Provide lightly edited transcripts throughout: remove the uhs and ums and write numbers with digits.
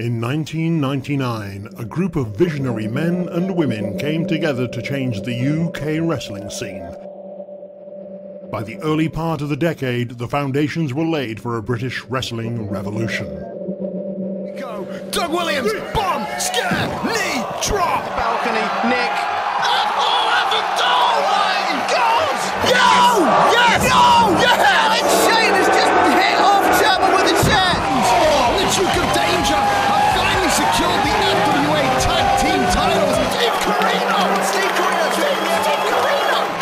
In 1999, a group of visionary men and women came together to change the UK wrestling scene. By the early part of the decade, the foundations were laid for a British wrestling revolution. Go! Doug Williams! Bomb! Scare! Knee! Drop! Balcony! Nick! Oh my God! No! Yes! No! Yes! And Shane has just hit off Chapman with a chair! Oh, the Duke of Danger have finally secured the NWA Tag Team titles. Steve Corino! Steve Corino!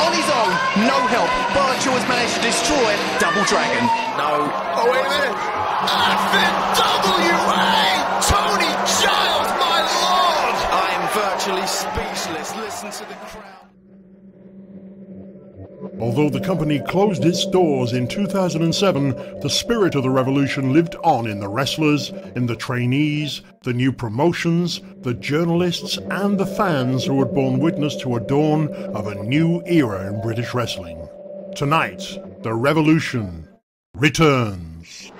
On his own, no help, Virtual has managed to destroy Double Dragon. No. Oh, wait a minute. FNWA! Tony Giles, my lord! I am virtually speechless. Listen to the crowd. Although the company closed its doors in 2007, the spirit of the revolution lived on in the wrestlers, in the trainees, the new promotions, the journalists, and the fans who had borne witness to a dawn of a new era in British wrestling. Tonight, the revolution returns.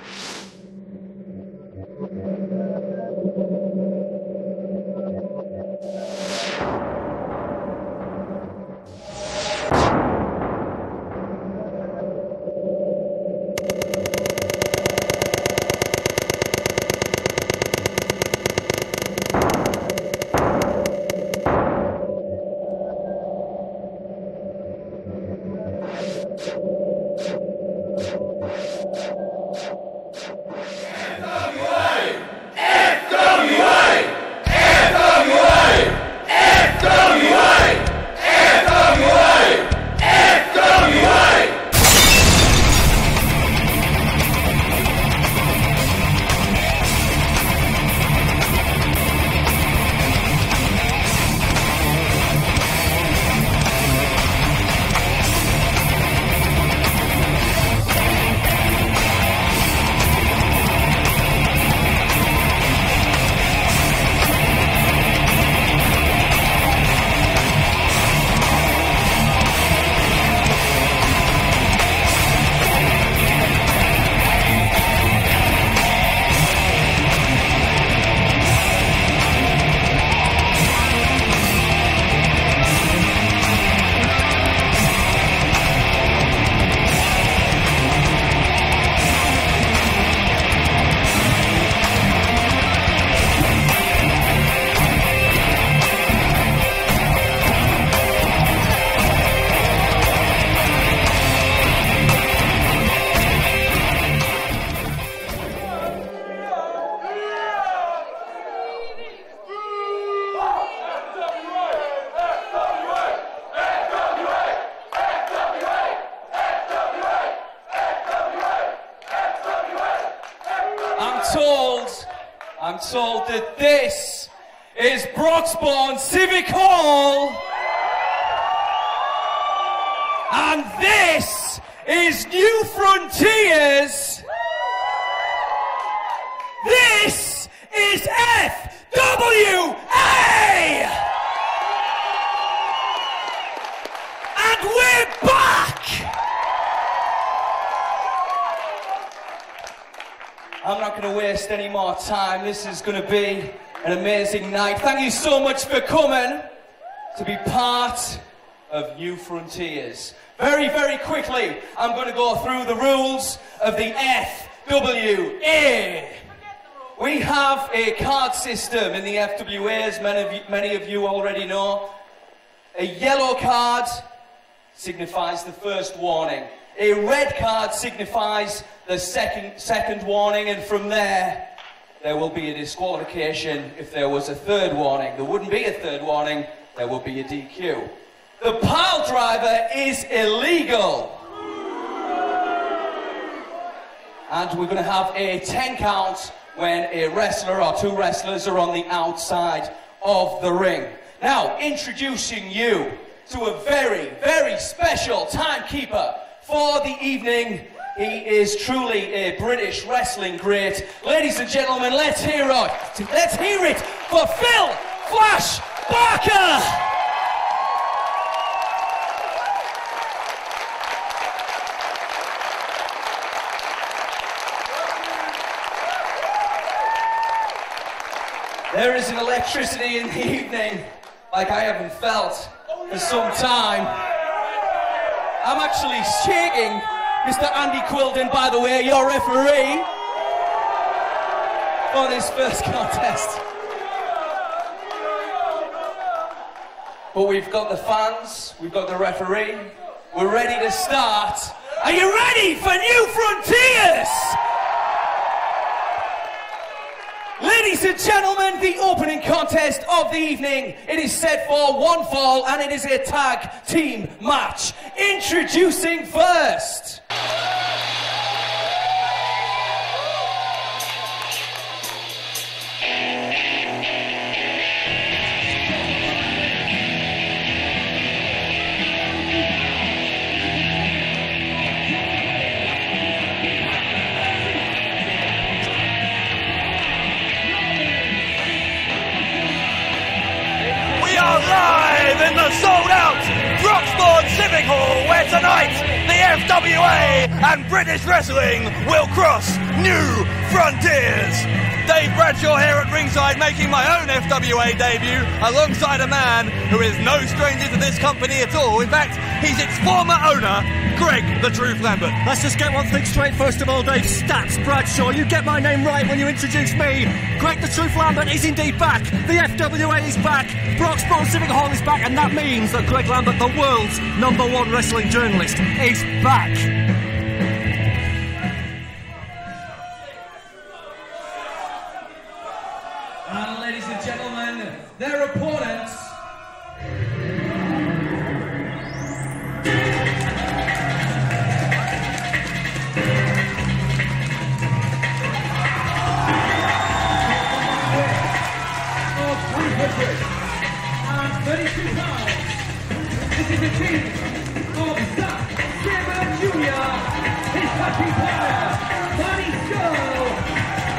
I'm told that this is Broxbourne Civic Hall, and this is New Frontiers. This is FWA, and we're back. I'm not going to waste any more time. This is going to be an amazing night. Thank you so much for coming to be part of New Frontiers. Very, very quickly, I'm going to go through the rules of the FWA. We have a card system in the FWA, as many of you already know. A yellow card signifies the first warning. A red card signifies the second warning, and from there will be a disqualification if there was a third warning. There wouldn't be a third warning, there would be a DQ. The pile driver is illegal. And we're going to have a 10 count when a wrestler or two wrestlers are on the outside of the ring. Now, introducing you to a very, very special timekeeper for the evening. He is truly a British wrestling great. Ladies and gentlemen, let's hear it for Phil Flash Barker! There is an electricity in the evening like I haven't felt for some time. I'm actually shaking. Mr. Andy Quilden, by the way, your referee for this first contest. But we've got the fans, we've got the referee, we're ready to start. Are you ready for New Frontiers? Ladies and gentlemen, the opening contest of the evening. It is set for one fall and it is a tag team match. Introducing first. Live in the sold-out Broxbourne Civic Hall, where tonight the FWA and British Wrestling will cross new frontiers. Dave Bradshaw here at ringside, making my own FWA debut alongside a man who is no stranger to this company at all. In fact, he's its former owner, Greg the Truth Lambert. Let's just get one thing straight first of all, Dave. Stats Bradshaw, you get my name right when you introduce me. Greg the Truth Lambert is indeed back. The FWA is back. Broxbourne Civic Hall is back, and that means that Greg Lambert, the world's #1 wrestling journalist, is back. And ladies and gentlemen, their opponents. And 32 pounds. This is the team of Zack Sabre Jr., his happy partner, Manny Skull.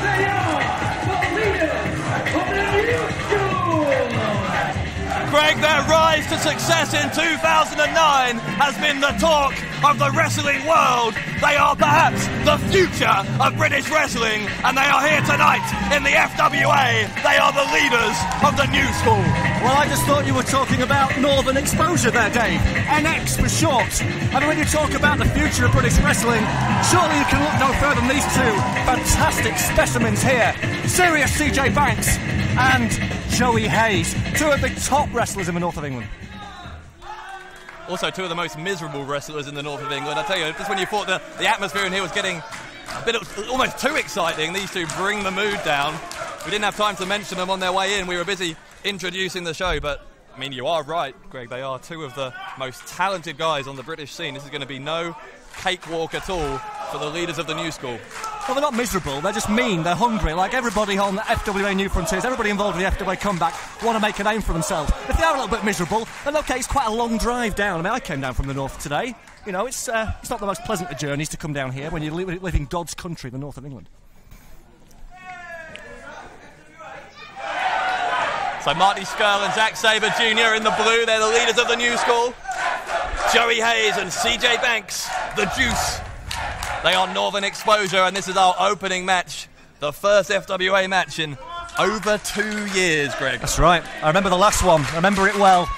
They are the leaders of the new school. Greg, their rise to success in 2009 has been the talk of the wrestling world. They are perhaps the future of British wrestling, and they are here tonight in the FWA. They are the leaders of the new school. Well, I just thought you were talking about Northern Exposure there, Dave. NX for short. I mean, when you talk about the future of British wrestling, surely you can look no further than these two fantastic specimens here. Serious CJ Banks and Joey Hayes, two of the top wrestlers in the north of England. Also, two of the most miserable wrestlers in the north of England. I tell you, just when you thought the atmosphere in here was getting a bit almost too exciting, these two bring the mood down. We didn't have time to mention them on their way in. We were busy introducing the show, but I mean, you are right, Greg. They are two of the most talented guys on the British scene. This is going to be no cakewalk at all for the leaders of the new school. Well, they're not miserable, they're just mean, they're hungry. Like everybody on the FWA New Frontiers, everybody involved in the FWA comeback want to make a name for themselves. If they are a little bit miserable, then okay, it's quite a long drive down. I mean, I came down from the north today. You know, it's not the most pleasant of journeys to come down here when you live in God's country, the north of England. So Marty Scurll and Zack Sabre Jr. in the blue, they're the leaders of the new school. Joey Hayes and CJ Banks, the Juice. They are Northern Exposure, and this is our opening match. The first FWA match in over 2 years, Greg. That's right. I remember the last one. I remember it well.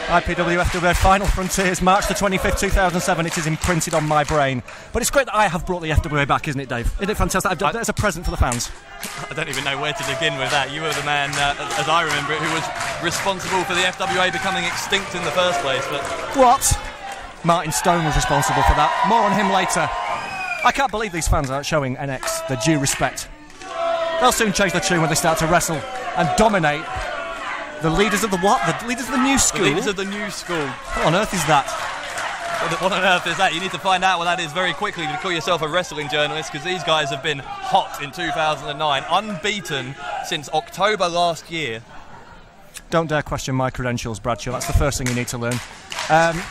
IPW FWA Final Frontiers, March the 25th, 2007. It is imprinted on my brain. But it's great that I have brought the FWA back, isn't it, Dave? Isn't it fantastic? I've done that as a present for the fans. I don't even know where to begin with that. You were the man, as I remember it, who was responsible for the FWA becoming extinct in the first place. But what? Martin Stone was responsible for that. More on him later. I can't believe these fans aren't showing NX the due respect. They'll soon change the tune when they start to wrestle and dominate. The leaders of the what? The leaders of the new school? The leaders of the new school. What on earth is that? What on earth is that? You need to find out what that is very quickly to call yourself a wrestling journalist, because these guys have been hot in 2009, unbeaten since October last year. Don't dare question my credentials, Bradshaw. That's the first thing you need to learn.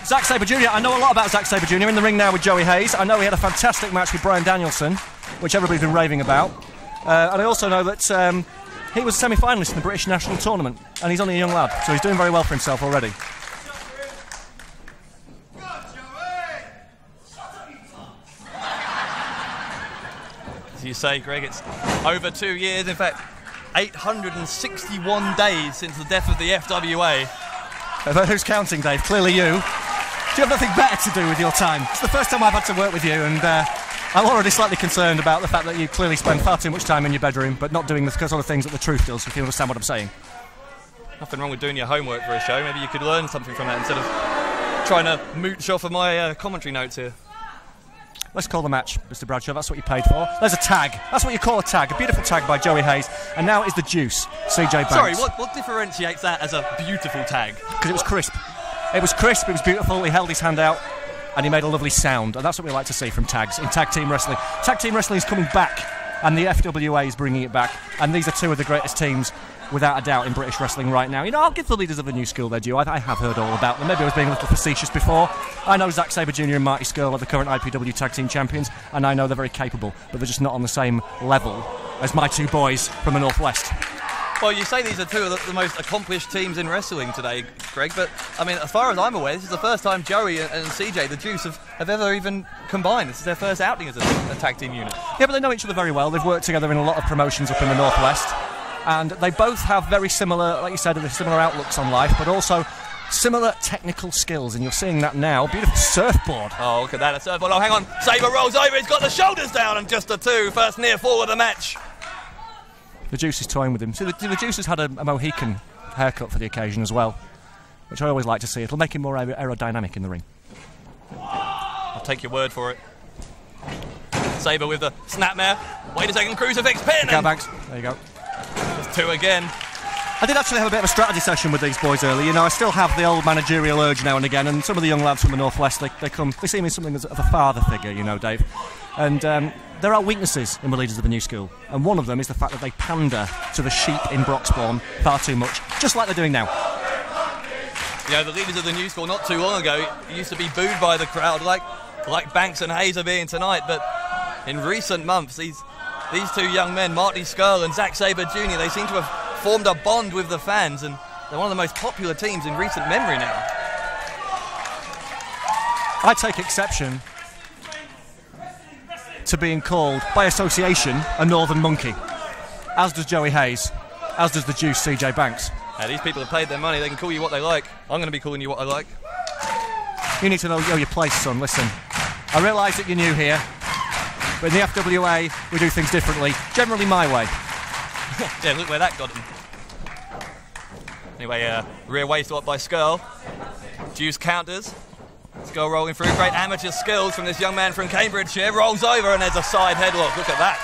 Zack Sabre Jr. I know a lot about Zack Sabre Jr. in the ring now with Joey Hayes. I know he had a fantastic match with Bryan Danielson, which everybody's been raving about. And I also know that he was a semi-finalist in the British National Tournament, and he's only a young lad, so he's doing very well for himself already. As you say, Greg, it's over 2 years. In fact, 861 days since the death of the FWA. Who's counting, Dave? Clearly you. Do you have nothing better to do with your time? It's the first time I've had to work with you, and I'm already slightly concerned about the fact that you clearly spend far too much time in your bedroom, but not doing the sort of things that the truth does, if you understand what I'm saying. Nothing wrong with doing your homework for a show. Maybe you could learn something from that instead of trying to mooch off of my commentary notes here. Let's call the match, Mr. Bradshaw. That's what you paid for. There's a tag. That's what you call a tag. A beautiful tag by Joey Hayes. And now is the juice, CJ Banks. Sorry, what differentiates that as a beautiful tag? Because it was crisp. It was crisp, it was beautiful. He held his hand out and he made a lovely sound. And that's what we like to see from tags in tag team wrestling. Tag team wrestling is coming back, and the FWA is bringing it back. And these are two of the greatest teams, without a doubt, in British wrestling right now. You know, I'll give the leaders of the new school their due. I have heard all about them. Maybe I was being a little facetious before. I know Zack Sabre Jr. and Marty Scurll are the current IPW tag team champions, and I know they're very capable, but they're just not on the same level as my two boys from the Northwest. Well, you say these are two of the most accomplished teams in wrestling today, Greg, but, I mean, as far as I'm aware, this is the first time Joey and CJ, the Juice, have ever even combined. This is their first outing as a tag team unit. Yeah, but they know each other very well. They've worked together in a lot of promotions up in the Northwest, and they both have very similar, like you said, similar outlooks on life, but also similar technical skills, and you're seeing that now. Beautiful surfboard. Oh, look at that, a surfboard. Oh, hang on. Sabre rolls over, he's got the shoulders down, and just a two. First near fall of the match. The Juice is toying with him. See, the Juice has had a Mohican haircut for the occasion as well, which I always like to see. It'll make him more aerodynamic in the ring. I'll take your word for it. Sabre with the snapmare. Wait a second, crucifix pin. Banks. There you go. There's two again. I did actually have a bit of a strategy session with these boys earlier. You know, I still have the old managerial urge now and again, and some of the young lads from the Northwest, they see me as something of a father figure, you know, Dave. And there are weaknesses in the leaders of the new school, and one of them is the fact that they pander to the sheep in Broxbourne far too much, just like they're doing now. You know, the leaders of the new school not too long ago used to be booed by the crowd like Banks and Hayes are being tonight, but in recent months, these two young men, Marty Scurll and Zack Sabre Jr., they seem to have formed a bond with the fans, and they're one of the most popular teams in recent memory now. I take exception to being called, by association, a Northern Monkey, as does Joey Hayes, as does the Juice CJ Banks. These people have paid their money, they can call you what they like. I'm going to be calling you what I like. You need to know your place, son. Listen, I realise that you're new here, but in the FWA we do things differently, generally my way. Yeah, look where that got him. Anyway, rear waist swap by Scurll. Juice counters. Scurll rolling through. Great amateur skills from this young man from Cambridgeshire. Rolls over and there's a side headlock. Look at that.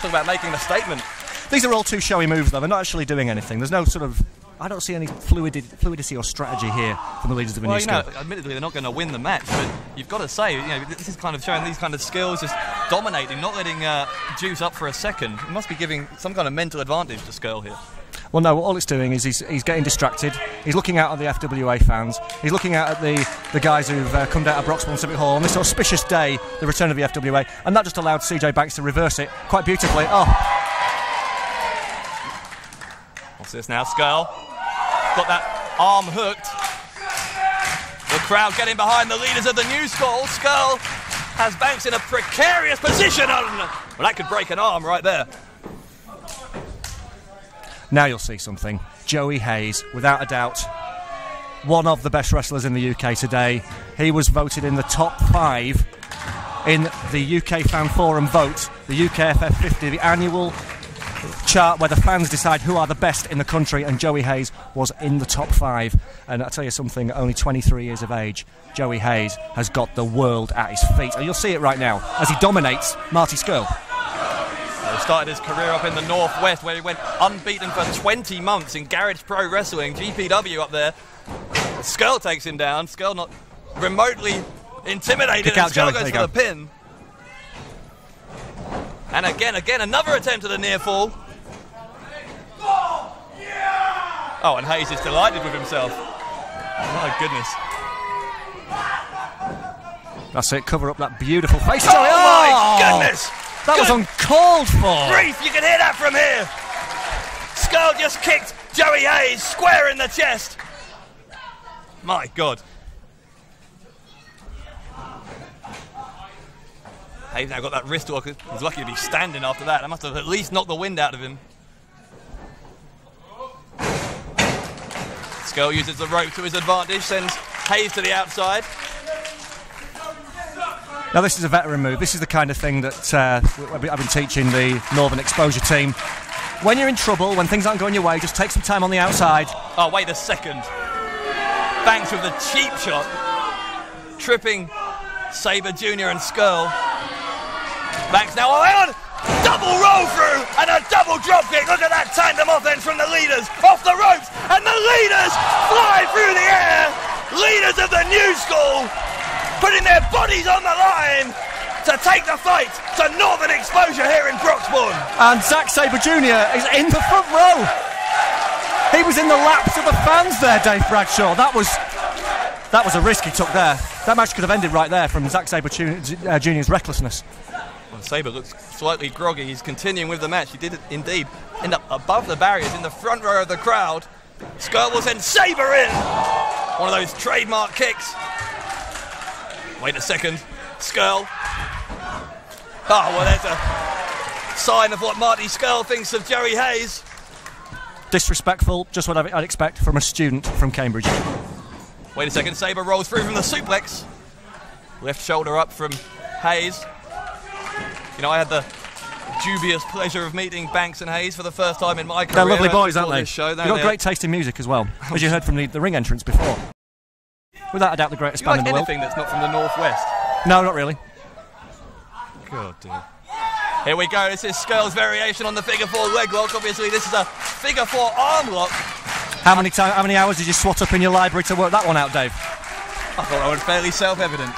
Talk about making a statement. These are all too showy moves, though. They're not actually doing anything. There's no sort of... I don't see any fluidity or strategy here from the leaders of the new school. Admittedly, they're not going to win the match, but you've got to say, you know, this is kind of showing these kind of skills, just dominating, not letting Juice up for a second. It must be giving some kind of mental advantage to Scurll here. Well, no, all it's doing is he's getting distracted. He's looking out at the FWA fans. He's looking out at the guys who've come down to Broxbourne Civic Hall on this auspicious day, the return of the FWA, and that just allowed CJ Banks to reverse it quite beautifully. Oh. What's this now? Scurll got that arm hooked. The crowd getting behind the leaders of the new school. Scurll has Banks in a precarious position. Well, that could break an arm right there. Now you'll see something. Joey Hayes, without a doubt, one of the best wrestlers in the UK today. He was voted in the top 5 in the UK Fan Forum vote, the UKFF 50, the annual chart where the fans decide who are the best in the country, and Joey Hayes was in the top 5. And I'll tell you something, only 23 years of age, Joey Hayes has got the world at his feet. And you'll see it right now as he dominates Marty Scurll. He started his career up in the Northwest, where he went unbeaten for 20 months in Garage Pro Wrestling, GPW up there. Scurll takes him down. Scurll not remotely intimidated, and Scurll goes for the pin. And again, another attempt at a near fall. Oh, and Hayes is delighted with himself. My goodness. That's it, cover up that beautiful face. Oh, my goodness! That was uncalled for. Grief, you can hear that from here. Scurll just kicked Joey Hayes square in the chest. My God. Hayes now got that wrist lock. He's lucky to be standing after that. That must have at least knocked the wind out of him. Skull uses the rope to his advantage, sends Hayes to the outside. Now this is a veteran move. This is the kind of thing that I've been teaching the Northern Exposure team. When you're in trouble, when things aren't going your way, just take some time on the outside. Oh, wait a second. Banks with a cheap shot, tripping Sabre Jr. and Skrull. Banks now, oh, hang on! Double roll through and a double drop kick. Look at that tandem offense from the leaders off the ropes, and the leaders fly through the air. Leaders of the new school putting their bodies on the line to take the fight to Northern Exposure here in Broxbourne. And Zack Sabre Jr. is in the front row. He was in the laps of the fans there, Dave Bradshaw. That was a risk he took there. That match could have ended right there from Zack Sabre Jr.'s recklessness. Well, Sabre looks slightly groggy. He's continuing with the match. He did indeed end up above the barriers in the front row of the crowd. Skrull will send Sabre in. One of those trademark kicks. Wait a second. Skrull. Oh, well, there's a sign of what Marty Skrull thinks of Joey Hayes. Disrespectful, just what I'd expect from a student from Cambridge. Wait a second. Sabre rolls through from the suplex. Left shoulder up from Hayes. You know, I had the dubious pleasure of meeting Banks and Hayes for the first time in my career. They're lovely boys, aren't they? They've got great taste in music as well, as you heard from the ring entrance before. Without a doubt, the greatest band in the world. Anything that's not from the Northwest? No, not really. God damn. Here we go. This is Skrull's variation on the figure 4 leg lock. Obviously, this is a figure 4 arm lock. How many hours did you swat up in your library to work that one out, Dave? I thought that was fairly self-evident.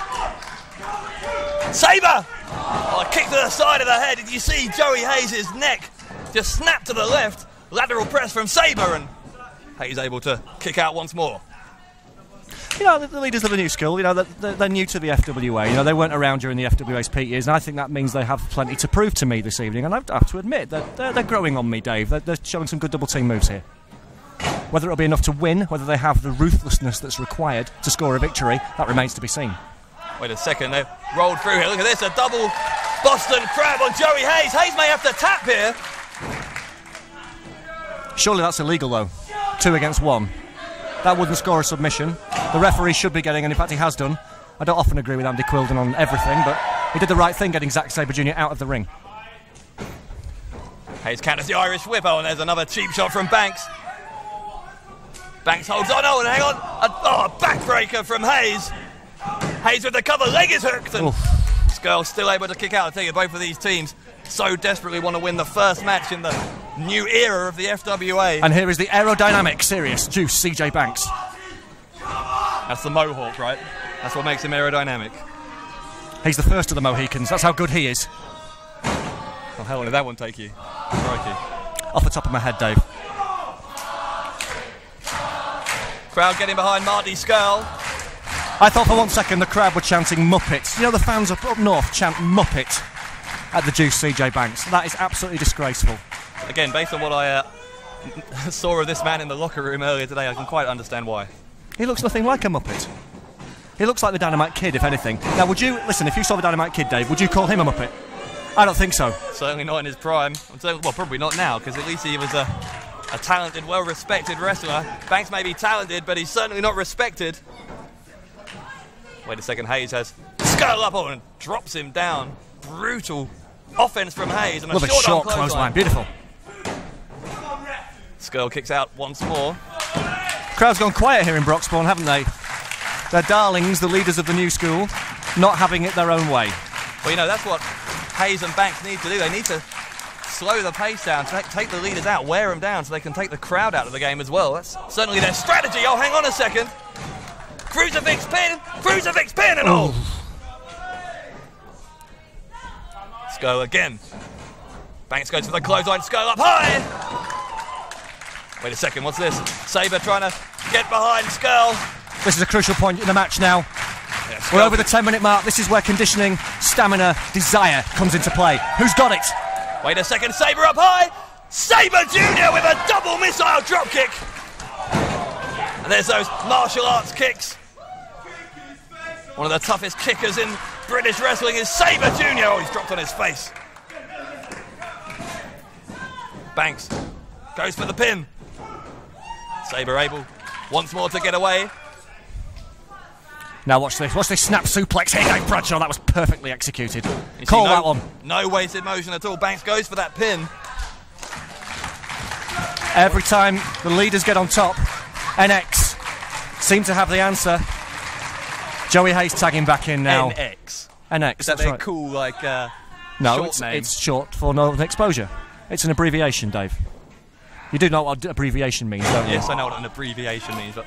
Sabre! Oh, a kick to the side of the head. Did you see Joey Hayes' neck just snap to the left? Lateral press from Sabre, and Hayes able to kick out once more. You know, the leaders of the new school, you know, they're new to the FWA. You know, they weren't around during the FWA's peak years, and I think that means they have plenty to prove to me this evening. And I have to admit that they're growing on me, Dave. They're showing some good double team moves here. Whether it'll be enough to win, whether they have the ruthlessness that's required to score a victory, that remains to be seen. Wait a second, they've rolled through here. Look at this, a double Boston Crab on Joey Hayes. Hayes may have to tap here. Surely that's illegal, though. 2 against 1. That wouldn't score a submission. The referee should be getting, and in fact he has done. I don't often agree with Andy Quilden on everything, but he did the right thing getting Zack Sabre Jr. out of the ring. Hayes counters the Irish whip. Oh, and there's another cheap shot from Banks. Banks holds on. Oh, and hang on. A backbreaker from Hayes. Hayes with the cover. Leg is hooked. And Skrull still able to kick out. I tell you, both of these teams so desperately want to win the first match in the new era of the FWA. And here is the aerodynamic, serious Juice CJ Banks. That's the Mohawk, right? That's what makes him aerodynamic. He's the first of the Mohicans. That's how good he is. Well, how long did that one take you? Crikey. Off the top of my head, Dave. Crowd getting behind Marty Skrull. I thought for 1 second the crowd were chanting Muppet. You know, the fans up north chant Muppet at the Juice CJ Banks. That is absolutely disgraceful. Again, based on what I saw of this man in the locker room earlier today, I can quite understand why. He looks nothing like a Muppet. He looks like the Dynamite Kid, if anything. Now, would you, listen, if you saw the Dynamite Kid, Dave, would you call him a Muppet? I don't think so. Certainly not in his prime. Well, probably not now, because at least he was a talented, well-respected wrestler. Banks may be talented, but he's certainly not respected. Wait a second, Hayes has Skrull up on and drops him down. Brutal offense from Hayes. And love a short clothesline. Beautiful. Skrull kicks out once more. Crowd's gone quiet here in Broxbourne, haven't they? They're darlings, the leaders of the new school, not having it their own way. Well, you know, that's what Hayes and Banks need to do. They need to slow the pace down, take the leaders out, wear them down so they can take the crowd out of the game as well. That's certainly their strategy. Oh, hang on a second. Crucifix pin and all. Skrull again. Banks goes for the clothesline, Skrull up high. Wait a second, what's this? Sabre trying to get behind Skrull. This is a crucial point in the match now. Yeah, we're over the 10-minute mark. This is where conditioning, stamina, desire comes into play. Who's got it? Wait a second, Sabre up high. Sabre Jr. with a double missile dropkick. And there's those martial arts kicks. One of the toughest kickers in British wrestling is Sabre Jr. Oh, he's dropped on his face. Banks goes for the pin. Sabre able Once more to get away. Now watch this. Watch this snap suplex here, Dave Bradshaw. That was perfectly executed. Call that one. No wasted motion at all. Banks goes for that pin. Every time the leaders get on top, NX seem to have the answer. Joey Hayes tagging back in now. NX. Is that their cool, like, no, short name? It's short for Northern Exposure. It's an abbreviation, Dave. You do know what abbreviation means, don't you? Yes, I know what an abbreviation means, but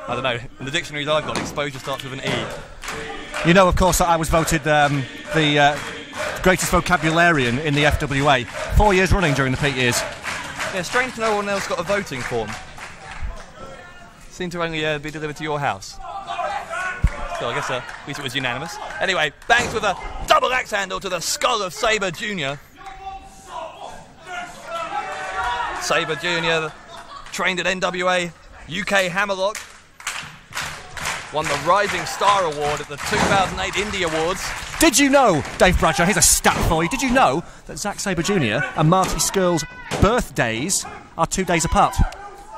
I don't know. In the dictionaries I've got, exposure starts with an E. You know, of course, that I was voted the greatest vocabularian in the FWA 4 years running during the peak years. Yeah, strange no one else got a voting form. Seemed to only be delivered to your house. So I guess at least it was unanimous. Anyway, Banks with a double axe handle to the skull of Sabre Jr. Sabre Jr. trained at NWA UK Hammerlock. Won the Rising Star Award at the 2008 Indie Awards. Did you know, Dave Bradshaw, here's a stat for you, did you know that Zack Sabre Jr. and Marty Scurll's birthdays are 2 days apart?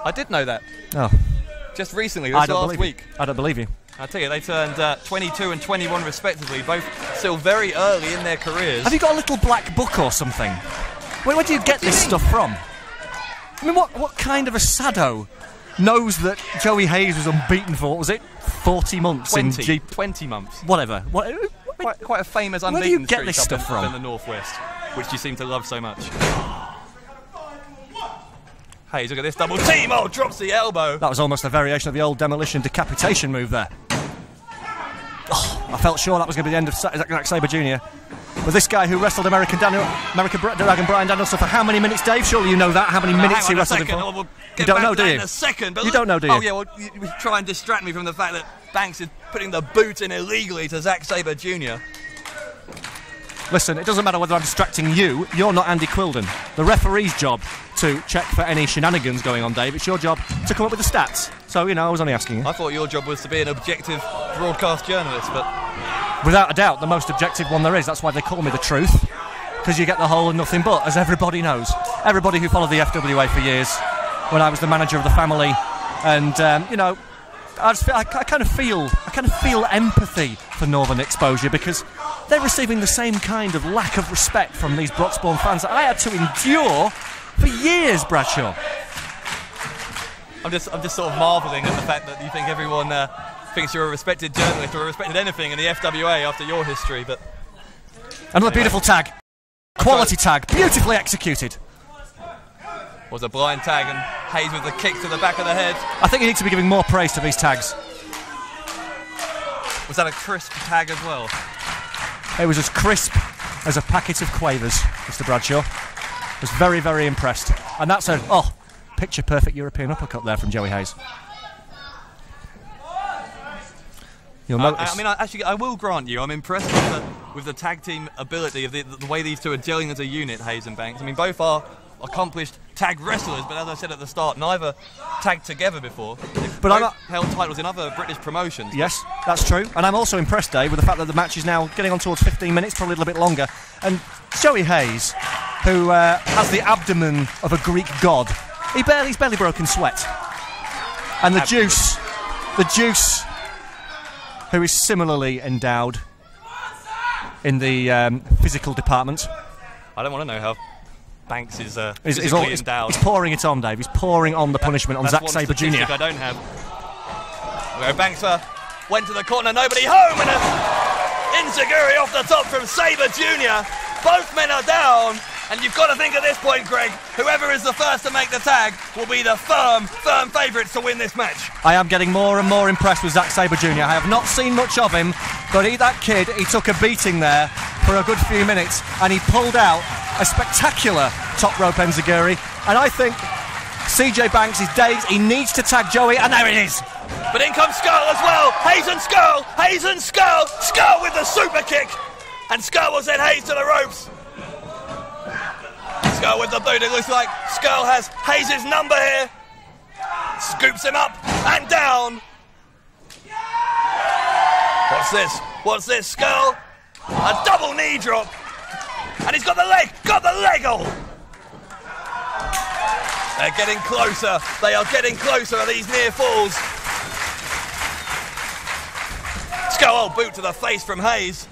I did know that. Oh. Just recently, this last week. I don't believe you. I tell you, they turned 22 and 21 respectively, both still very early in their careers. Have you got a little black book or something? Where do you get this stuff from? I mean, what kind of a sado knows that Joey Hayes was unbeaten for, what was it, 40 months 20, in G... 20 months. Whatever. Quite a famous unbeaten Where do you get streak this up stuff from? in the Northwest, which you seem to love so much. Hayes, look at this double team. Oh, drops the elbow. That was almost a variation of the old demolition decapitation move there. Oh, I felt sure that was going to be the end of Zack Sabre Jr. But this guy who wrestled American Dragon Brian Danielson for how many minutes, Dave? Surely you know that. How many minutes he wrestled him for? We'll you don't know, do you? In a second, but you don't know, do you? Oh yeah, well, you try and distract me from the fact that Banks is putting the boot in illegally to Zack Sabre Jr. Listen, it doesn't matter whether I'm distracting you. You're not Andy Quilden. The referee's job to check for any shenanigans going on, Dave. It's your job to come up with the stats. So, you know, I was only asking you. I thought your job was to be an objective broadcast journalist, but... Without a doubt, the most objective one there is. That's why they call me the truth. Because you get the whole and nothing but, as everybody knows. Everybody who followed the FWA for years, when I was the manager of the family. And, you know, I kind of feel empathy for Northern Exposure, because they're receiving the same kind of lack of respect from these Broxbourne fans that I had to endure for years, Bradshaw. I'm just sort of marvelling at the fact that you think everyone thinks you're a respected journalist or a respected anything in the FWA after your history, but... Another beautiful tag. Quality tag. Beautifully executed. Was a blind tag, and Hayes with the kick to the back of the head. I think you need to be giving more praise to these tags. Was that a crisp tag as well? It was as crisp as a packet of Quavers, Mr. Bradshaw. I was very, very impressed. And that's a, picture-perfect European uppercut there from Joey Hayes. You'll notice... I will grant you, I'm impressed with the tag team ability of the way these two are gelling as a unit, Hayes and Banks. I mean, both are accomplished tag wrestlers, but as I said at the start, neither tagged together before. But both held titles in other British promotions. Yes, that's true. And I'm also impressed, Dave, with the fact that the match is now getting on towards 15 minutes, probably a little bit longer. And Joey Hayes, who has the abdomen of a Greek god, he's barely broken sweat. And the Juice, who is similarly endowed in the physical department. I don't want to know how Banks is physically endowed. He's pouring it on, Dave. He's pouring on the punishment on Zack Sabre Jr. I don't have. Where Banks went to the corner, nobody home, and an enziguri off the top from Sabre Jr. Both men are down, and you've got to think at this point, Greg, whoever is the first to make the tag will be the firm favourites to win this match. I am getting more and more impressed with Zack Sabre Jr. I have not seen much of him, but that kid, he took a beating there for a good few minutes, and he pulled out a spectacular top rope enziguri, and I think CJ Banks is dazed. He needs to tag Joey, and there it is. But in comes Scurll as well. Hayes and Scurll. Scurll with the super kick, and Scurll will send Hayes to the ropes. Scurll with the boot. It looks like Scurll has Hayes' number here. Scoops him up and down. What's this? Scurll. A double knee drop. And he's got the leg hold. They're getting closer. They are getting closer to these near falls. Skull, boot to the face from Hayes.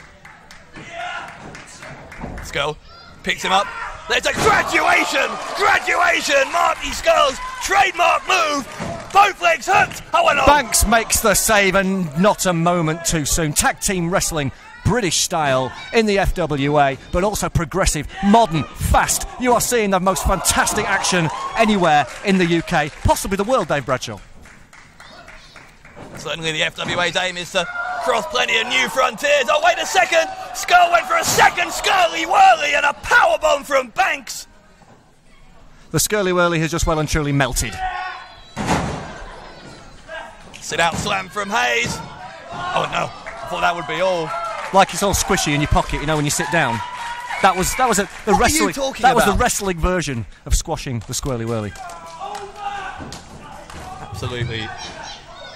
Skull picks him up. There's a graduation! Graduation! Marty Skull's trademark move! Both legs hooked! Oh, and Banks makes the save, and not a moment too soon. Tag team wrestling, British style in the FWA, but also progressive, modern, fast. You are seeing the most fantastic action anywhere in the UK, possibly the world, Dave Bradshaw. Certainly the FWA's aim is to cross plenty of new frontiers. Oh, wait a second! Skull went for a second Scully Whirly and a powerbomb from Banks. The Scurly Whirly has just well and truly melted. Sit out slam from Hayes. Oh no, I thought that would be all. Like it's all squishy in your pocket, you know, when you sit down. That was the wrestling. That was the wrestling version of squashing the Squirly Whirly. Absolutely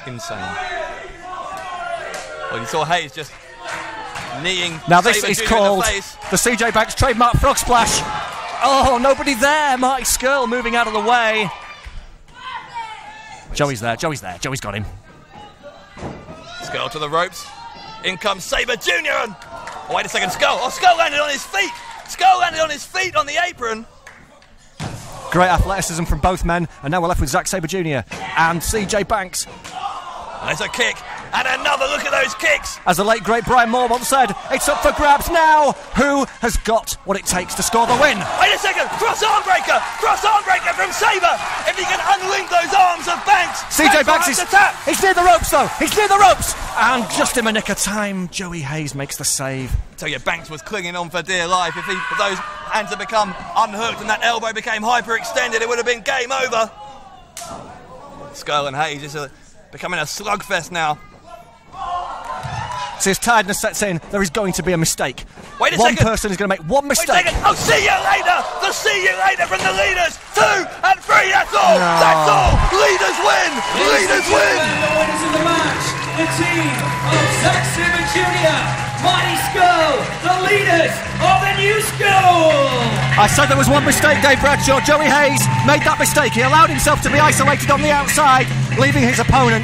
insane. Well, you saw Hayes just kneeing. Now this Sabre is Jr. called in the face. the CJ Banks trademark frog splash. Oh, nobody there. Marty Scurll moving out of the way. Joey's there. Joey's got him. Skull to the ropes. In comes Sabre Jr. And, oh, wait a second, Skull. Oh, Skull landed on his feet. Skull landed on his feet on the apron. Great athleticism from both men, and now we're left with Zack Sabre Jr. and CJ Banks. There's a kick, and another look at those kicks. As the late great Brian Moore once said, it's up for grabs now. Who has got what it takes to score the win? Wait a second, cross arm breaker from Sabre. If he can unlink those arms of Banks. CJ Banks is he's near the ropes though. He's near the ropes, and just in the nick of time, Joey Hayes makes the save. I tell you, Banks was clinging on for dear life. If those hands had become unhooked and that elbow became hyperextended, it would have been game over. Skull and Hayes is becoming a slugfest now. So as tiredness sets in, there is going to be a mistake. Wait a one second. person is going to make one mistake. Wait a second. Oh, see you later. The see you later from the leaders. 2 and 3. That's all. No. That's all. Leaders win. Leaders win. The winners of the match, the team of Zack Sabre Jr., Marty Scurll, the leaders of the new school. I said there was one mistake, Dave Bradshaw. Joey Hayes made that mistake. He allowed himself to be isolated on the outside, leaving his partner,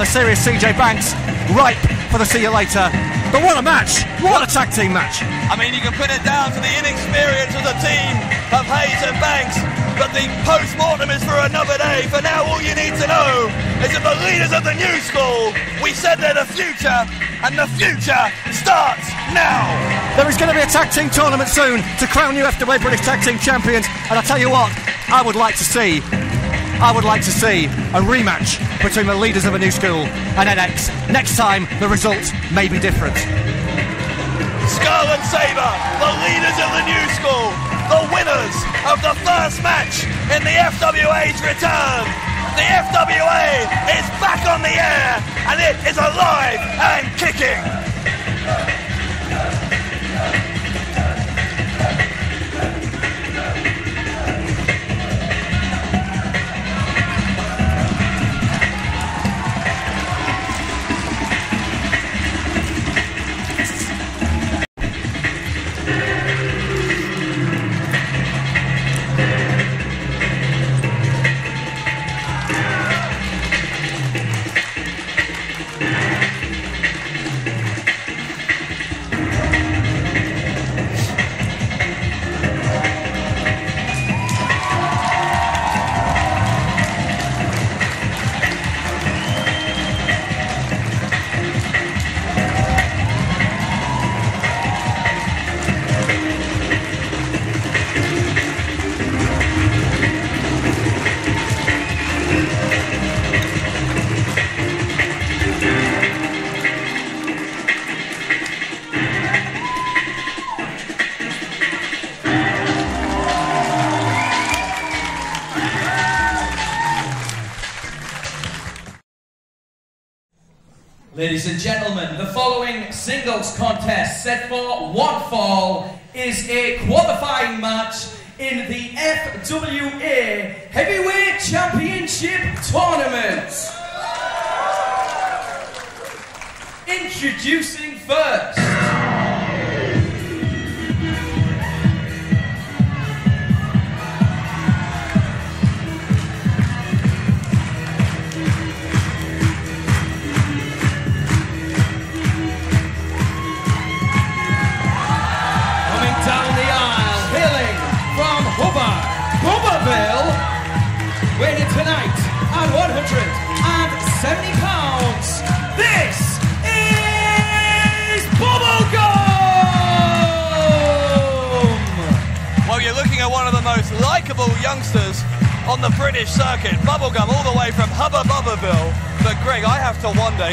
serious CJ Banks, ripe for the see you later. But what a match! What a tag team match! I mean, you can put it down to the inexperience of the team of Hayes and Banks, but the post-mortem is for another day. For now, all you need to know is that the leaders of the new school, we said they're the future, and the future starts now. There is going to be a tag team tournament soon to crown new FWA British Tag Team Champions, and I tell you what, I would like to see a rematch between the leaders of a new school and NX. Next time, the result may be different. Skull and Sabre, the leaders of the new school, the winners of the first match in the FWA's return. The FWA is back on the air, and it is alive and kicking. Ladies and gentlemen, the following singles contest set for one fall is a qualifying match in the FWA Heavyweight Championship Tournament. Introducing first, unbelievable youngsters on the British circuit. Bubblegum all the way from Hubba Bubberville. But Greg, I have to wonder,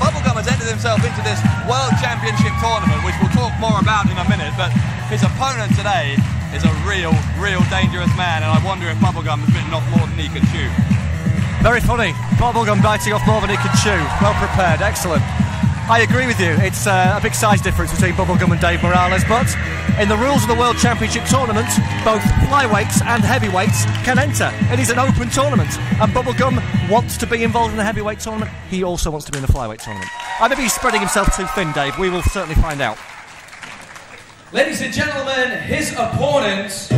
Bubblegum has entered himself into this World Championship tournament, which we'll talk more about in a minute, but his opponent today is a real dangerous man, and I wonder if Bubblegum has bitten off more than he can chew. Very funny. Bubblegum biting off more than he can chew. Well prepared, excellent. I agree with you. It's a big size difference between Bubblegum and Dave Morales, but in the rules of the World Championship tournament, both flyweights and heavyweights can enter. It is an open tournament, and Bubblegum wants to be involved in the heavyweight tournament. He also wants to be in the flyweight tournament. Maybe he's spreading himself too thin, Dave. We will certainly find out. Ladies and gentlemen, his opponent.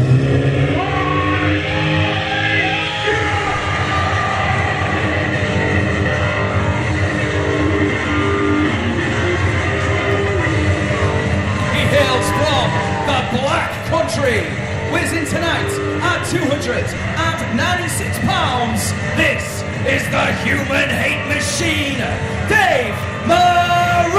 Hails from the Black Country, weighs in tonight at 296 pounds. This is the Human Hate Machine, Dave Morales.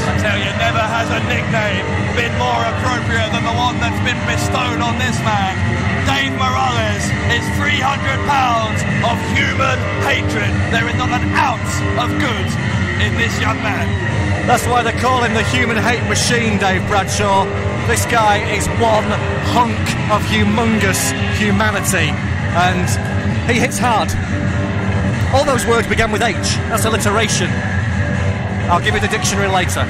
I tell you, never has a nickname been more appropriate than the one that's been bestowed on this man. Dave Morales is 300 pounds of human hatred. There is not an ounce of good in this young man. That's why they call him the Human Hate Machine, Dave Bradshaw. This guy is one hunk of humongous humanity, and he hits hard. All those words began with H. That's alliteration. I'll give you the dictionary later.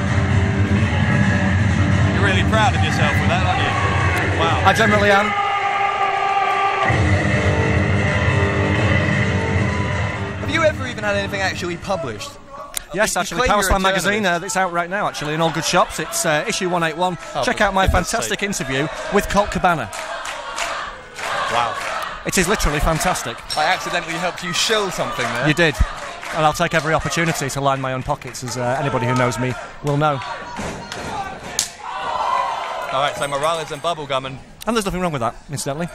You're really proud of yourself with that, aren't you? Wow. I generally am. Have you ever even had anything actually published? Yes, actually, Powerslam magazine, it's out right now, actually, in all good shops. It's issue 181. Check out my fantastic interview with Colt Cabana. Wow. It is literally fantastic. I accidentally helped you shill something there. You did. And I'll take every opportunity to line my own pockets, as anybody who knows me will know. All right, so Morales and Bubblegum, and there's nothing wrong with that, incidentally.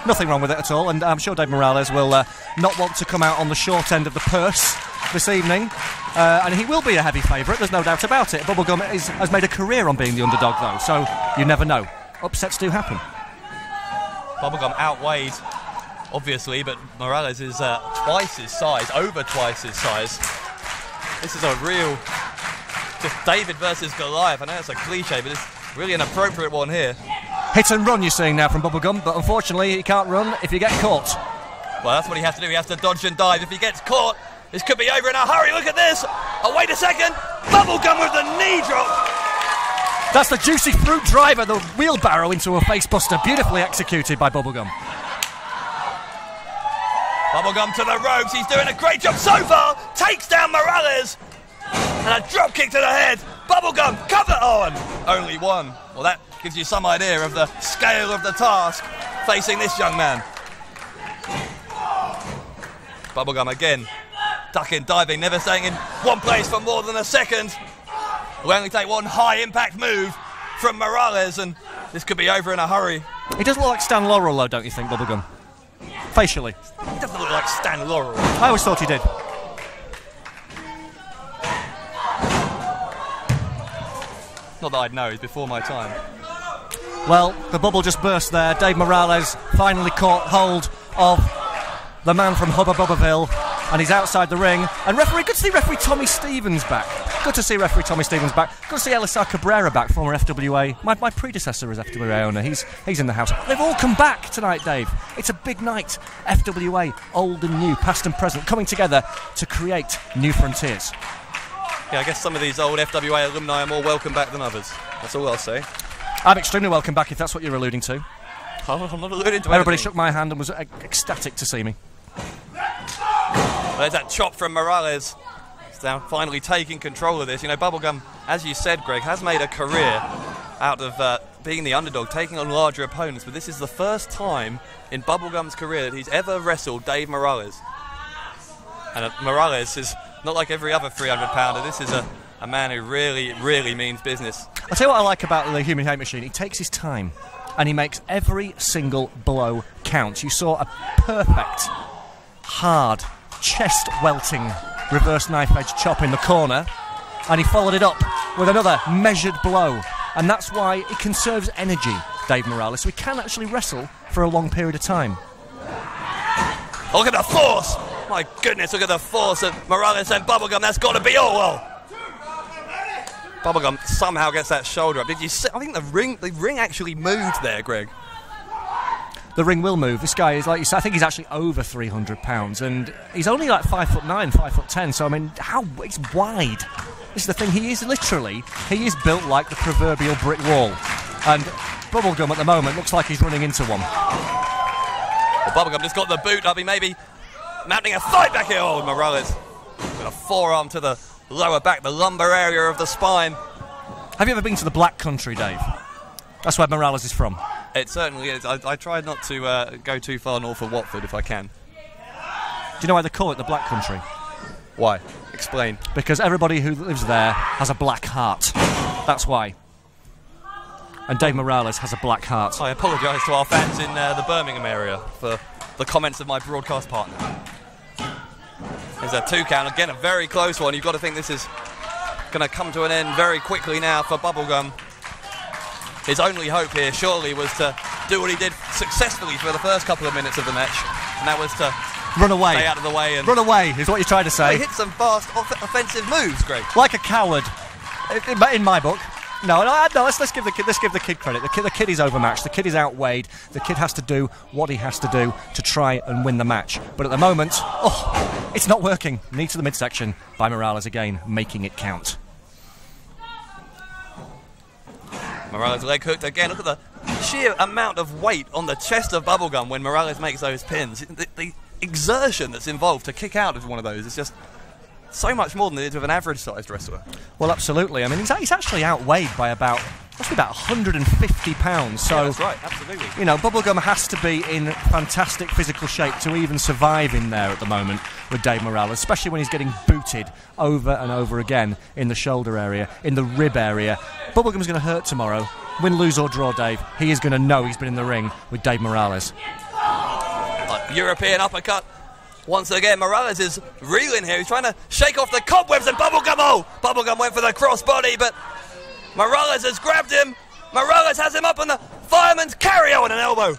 Nothing wrong with it at all, and I'm sure Dave Morales will not want to come out on the short end of the purse this evening, and he will be a heavy favourite, there's no doubt about it. Bubblegum has made a career on being the underdog, though, so you never know. Upsets do happen. Bubblegum outweighed, obviously, but Morales is twice his size, over twice his size. This is a real, just David versus Goliath. I know it's a cliche, but it's really an appropriate one here. Hit and run you're seeing now from Bubblegum, but unfortunately he can't run if you get caught. Well, that's what he has to do. He has to dodge and dive. If he gets caught, this could be over in a hurry. Look at this. Oh, wait a second. Bubblegum with the knee drop. That's the juicy fruit driver, the wheelbarrow into a facebuster. Beautifully executed by Bubblegum. Bubblegum to the ropes. He's doing a great job so far. Takes down Morales. And a drop kick to the head. Bubblegum, cover on. Only one. Well, that gives you some idea of the scale of the task facing this young man. Bubblegum again, ducking, diving, never staying in one place for more than a second. Will only take one high impact move from Morales, and this could be over in a hurry. He does look like Stan Laurel, though, don't you think, Bubblegum? Facially. He doesn't look like Stan Laurel. I always thought he did. Not that I'd know, he's before my time. Well, the bubble just burst there. Dave Morales finally caught hold of the man from Hubba Bubberville, and he's outside the ring. And good to see referee Tommy Stevens back. Good to see referee Tommy Stevens back. Good to see Elisar Cabrera back, former FWA. My predecessor as FWA owner. He's in the house. They've all come back tonight, Dave. It's a big night. FWA, old and new, past and present, coming together to create new frontiers. Yeah, I guess some of these old FWA alumni are more welcome back than others. That's all I'll say. I'm extremely welcome back, if that's what you're alluding to. I'm not alluding to Everybody anything. shook my hand and was ecstatic to see me. There's that chop from Morales. He's now finally taking control of this. You know, Bubblegum, as you said, Greg, has made a career out of being the underdog, taking on larger opponents, but this is the first time in Bubblegum's career that he's ever wrestled Dave Morales. And Morales is not like every other 300-pounder. This is a man who really, really means business. I'll tell you what I like about the Human Hate Machine. He takes his time and he makes every single blow count. You saw a perfect, hard, chest-welting reverse knife-edge chop in the corner, and he followed it up with another measured blow. And that's why he conserves energy. Dave Morales, so he can actually wrestle for a long period of time. Look at the force! My goodness, look at the force of Morales and Bubblegum. That's got to be all. Well, Bubblegum somehow gets that shoulder up. Did you see? I think the ring actually moved there, Greg. The ring will move. This guy is, like you said, I think he's actually over 300 pounds, and he's only like 5'9", 5'10". So I mean, he's wide. This is the thing. He is built like the proverbial brick wall, and Bubblegum at the moment looks like he's running into one. Well, Bubblegum just got the boot up. He may be mounting a fight back here. Oh, Morales got a forearm to the lower back, the lumbar area of the spine. Have you ever been to the Black Country, Dave? That's where Morales is from. It certainly is. I try not to go too far north of Watford if I can. Do you know why they call it the Black Country? Why? Explain. Because everybody who lives there has a black heart. That's why. And Dave Morales has a black heart. I apologise to our fans in the Birmingham area for the comments of my broadcast partner. There's a 2 count. Again, a very close one. You've got to think this is going to come to an end very quickly now for Bubblegum. His only hope here, surely, was to do what he did successfully for the first couple of minutes of the match, and that was to run away. Stay out of the way. And run away is what you're trying to say. He hit some fast offensive moves, Greg. Like a coward, in my book. No. Let's give the kid credit. The kid is overmatched. The kid is outweighed. The kid has to do what he has to do to try and win the match. But at the moment, it's not working. Knee to the midsection by Morales again, making it count. Morales leg hooked again. Look at the sheer amount of weight on the chest of Bubblegum when Morales makes those pins. The exertion that's involved to kick out of one of those is just so much more than it is with an average-sized wrestler. Well, absolutely. I mean, he's actually outweighed by about 150 pounds. So, yeah, that's right, absolutely. You know, Bubblegum has to be in fantastic physical shape to even survive in there at the moment with Dave Morales, especially when he's getting booted over and over again in the shoulder area, in the rib area. Bubblegum's going to hurt tomorrow. Win, lose or draw, Dave. He is going to know he's been in the ring with Dave Morales. European uppercut. Once again, Morales is reeling here. He's trying to shake off the cobwebs, and Bubblegum went for the crossbody, but Morales has grabbed him. Morales has him up on the fireman's carry-on and an elbow.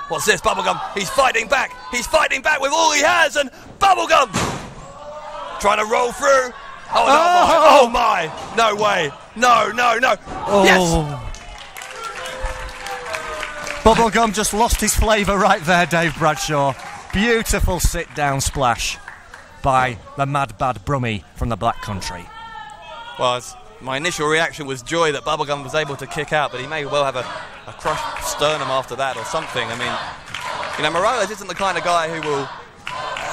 What's this, Bubblegum? He's fighting back. He's fighting back with all he has, and Bubblegum trying to roll through. Oh my. No way. No. Yes. Bubblegum just lost his flavour right there, Dave Bradshaw. Beautiful sit-down splash by the Mad Bad Brummie from the Black Country. Well, my initial reaction was joy that Bubblegum was able to kick out, but he may well have a crushed sternum after that or something. I mean, Morales isn't the kind of guy who will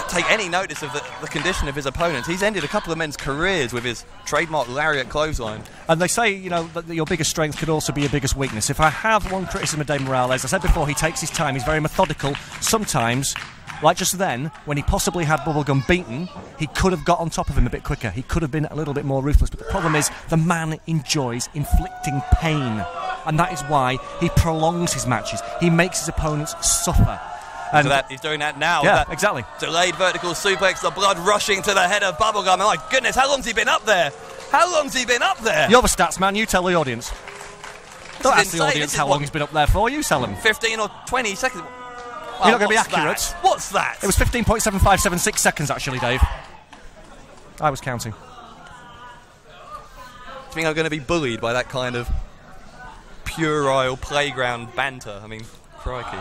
take any notice of the condition of his opponents. He's ended a couple of men's careers with his trademark lariat clothesline. And they say, that your biggest strength could also be your biggest weakness. If I have one criticism of Dave Morales, I said before, he takes his time. He's very methodical. Sometimes, like just then, when he possibly had Bubblegum beaten, he could have got on top of him a bit quicker. He could have been a little bit more ruthless. But the problem is, the man enjoys inflicting pain. And that is why he prolongs his matches. He makes his opponents suffer. And he's doing that now. Yeah, exactly. Delayed vertical suplex, the blood rushing to the head of Bubblegum. My goodness, how long's he been up there? You're the stats man, you tell the audience. Don't ask the audience how long he's been up there for, you tell them. 15 or 20 seconds. You're not going to be accurate. What's that? It was 15.7576 seconds, actually, Dave. I was counting. Do you think I'm going to be bullied by that kind of puerile playground banter? I mean, crikey.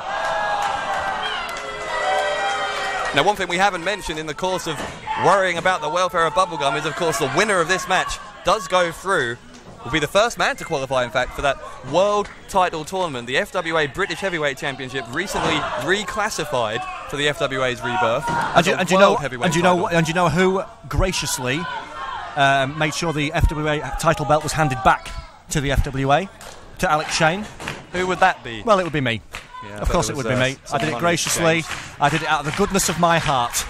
Now, one thing we haven't mentioned in the course of worrying about the welfare of Bubblegum is, of course, the winner of this match does go through, will be the first man to qualify, in fact, for that world title tournament. The FWA British Heavyweight Championship recently reclassified for the FWA's rebirth. And you know who graciously made sure the FWA title belt was handed back to the FWA? To Alex Shane. Who would that be? Well, it would be me. Yeah, of course it would be me. I did it graciously. I did it out of the goodness of my heart.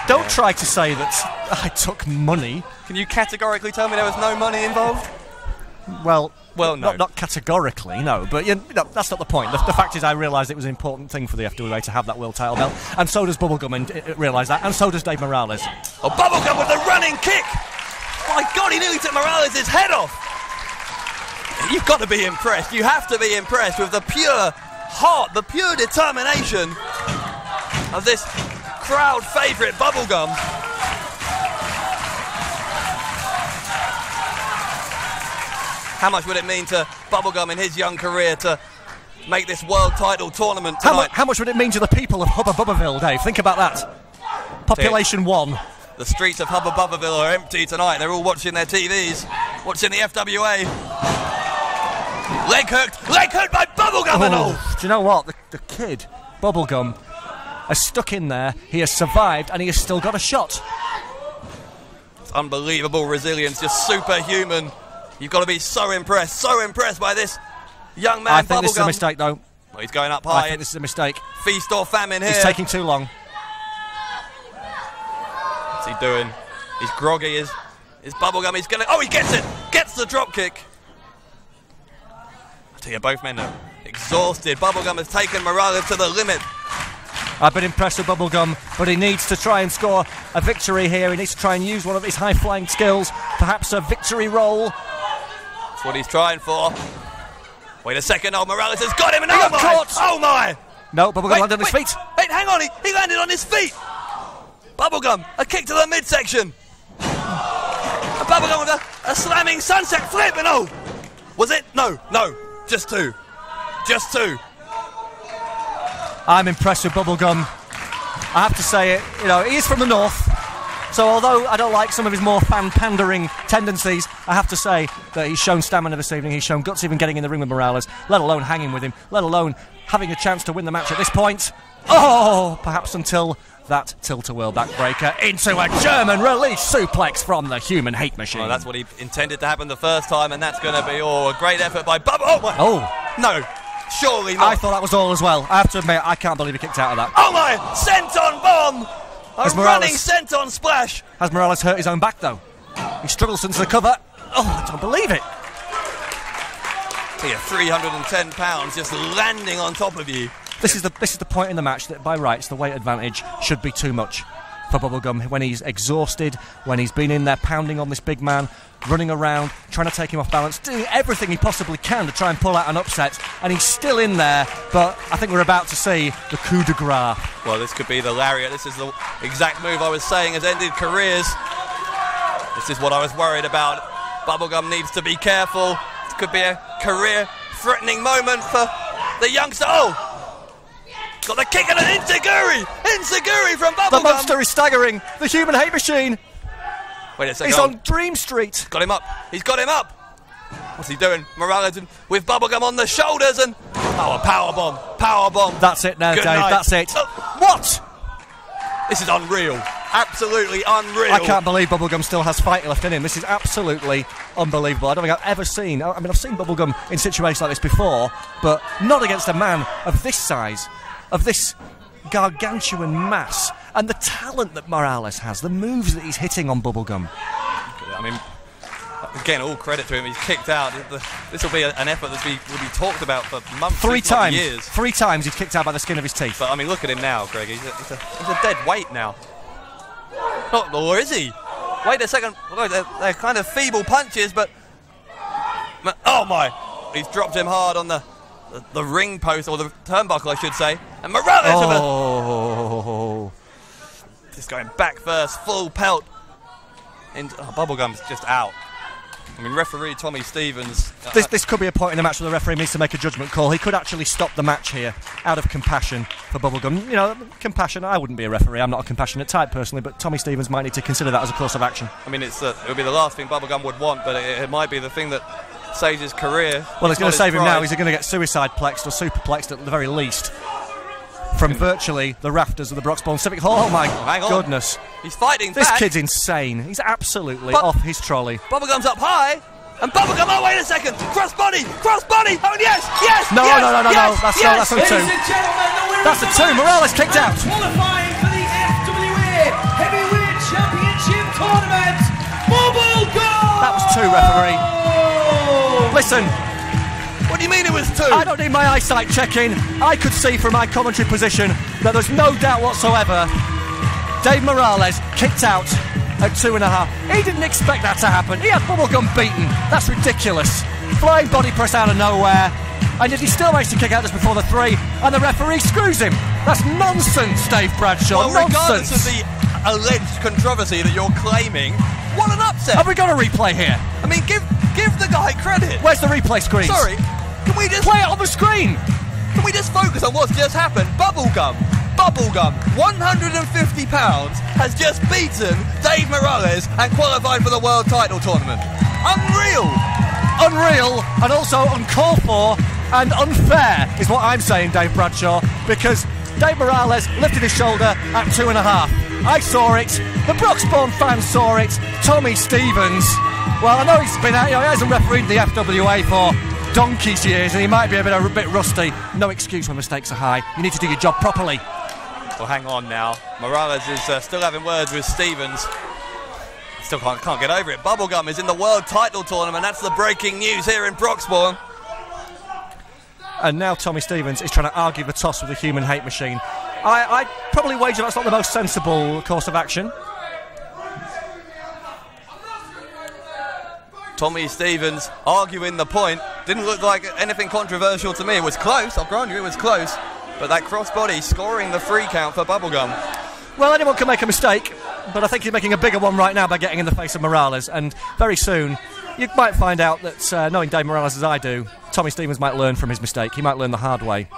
Don't try to say that I took money. Can you categorically tell me there was no money involved? Well, no. Not categorically, no. But that's not the point. The fact is, I realised it was an important thing for the FWA to have that world title belt, and so does Bubblegum, and realise that, and so does Dave Morales. Oh, Bubblegum with the running kick! My God, he nearly took Morales' head off. You've got to be impressed. You have to be impressed with the pure heart, the pure determination of this crowd favourite Bubblegum. How much would it mean to Bubblegum in his young career to make this world title tournament tonight? How much would it mean to the people of Hubba Bubbaville, Dave? Think about that. Population 1. The streets of Hubba Bubbaville are empty tonight. They're all watching their TVs, watching the FWA. Leg hooked by Bubblegum and all. Do you know what? The kid, Bubblegum, has stuck in there. He has survived, and he has still got a shot. It's unbelievable resilience, just superhuman. You've got to be so impressed by this young man. I think Bubblegum. This is a mistake, though. Well, he's going up high. I think this is a mistake. Feast or famine here. He's taking too long. What's he doing? He's groggy. Is Bubblegum? He's gonna. Oh, he gets it. Gets the drop kick. I tell you, both men are exhausted. Bubblegum has taken Morales to the limit. I've been impressed with Bubblegum, but he needs to try and score a victory here. He needs to try and use one of his high-flying skills, perhaps a victory roll. That's what he's trying for. Wait a second. Oh, Morales has got him. And got caught. Oh my! No, Bubblegum landed on his feet. Wait, hang on. He landed on his feet. Bubblegum, a kick to the midsection. A Bubblegum with a slamming sunset flip. And oh, was it? No, just two. I'm impressed with Bubblegum. I have to say it. You know, he is from the north. So although I don't like some of his more fan-pandering tendencies, I have to say that he's shown stamina this evening. He's shown guts even getting in the ring with Morales, let alone hanging with him, let alone having a chance to win the match at this point. Oh, perhaps until that tilt-a-whirl backbreaker into a German release suplex from the human hate machine. Well, that's what he intended to happen the first time, and that's going to be all. A great effort by Bubba. Oh. No. Surely not. I thought that was all as well. I have to admit, I can't believe he kicked out of that. Oh my! Senton bomb! A running Senton splash! Has Morales hurt his own back, though? He struggles into the cover. Oh, I don't believe it. Here, 310 pounds just landing on top of you. This is the point in the match that, by rights, the weight advantage should be too much for Bubblegum when he's exhausted, when he's been in there pounding on this big man, running around, trying to take him off balance, doing everything he possibly can to try and pull out an upset, and he's still in there, but I think we're about to see the coup de grace. Well, this could be the lariat. This is the exact move I was saying has ended careers. This is what I was worried about. Bubblegum needs to be careful. This could be a career-threatening moment for the youngster. Oh! Got the kick and an Enziguri from Bubblegum. The monster is staggering. The human hate machine. Wait a second. He's on Dream Street. Got him up. He's got him up. What's he doing? Morales with Bubblegum on the shoulders and... Oh, a power bomb. That's it now, Good Dave. night. That's it. What? This is unreal. Absolutely unreal. I can't believe Bubblegum still has fight left in him. This is absolutely unbelievable. I don't think I've ever seen... I mean, I've seen Bubblegum in situations like this before, but not against a man of this size, of this gargantuan mass, and the talent that Morales has, the moves that he's hitting on Bubblegum. I mean, again, all credit to him. He's kicked out. This will be an effort that will be talked about for months, years. 3 times he's kicked out by the skin of his teeth. But I mean, look at him now, Greg. He's a dead weight now. Or is he? Wait a second. Look, they're kind of feeble punches, but oh my! He's dropped him hard on the ring post, or the turnbuckle, I should say. And Morales just going back first, full pelt. And Bubblegum's just out. I mean, referee Tommy Stevens... This could be a point in the match where the referee needs to make a judgment call. He could actually stop the match here out of compassion for Bubblegum. You know, compassion, I wouldn't be a referee. I'm not a compassionate type, personally, but Tommy Stevens might need to consider that as a course of action. I mean, it would be the last thing Bubblegum would want, but it might be the thing that saves his career. Well, it's going to save him now. He's going to get suicide-plexed or superplexed at the very least from virtually the rafters of the Broxbourne Civic Hall. Oh, my goodness. He's fighting this back. Kid's insane. He's absolutely off his trolley. Bubblegum's up high. And Bubblegum, oh, wait a second. Crossbody. Oh, yes. No. That's on 2. That's a 2. Morales kicked out. Qualifying for the FWA Heavyweight Championship Tournament, Bubblegum. That was 2, referee. Listen. What do you mean it was 2? I don't need my eyesight checking. I could see from my commentary position that there's no doubt whatsoever Dave Morales kicked out at 2.5. He didn't expect that to happen. He had Bubblegum beaten. That's ridiculous. flying body press out of nowhere, and yet he still managed to kick out just before the 3, and the referee screws him. That's nonsense, Dave Bradshaw. Well, regardless of the alleged controversy that you're claiming, what an upset! Have we got a replay here? I mean, give the guy credit. Where's the replay screen? Sorry, can we just play it on the screen? Can we just focus on what's just happened? Bubblegum, 150 pounds, has just beaten Dave Morales and qualified for the world title tournament. Unreal, and also uncalled for and unfair is what I'm saying, Dave Bradshaw, because Dave Morales lifted his shoulder at 2.5. I saw it, the Broxbourne fans saw it, Tommy Stevens. Well, I know he's been out, he hasn't refereed the FWA for donkey's years, and he might be a bit rusty. No excuse when mistakes are high. You need to do your job properly. Well, hang on now. Morales is still having words with Stevens. Still can't get over it. Bubblegum is in the world title tournament. That's the breaking news here in Broxbourne. And now Tommy Stevens is trying to argue the toss with the human hate machine. I probably wager that's not the most sensible course of action. Tommy Stevens arguing the point. Didn't look like anything controversial to me. It was close, I'll grant you it was close. But that crossbody scoring the 3 count for Bubblegum. Well, anyone can make a mistake, but I think he's making a bigger one right now by getting in the face of Morales. And very soon, you might find out that, knowing Dave Morales as I do, Tommy Stevens might learn from his mistake. He might learn the hard way.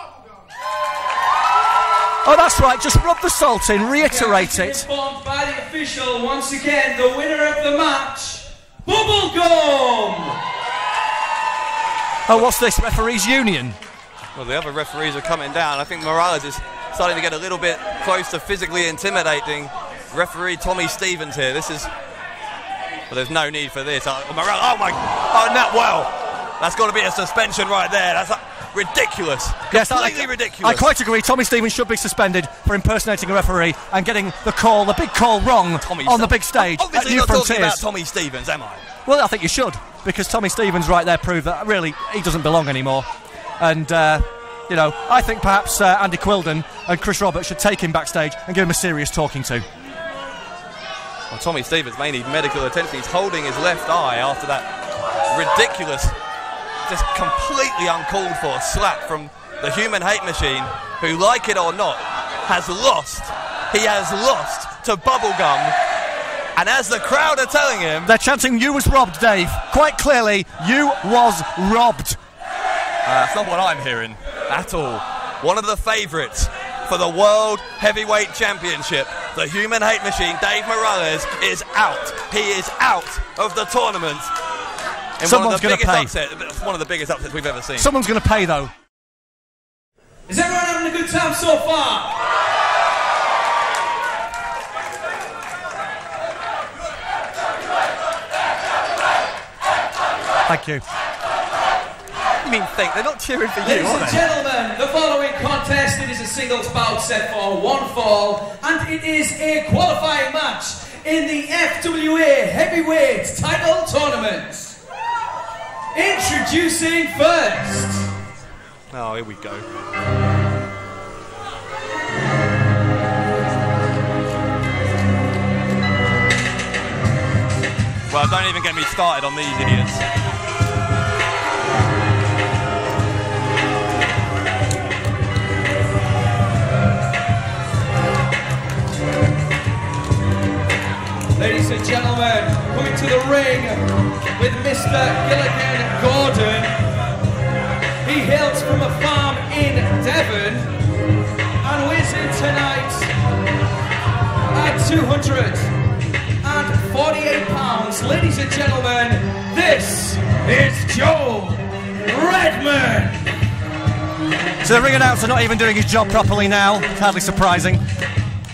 Oh, that's right, just rub the salt in, reiterate it. Informed by the official, once again, the winner of the match, Bubblegum! Oh, what's this, referees union? Well, the other referees are coming down. I think Morales is starting to get a little bit close to physically intimidating referee Tommy Stevens here. This is... Well, there's no need for this. Morales, oh my... Oh, well, that's got to be a suspension right there. That's ridiculous. Yes, completely ridiculous. I quite agree. Tommy Stevens should be suspended for impersonating a referee and getting the big call wrong on the big stage. Obviously at New not Frontiers. talking about Tommy Stevens, am I? Well, I think you should, because Tommy Stevens right there proved that really he doesn't belong anymore. And, I think perhaps Andy Quilden and Chris Roberts should take him backstage and give him a serious talking to. Well, Tommy Stevens may need medical attention. He's holding his left eye after that ridiculous, just completely uncalled for slap from the human hate machine, who, like it or not, has lost. He has lost to Bubblegum. And as the crowd are telling him... They're chanting, "You was robbed, Dave." Quite clearly, you was robbed. That's not what I'm hearing at all. One of the favourites for the World Heavyweight Championship, the human hate machine, Dave Morales, is out. He is out of the tournament. Someone's going to pay. It's one of the biggest upsets we've ever seen. Someone's going to pay, though. Is everyone having a good time so far? Thank you. You mean think? They're not cheering for you, Ladies are and they? gentlemen, the following contest, it is a singles bout set for 1 fall, and it is a qualifying match in the FWA Heavyweight Title Tournament. Introducing first. Oh, here we go. Well, don't even get me started on these idiots. Ladies and gentlemen, coming to the ring with Mr. Gilligan Gordon. He hails from a farm in Devon and weighs in tonight at 248 pounds. Ladies and gentlemen, this is Joe Redman. So the ring announcer not even doing his job properly now. It's hardly surprising.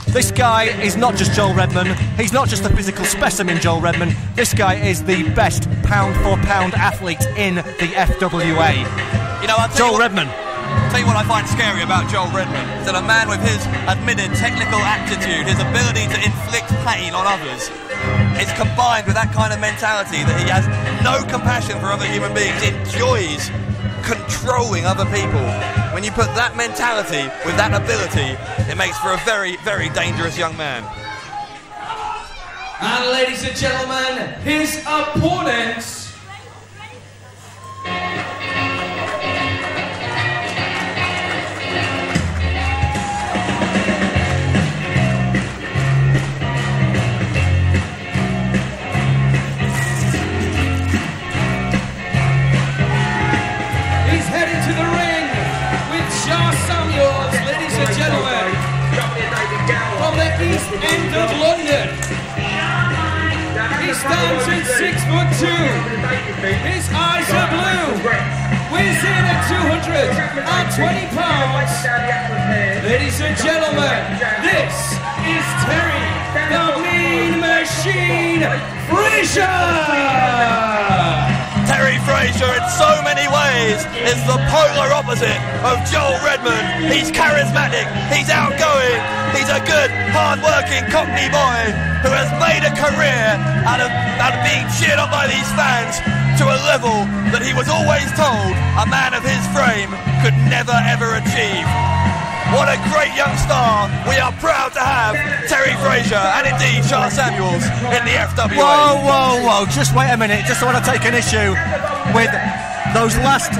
This guy is not just Joel Redman. He's not just a physical specimen, Joel Redman. This guy is the best pound-for-pound athlete in the FWA. You know, Joel Redman. I'll tell you what I find scary about Joel Redman, is that a man with his admitted technical aptitude, his ability to inflict pain on others, is combined with that kind of mentality that he has no compassion for other human beings, enjoys controlling other people. When you put that mentality with that ability, it makes for a very, very dangerous young man. And ladies and gentlemen, his opponent, into the ring with Shah Samuels, ladies and gentlemen, from the East End of London. He stands at 6'2". His eyes are blue. Weighs in at 220 pounds. Ladies and gentlemen, this is Terry the Mean Machine Frazier! Terry Frazier, in so many ways, is the polar opposite of Joel Redman. He's charismatic, he's outgoing, he's a good, hard-working Cockney boy who has made a career out of being cheered on by these fans to a level that he was always told a man of his frame could never ever achieve. What a great young star. We are proud to have Terry Frazier and indeed Shah Samuels in the FWA. Whoa, whoa, whoa, just wait a minute. Just want to take an issue with those last,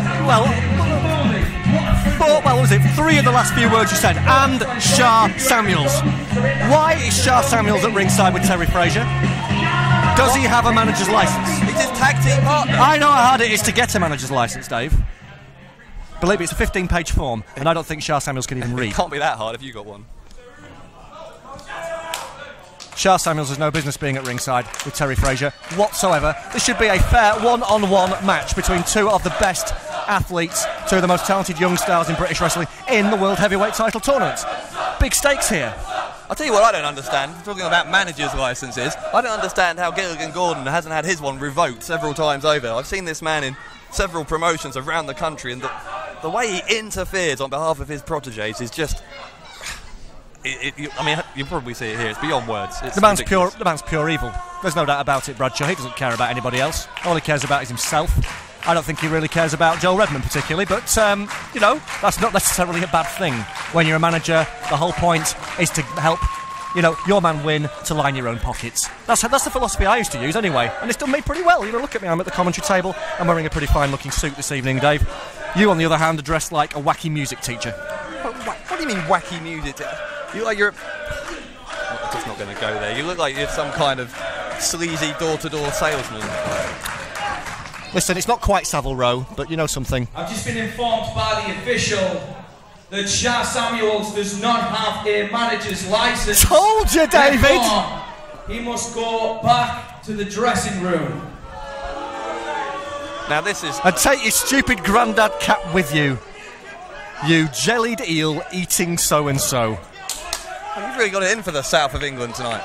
three of the last few words you said, and Shah Samuels. Why is Shah Samuels at ringside with Terry Frazier? Does he have a manager's licence? He's his tag team partner. I know how hard it is to get a manager's licence, Dave. Believe me, it's a 15-page form, and I don't think Shah Samuels can even read. It can't be that hard if you got one. Shah Samuels has no business being at ringside with Terry Frazier whatsoever. This should be a fair one-on-one match between two of the best athletes, two of the most talented young stars in British wrestling in the World Heavyweight title tournament. Big stakes here. I'll tell you what I don't understand, talking about managers' licences, I don't understand how Gilligan Gordon hasn't had his one revoked several times over. I've seen this man in several promotions around the country, and the way he interferes on behalf of his protégés is just... I mean, you'll probably see it here. It's beyond words. It's the man's pure evil. There's no doubt about it, Bradshaw. He doesn't care about anybody else. All he cares about is himself. I don't think he really cares about Joel Redman particularly, but, that's not necessarily a bad thing. When you're a manager, the whole point is to help, your man win, to line your own pockets. That's the philosophy I used to use anyway, and it's done me pretty well. Look at me, I'm at the commentary table. I'm wearing a pretty fine-looking suit this evening, Dave. You, on the other hand, are dressed like a wacky music teacher. What do you mean wacky music teacher? You look like you're... I'm just not going to go there. You look like you're some kind of sleazy door-to-door salesman. Listen, it's not quite Savile Row, but you know something. I've just been informed by the official that Shah Samuels does not have a manager's licence. Told you, David! Therefore, he must go back to the dressing room. Now this is... And take your stupid grandad cap with you. You jellied eel eating so-and-so. Well, you've really got it in for the south of England tonight.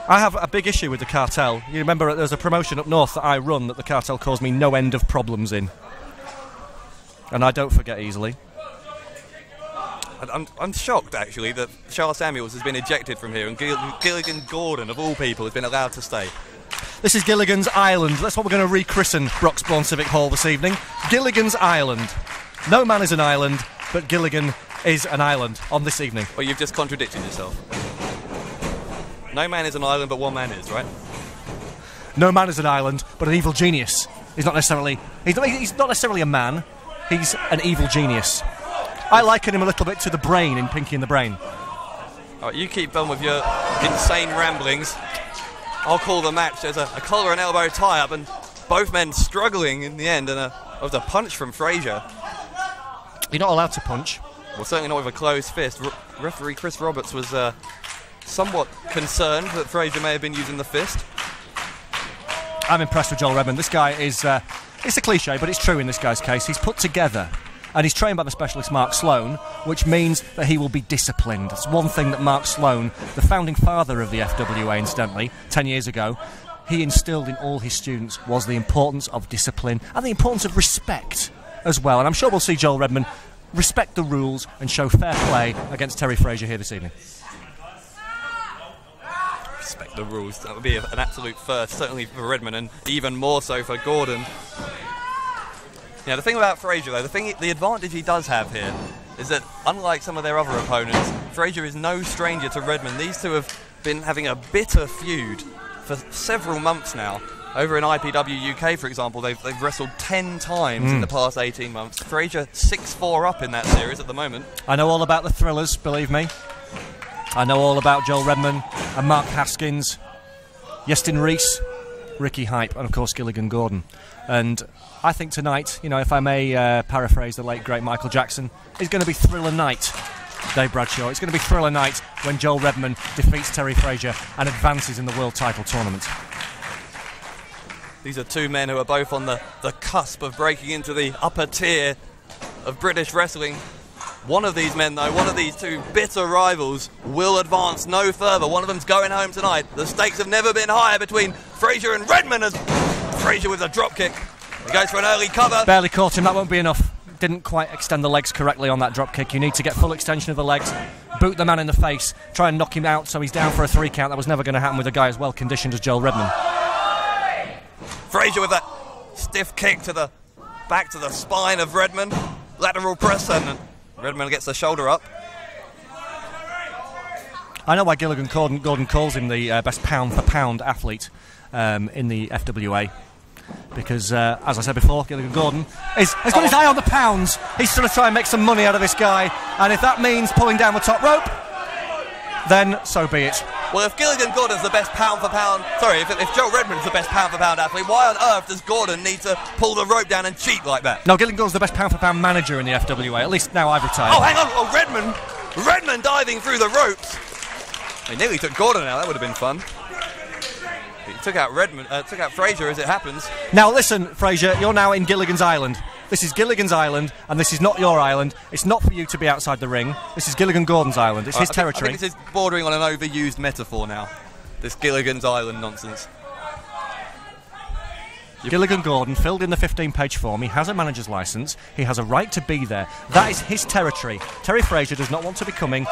I have a big issue with the Cartel. You remember there's a promotion up north that I run that the Cartel caused me no end of problems in. And I don't forget easily. I'm shocked, actually, that Shah Samuels has been ejected from here and Gilligan Gordon, of all people, has been allowed to stay. This is Gilligan's Island. That's what we're going to rechristen Broxbourne Civic Hall this evening. Gilligan's Island. No man is an island, but Gilligan is an island on this evening. Well, you've just contradicted yourself. No man is an island, but one man is, right? No man is an island, but an evil genius. He's not necessarily a man. He's an evil genius. I liken him a little bit to the Brain in Pinky and the Brain. All right, you keep on with your insane ramblings. I'll call the match. There's a collar and elbow tie-up, and both men struggling in the end, and there was a punch from Frazier. You're not allowed to punch. Well, certainly not with a closed fist. Referee Chris Roberts was somewhat concerned that Frazier may have been using the fist. I'm impressed with Joel Redman. This guy is... it's a cliche, but it's true in this guy's case. He's put together, and he's trained by the specialist Mark Sloan, which means that he will be disciplined. It's one thing that Mark Sloan, the founding father of the FWA, incidentally, 10 years ago, he instilled in all his students was the importance of discipline and the importance of respect as well. And I'm sure we'll see Joel Redman respect the rules and show fair play against Terry Frazier here this evening. Respect the rules. That would be an absolute first, certainly for Redman, and even more so for Gordon. Yeah, the thing about Frazier, though, the advantage he does have here is that, unlike some of their other opponents, Frazier is no stranger to Redman. These two have been having a bitter feud for several months now. Over in IPW UK, for example, they've wrestled 10 times in the past 18 months. Frazier 6-4 up in that series at the moment. I know all about the thrillers, believe me. I know all about Joel Redman and Mark Haskins, Yestin Reese, Ricky Hype, and of course Gilligan Gordon. And I think tonight, if I may paraphrase the late great Michael Jackson, is going to be thriller night, Dave Bradshaw. It's going to be thriller night when Joel Redman defeats Terry Frazier and advances in the world title tournament. These are two men who are both on the cusp of breaking into the upper tier of British wrestling. One of these men, though, one of these two bitter rivals, will advance no further. One of them's going home tonight. The stakes have never been higher between Frazier and Redman, as Frazier with a drop kick. He goes for an early cover. Barely caught him, that won't be enough. Didn't quite extend the legs correctly on that drop kick. You need to get full extension of the legs, boot the man in the face, try and knock him out so he's down for a 3 count. That was never going to happen with a guy as well conditioned as Joel Redman. Frazier with that stiff kick to the back to the spine of Redman. Lateral press, and Redman gets the shoulder up. I know why Gilligan Gordon calls him the best pound-for-pound athlete in the FWA. Because, as I said before, Gilligan Gordon has got his eye on the pounds. He's trying to try and make some money out of this guy. And if that means pulling down the top rope, then so be it. Well, if Gilligan Gordon's the best pound-for-pound... Sorry, if Joel Redman's the best pound-for-pound athlete, why on earth does Gordon need to pull the rope down and cheat like that? No, Gilligan Gordon's the best pound-for-pound manager in the FWA. At least now I've retired. Oh, hang on. Oh, Redman diving through the ropes. He nearly took Gordon out. That would have been fun. He took out Frazier as it happens. Now listen, Frazier, you're now in Gilligan's Island. This is Gilligan's Island, and this is not your island. It's not for you to be outside the ring. This is Gilligan Gordon's island. It's his territory. I think this is bordering on an overused metaphor now. This Gilligan's Island nonsense. Gilligan Gordon filled in the 15-page form. He has a manager's licence. He has a right to be there. That is his territory. Terry Frazier does not want to be crossing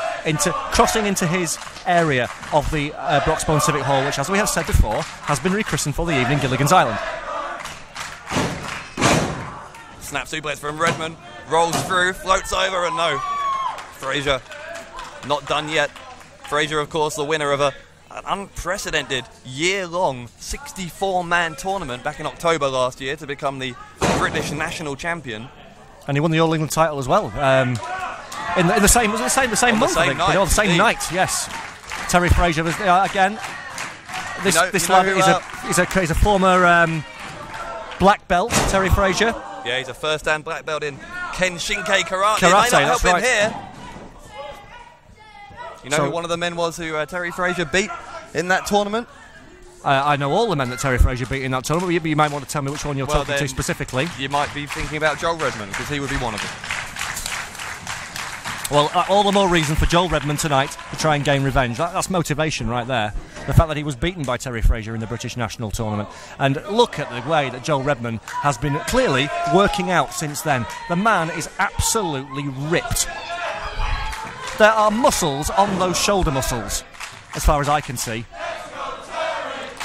into his area of the Broxbourne Civic Hall, which, as we have said before, has been rechristened for the evening Gilligan's Island. Snap suplex from Redman, rolls through, floats over, and no. Frazier not done yet. Frazier, of course, the winner of an unprecedented year-long 64-man tournament back in October last year to become the British national champion. And he won the All England title as well. In the same month, I think. Night, the same night, yes. Terry Frazier was again. This lad is a former black belt, Terry Frazier. Yeah, he's a first-hand black belt in Kenshinkai Karate. Karate, may not help him right. here. You know who one of the men was who Terry Frazier beat in that tournament? I know all the men that Terry Frazier beat in that tournament, but you might want to tell me which one you're talking to specifically. You might be thinking about Joel Redman, because he would be one of them. Well, all the more reason for Joel Redman tonight to try and gain revenge. That's motivation right there. The fact that he was beaten by Terry Frazier in the British National Tournament. And look at the way that Joel Redman has been clearly working out since then. The man is absolutely ripped. There are muscles on those shoulder muscles, as far as I can see.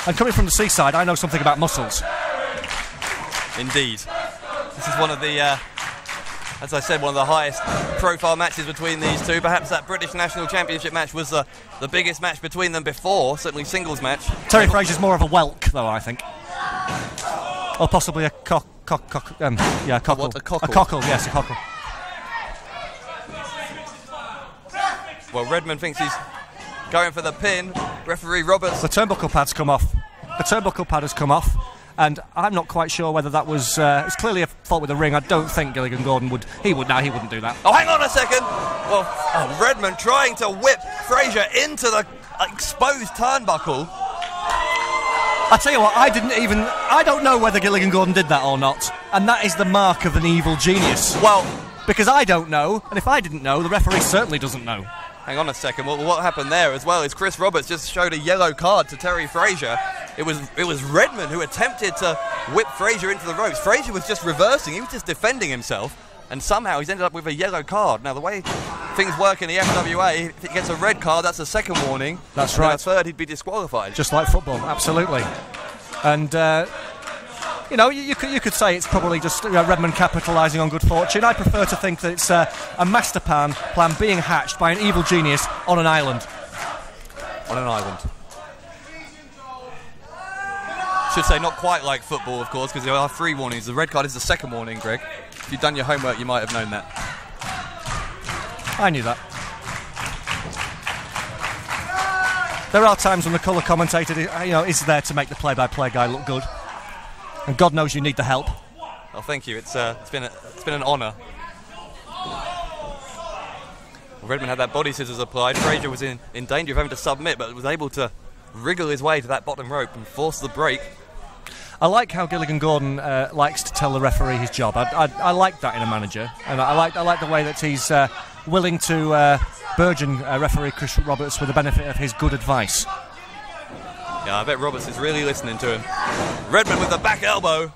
And coming from the seaside, I know something about muscles. Indeed. This is one of the, as I said, one of the highest profile matches between these two. Perhaps that British National Championship match was the biggest match between them before, certainly singles match. Terry Frazier's more of a whelk, though, I think. Or possibly a cockle. What, a cockle? A cockle, yes, a cockle. Well, Redman thinks he's going for the pin. Referee Roberts. The turnbuckle pad's come off. The turnbuckle pad has come off. And I'm not quite sure whether that was... it's clearly a fault with the ring. I don't think Gilligan Gordon would... He wouldn't do that. Oh, hang on a second. Well, Redman trying to whip Frazier into the exposed turnbuckle. I tell you what, I don't know whether Gilligan Gordon did that or not. And that is the mark of an evil genius. Well... Because I don't know, and if I didn't know, the referee certainly doesn't know. Hang on a second. Well, what happened there as well is Chris Roberts just showed a yellow card to Terry Frazier. It was Redman who attempted to whip Frazier into the ropes. Frazier was just reversing. He was just defending himself. And somehow he's ended up with a yellow card. Now, the way things work in the FWA, if he gets a red card, that's a second warning. That's right. And a third, he'd be disqualified. Just like football, absolutely. And... you know, you could say it's probably just Redman capitalising on good fortune. I prefer to think that it's a master plan being hatched by an evil genius on an island. On an island. Should say not quite like football, of course, because there are 3 warnings. The red card is the second warning, Greg. If you'd done your homework, you might have known that. I knew that. There are times when the colour commentator, is there to make the play-by-play guy look good, and God knows you need the help. Oh, thank you. It's been an honour. Redmond had that body scissors applied. Frazier was in danger of having to submit, but was able to wriggle his way to that bottom rope and force the break. I like how Gilligan Gordon likes to tell the referee his job. I like that in a manager, and I like the way that he's willing to burgeon referee Chris Roberts with the benefit of his good advice. Yeah, I bet Roberts is really listening to him. Redmond with the back elbow.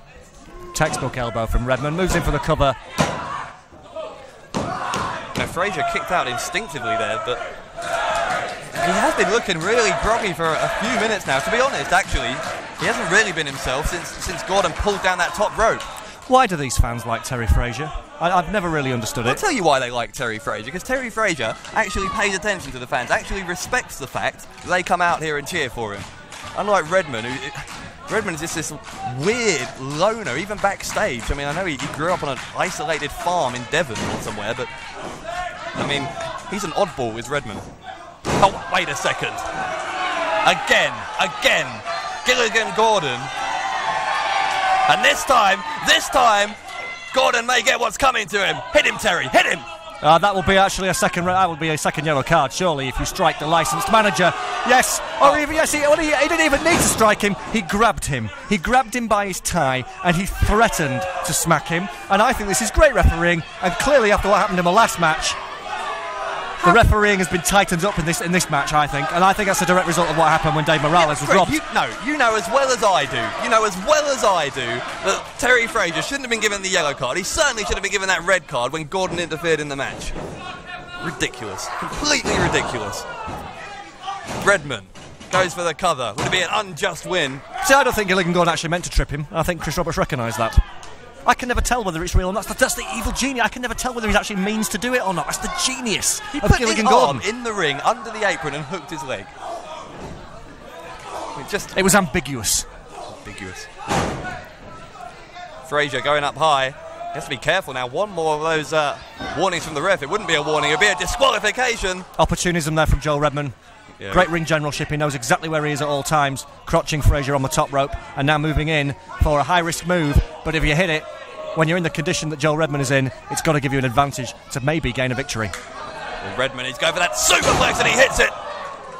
Textbook elbow from Redmond, moves in for the cover. Now, Frazier kicked out instinctively there, but he has been looking really groggy for a few minutes now. To be honest, actually, he hasn't really been himself since Gordon pulled down that top rope. Why do these fans like Terry Frazier? I've never really understood it. I'll tell you why they like Terry Frazier, because Terry Frazier actually pays attention to the fans, actually respects the fact that they come out here and cheer for him. Unlike Redmond, Redmond is just this weird loner, even backstage. I mean, I know he grew up on an isolated farm in Devon or somewhere, but I mean, he's an oddball, is Redmond. Oh, wait a second. Again. Gilligan Gordon. And this time, Gordon may get what's coming to him. Hit him, Terry, hit him. That will be actually a second yellow card, surely, if you strike the licensed manager. Yes, he didn't even need to strike him. He grabbed him. He grabbed him by his tie, and he threatened to smack him. And I think this is great refereeing. And clearly, after what happened in the last match, the refereeing has been tightened up in this match, I think. And I think that's a direct result of what happened when Dave Morales was robbed. You know as well as I do that Terry Frazier shouldn't have been given the yellow card. He certainly should have been given that red card when Gordon interfered in the match. Ridiculous. Completely ridiculous. Redmond goes for the cover. Would it be an unjust win? See, I don't think Gilligan Gordon actually meant to trip him. I think Chris Roberts recognised that. I can never tell whether it's real or not. That's the evil genius. I can never tell whether he actually means to do it or not. That's the genius of Gilligan Gordon. He put his arm in the ring, under the apron, and hooked his leg. It was ambiguous. Frazier going up high. He has to be careful now. One more of those warnings from the ref. It wouldn't be a warning. It would be a disqualification. Opportunism there from Joel Redmond. Yeah. Great ring generalship. He knows exactly where he is at all times. Crotching Frazier on the top rope and now moving in for a high-risk move. But if you hit it, when you're in the condition that Joel Redmond is in, it's got to give you an advantage to maybe gain a victory. Well, Redmond is going for that superplex and he hits it.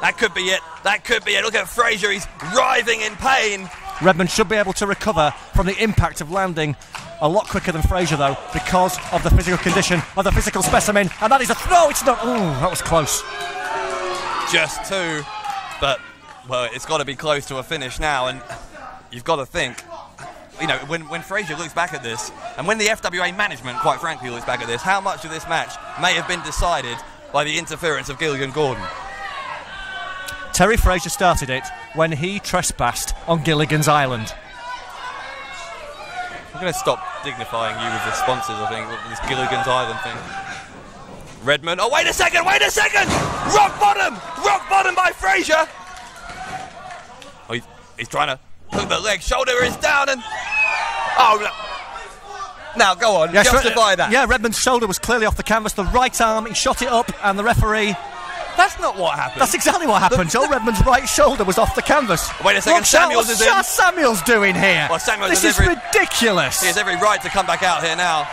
That could be it. Look at Frazier. He's writhing in pain. Redmond should be able to recover from the impact of landing a lot quicker than Frazier, though, because of the physical condition of the physical specimen. And that is no, it's not. Oh, that was close. Just two, but, well, it's got to be close to a finish now, and you've got to think, when Frazier looks back at this, and when the FWA management, quite frankly, looks back at this, how much of this match may have been decided by the interference of Gilligan Gordon? Terry Frazier started it when he trespassed on Gilligan's Island. I'm going to stop dignifying you with the sponsors, I think, with this Gilligan's Island thing. Redmond, oh, wait a second! Rock bottom by Frazier! Oh, he's trying to hook the leg, shoulder is down and... Oh, no. Now, go on, justify that. Yeah, Redmond's shoulder was clearly off the canvas, the right arm, he shot it up, and the referee... That's not what happened. That's exactly what happened. Joel Redmond's right shoulder was off the canvas. Wait a second, Samuels is in. What's Samuels doing here? Well, Samuels this is ridiculous. He has every right to come back out here now.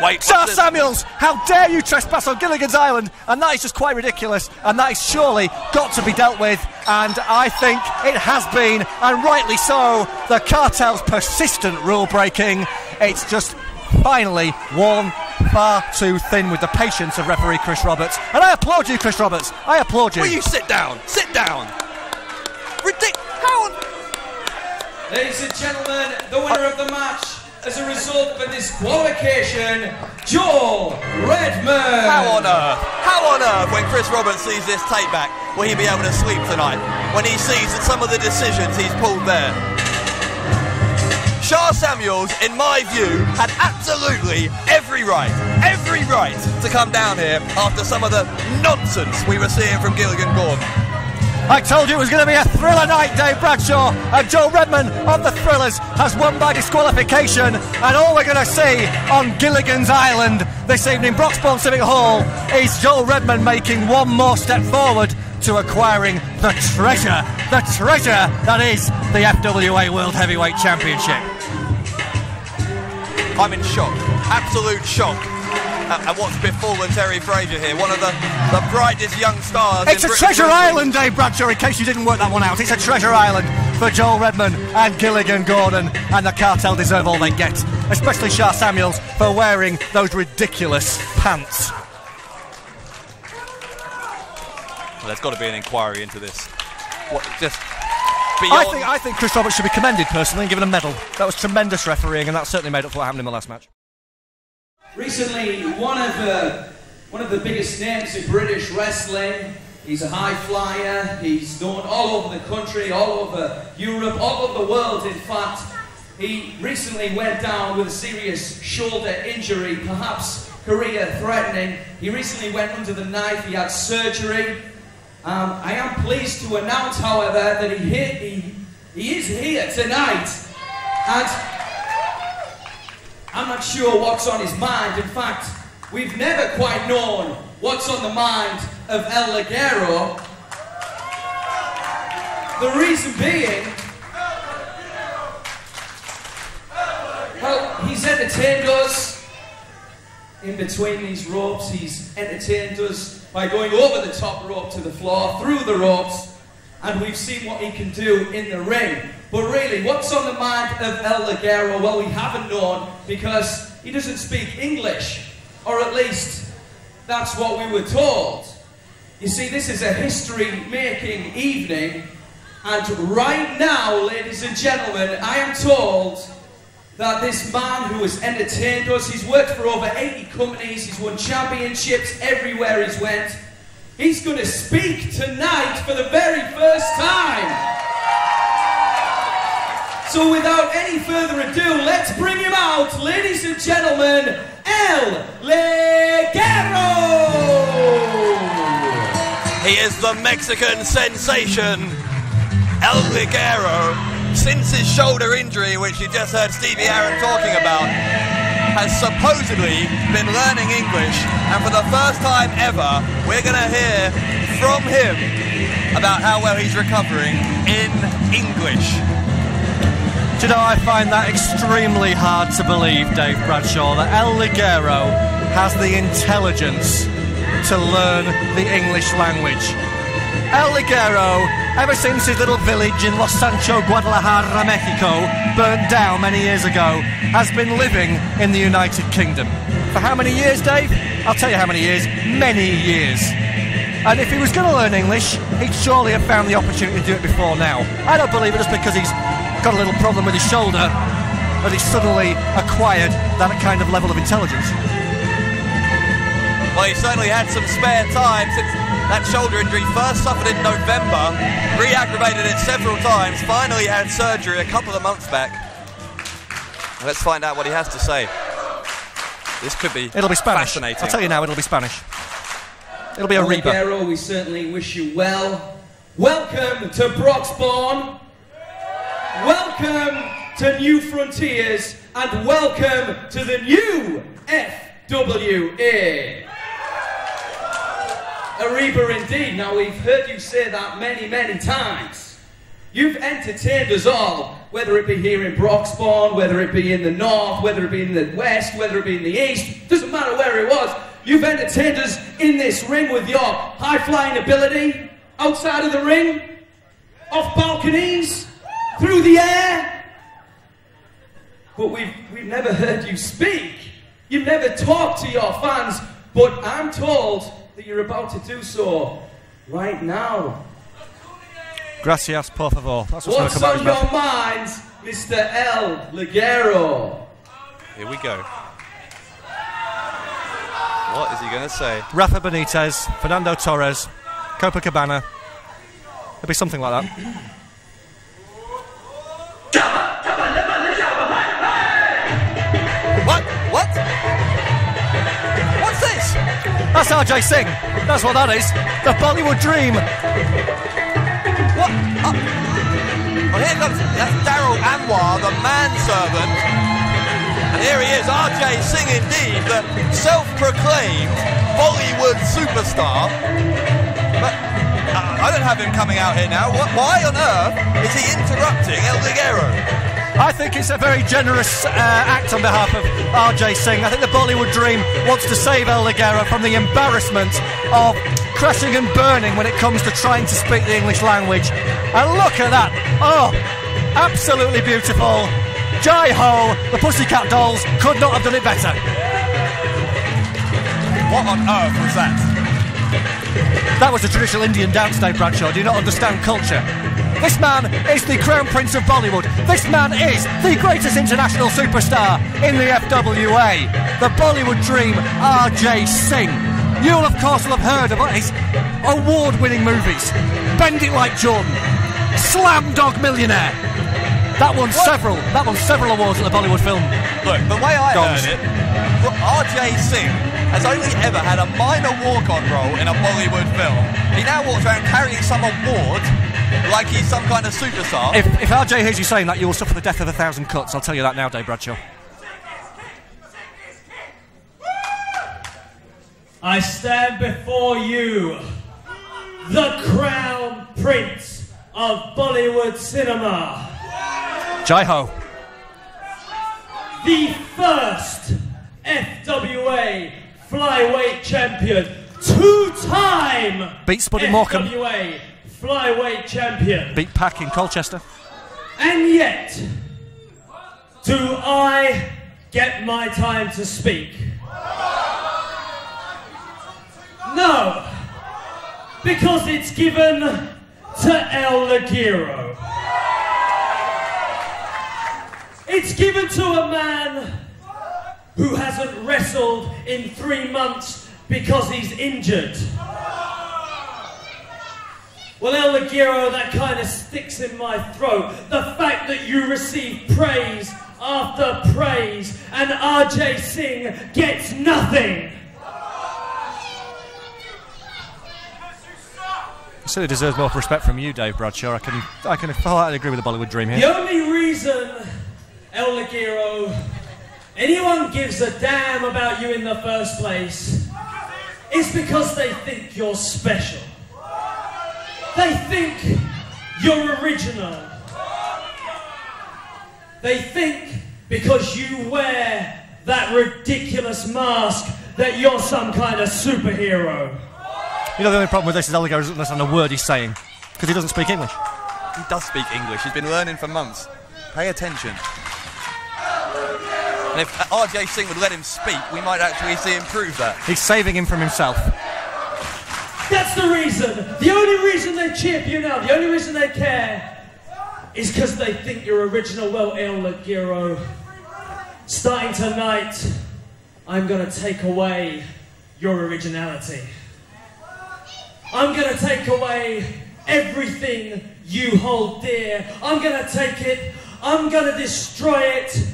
Wait, Charles Samuels, how dare you trespass on Gilligan's Island? And that is just quite ridiculous, and that is surely got to be dealt with, and I think it has been, and rightly so. The cartel's persistent rule breaking, it's just finally worn far too thin with the patience of referee Chris Roberts, and I applaud you, Chris Roberts. I applaud you. Will you sit down? Ladies and gentlemen, the winner of the match as a result of a disqualification, Joel Redmond. How on earth, when Chris Roberts sees this tape back, will he be able to sleep tonight? When he sees that some of the decisions he's pulled there. Charles Samuels, in my view, had absolutely every right to come down here after some of the nonsense we were seeing from Gilligan Gordon. I told you it was going to be a thriller night, Dave Bradshaw, and Joel Redmond of the Thrillers has won by disqualification, and all we're going to see on Gilligan's Island this evening, Broxbourne Civic Hall, is Joel Redmond making one more step forward to acquiring the treasure that is the FWA World Heavyweight Championship. I'm in shock, absolute shock at what's befallen Terry Frazier here, one of the brightest young stars. It's a treasure island, Dave Bradshaw, in case you didn't work that one out. It's a treasure island for Joel Redman and Gilligan Gordon, and the Cartel deserve all they get, especially Shah Samuels for wearing those ridiculous pants. Well, there's got to be an inquiry into this. What, just beyond... I think Chris Roberts should be commended personally and given a medal. That was tremendous refereeing, and that certainly made up for what happened in the last match. Recently, one of the biggest names in British wrestling. He's a high flyer. He's known all over the country, all over Europe, all over the world. In fact, he recently went down with a serious shoulder injury, perhaps career-threatening. He recently went under the knife. He had surgery. I am pleased to announce, however, that he is here tonight, and I'm not sure what's on his mind. In fact, we've never quite known what's on the mind of El Ligero. The reason being, well, he's entertained us in between these ropes. He's entertained us by going over the top rope to the floor, through the ropes, and we've seen what he can do in the ring. But really, what's on the mind of El Ligero? Well, we haven't known, because he doesn't speak English, or at least that's what we were told. You see, this is a history-making evening, and right now, ladies and gentlemen, I am told that this man who has entertained us, he's worked for over 80 companies, he's won championships everywhere he's went. He's going to speak tonight for the very first time. So without any further ado, let's bring him out, ladies and gentlemen, El Ligero! He is the Mexican sensation, El Ligero. Since his shoulder injury, which you just heard Stevie Aaron talking about, has supposedly been learning English, and for the first time ever, we're going to hear from him about how well he's recovering in English. Do you know, I find that extremely hard to believe, Dave Bradshaw, that El Ligero has the intelligence to learn the English language. El Ligero, ever since his little village in Los Sancho, Guadalajara, Mexico, burnt down many years ago, has been living in the United Kingdom. For how many years, Dave? I'll tell you how many years. Many years. And if he was going to learn English, he'd surely have found the opportunity to do it before now. I don't believe it just because he's got a little problem with his shoulder that he's suddenly acquired that kind of level of intelligence. Well, he certainly had some spare time since that shoulder injury first suffered in November, re-aggravated it several times, finally had surgery a couple of months back. Let's find out what he has to say. This could be It'll be Spanish. Fascinating. I'll tell you now, it'll be Spanish. It'll be a Reba. Ligero, we certainly wish you well. Welcome to Broxbourne. Welcome to New Frontiers, and welcome to the new FWA. Ariba indeed. Now, we've heard you say that many, many times. You've entertained us all, whether it be here in Broxbourne, whether it be in the north, whether it be in the west, whether it be in the east, doesn't matter where it was. You've entertained us in this ring with your high-flying ability, outside of the ring, off balconies, through the air. But we've never heard you speak. You've never talked to your fans, but I'm told that you're about to do so right now. Gracias, por favor. That's what's on your mind, Mr. El Ligero? Here we go. What is he going to say? Rafa Benitez, Fernando Torres, Copacabana. It'll be something like that. What? What's this? That's RJ Singh. That's what that is. The Bollywood Dream. What? Well, here comes Daryl Anwar, the manservant. And here he is, RJ Singh indeed, the self-proclaimed Bollywood superstar. But I don't have him coming out here now. Why on earth is he interrupting El Ligero? I think it's a very generous act on behalf of RJ Singh. I think the Bollywood Dream wants to save El Ligero from the embarrassment of crashing and burning when it comes to trying to speak the English language. And look at that. Oh, absolutely beautiful. Jai Ho, the Pussycat Dolls, could not have done it better. What on earth was that? That was a traditional Indian dance, Dave Bradshaw. Do you not understand culture? This man is the Crown Prince of Bollywood. This man is the greatest international superstar in the FWA. The Bollywood Dream, RJ Singh. You'll, of course, will have heard about his award-winning movies. Bend It Like Jordan, Slam Dog Millionaire. That won several awards at the Bollywood Film. Look, the way I heard it, RJ Singh has only ever had a minor walk-on role in a Bollywood film. He now walks around carrying some award like he's some kind of superstar. If RJ hears you saying that, you will suffer the death of 1,000 cuts. I'll tell you that now, Dave Bradshaw. I stand before you, the Crown Prince of Bollywood cinema. Jai Ho. The first FWA flyweight champion, two-time Beat Spuddy Morecambe. FWA flyweight champion. Beat Pack in Colchester. And yet, do I get my time to speak? No, because it's given to El Ligero. It's given to a man who hasn't wrestled in 3 months because he's injured. Well, El Ligero, that kind of sticks in my throat. The fact that you receive praise after praise and RJ Singh gets nothing. He certainly deserves more respect from you, Dave Bradshaw. I can wholeheartedly agree with the Bollywood Dream here. The only reason, El Ligero, anyone gives a damn about you in the first place is because they think you're special. They think you're original. They think because you wear that ridiculous mask that you're some kind of superhero. You know, the only problem with this is El Ligero doesn't understand a word he's saying because he doesn't speak English. He does speak English. He's been learning for months. Pay attention. And if RJ Singh would let him speak, we might actually see him prove that. He's saving him from himself. That's the reason. The only reason they cheer for you now, the only reason they care, is because they think you're original. Well, El Ligero, starting tonight, I'm going to take away your originality. I'm going to take away everything you hold dear. I'm going to take it, I'm going to destroy it,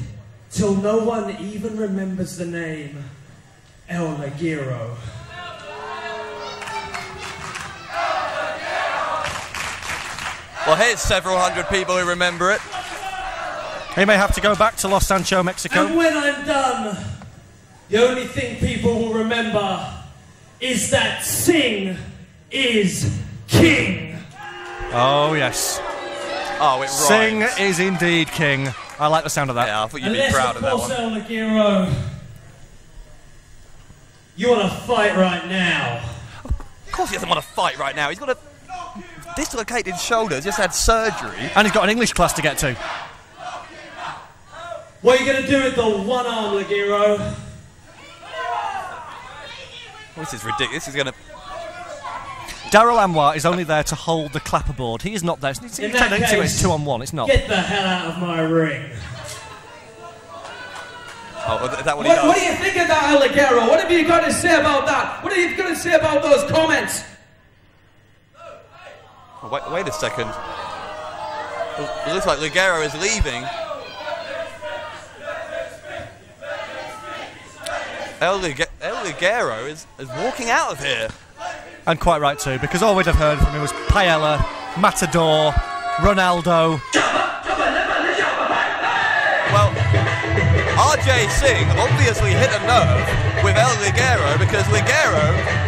till no one even remembers the name El Ligero. Well, here's several hundred people who remember it. He may have to go back to Los Sancho, Mexico. And when I'm done, the only thing people will remember is that Singh is king. Oh, yes. Oh, it Singh rhymes. is indeed king. I like the sound of that. Yeah, I thought you'd be proud of that one. El Ligero, you want to fight right now? Of course he doesn't want to fight right now. He's got a dislocated shoulder, just had surgery. And he's got an English class to get to. What are you going to do with the one arm, Ligero? Well, this is ridiculous. He's going to... Daryl Anwar is only there to hold the clapperboard. He is not there. It's In that case, it's 2-on-1. It's not. Get the hell out of my ring. Oh, is that what he does? What do you think of that, El Ligero? What have you got to say about that? What are you going to say about those comments? Oh, wait a second. It looks like Ligero is leaving. El Ligero is walking out of here. And quite right too, because all we'd have heard from him was Paella, Matador, Ronaldo. Well, RJ Singh obviously hit a nerve with El Ligero, because Ligero,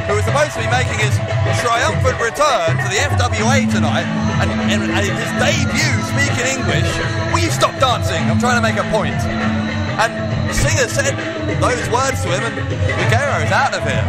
who was supposed to be making his triumphant return to the FWA tonight, and his debut speaking English, will you stop dancing? I'm trying to make a point. And Singer said those words to him, and Ligero's out of here.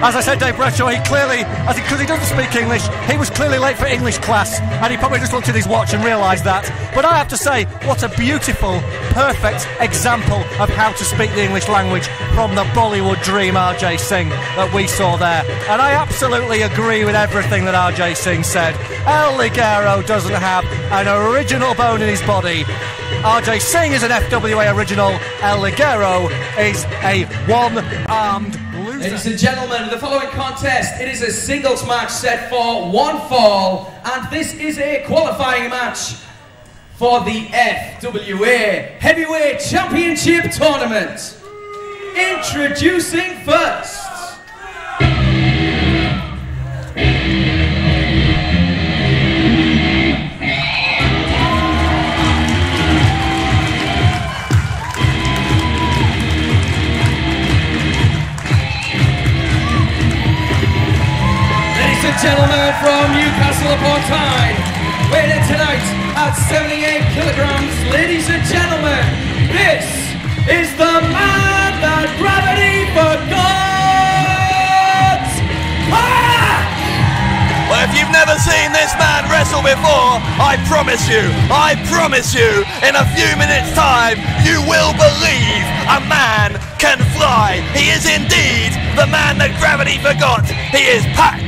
As I said, Dave Bradshaw, he clearly, because he doesn't speak English, he was clearly late for English class, and he probably just looked at his watch and realised that. But I have to say, what a beautiful, perfect example of how to speak the English language from the Bollywood dream RJ Singh that we saw there. And I absolutely agree with everything that RJ Singh said. El Ligero doesn't have an original bone in his body. RJ Singh is an FWA original. El Ligero is a one-armed loser. Ladies and gentlemen, the following contest, it is a singles match set for 1 fall, and this is a qualifying match for the FWA Heavyweight Championship Tournament. Introducing first, gentlemen from Newcastle upon Tyne, weighing in tonight at 78 kilograms. Ladies and gentlemen, this is the man that gravity forgot! Well, if you've never seen this man wrestle before, I promise you, in a few minutes' time, you will believe a man can fly. He is indeed the man that gravity forgot. He is Pac.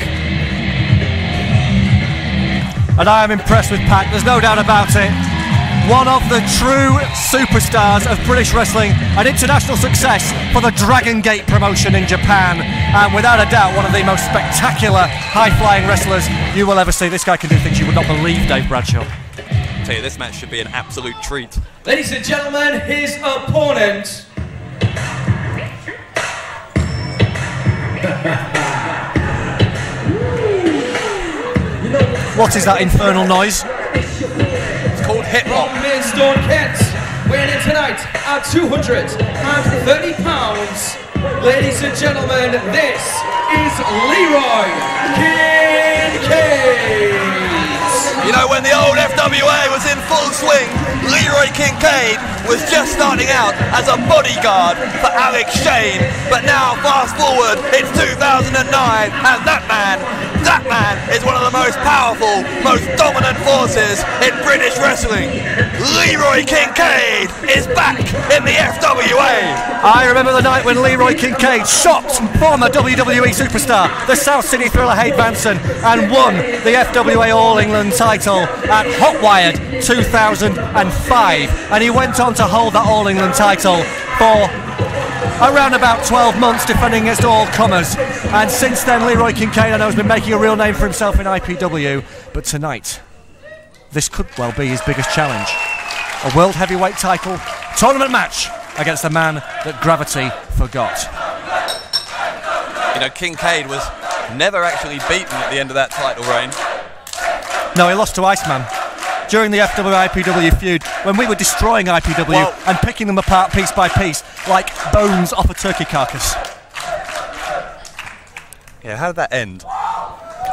And I am impressed with Pac, there's no doubt about it. One of the true superstars of British wrestling, an international success for the Dragon Gate promotion in Japan, and without a doubt one of the most spectacular high-flying wrestlers you will ever see. This guy can do things you would not believe, Dave Bradshaw. I tell you, this match should be an absolute treat. Ladies and gentlemen, his opponent. What is that infernal noise? It's called hip hop. From Maidstone, Kent, weighing in tonight at 230 pounds. Ladies and gentlemen, this is Leroy Kincaid. You know, when the old FWA was in full swing, Leroy Kincaid was just starting out as a bodyguard for Alex Shane. But now, fast forward, it's 2009, and that man is one of the most powerful, most dominant forces in British wrestling. Leroy Kincaid is back in the FWA. I remember the night when Leroy Kincaid shocked former WWE superstar, the South City Thriller Hayde Vanson, and won the FWA All England title at Hotwired 2005. And he went on to hold that All England title for around about 12 months, defending against all comers. And since then, Leroy Kincaid, I know, has been making a real name for himself in IPW. But tonight, this could well be his biggest challenge. A World Heavyweight title tournament match against the man that gravity forgot. You know, Kincaid was never actually beaten at the end of that title reign. No, he lost to Iceman during the FWA-IPW feud, when we were destroying IPW and picking them apart piece by piece like bones off a turkey carcass. Yeah, how did that end?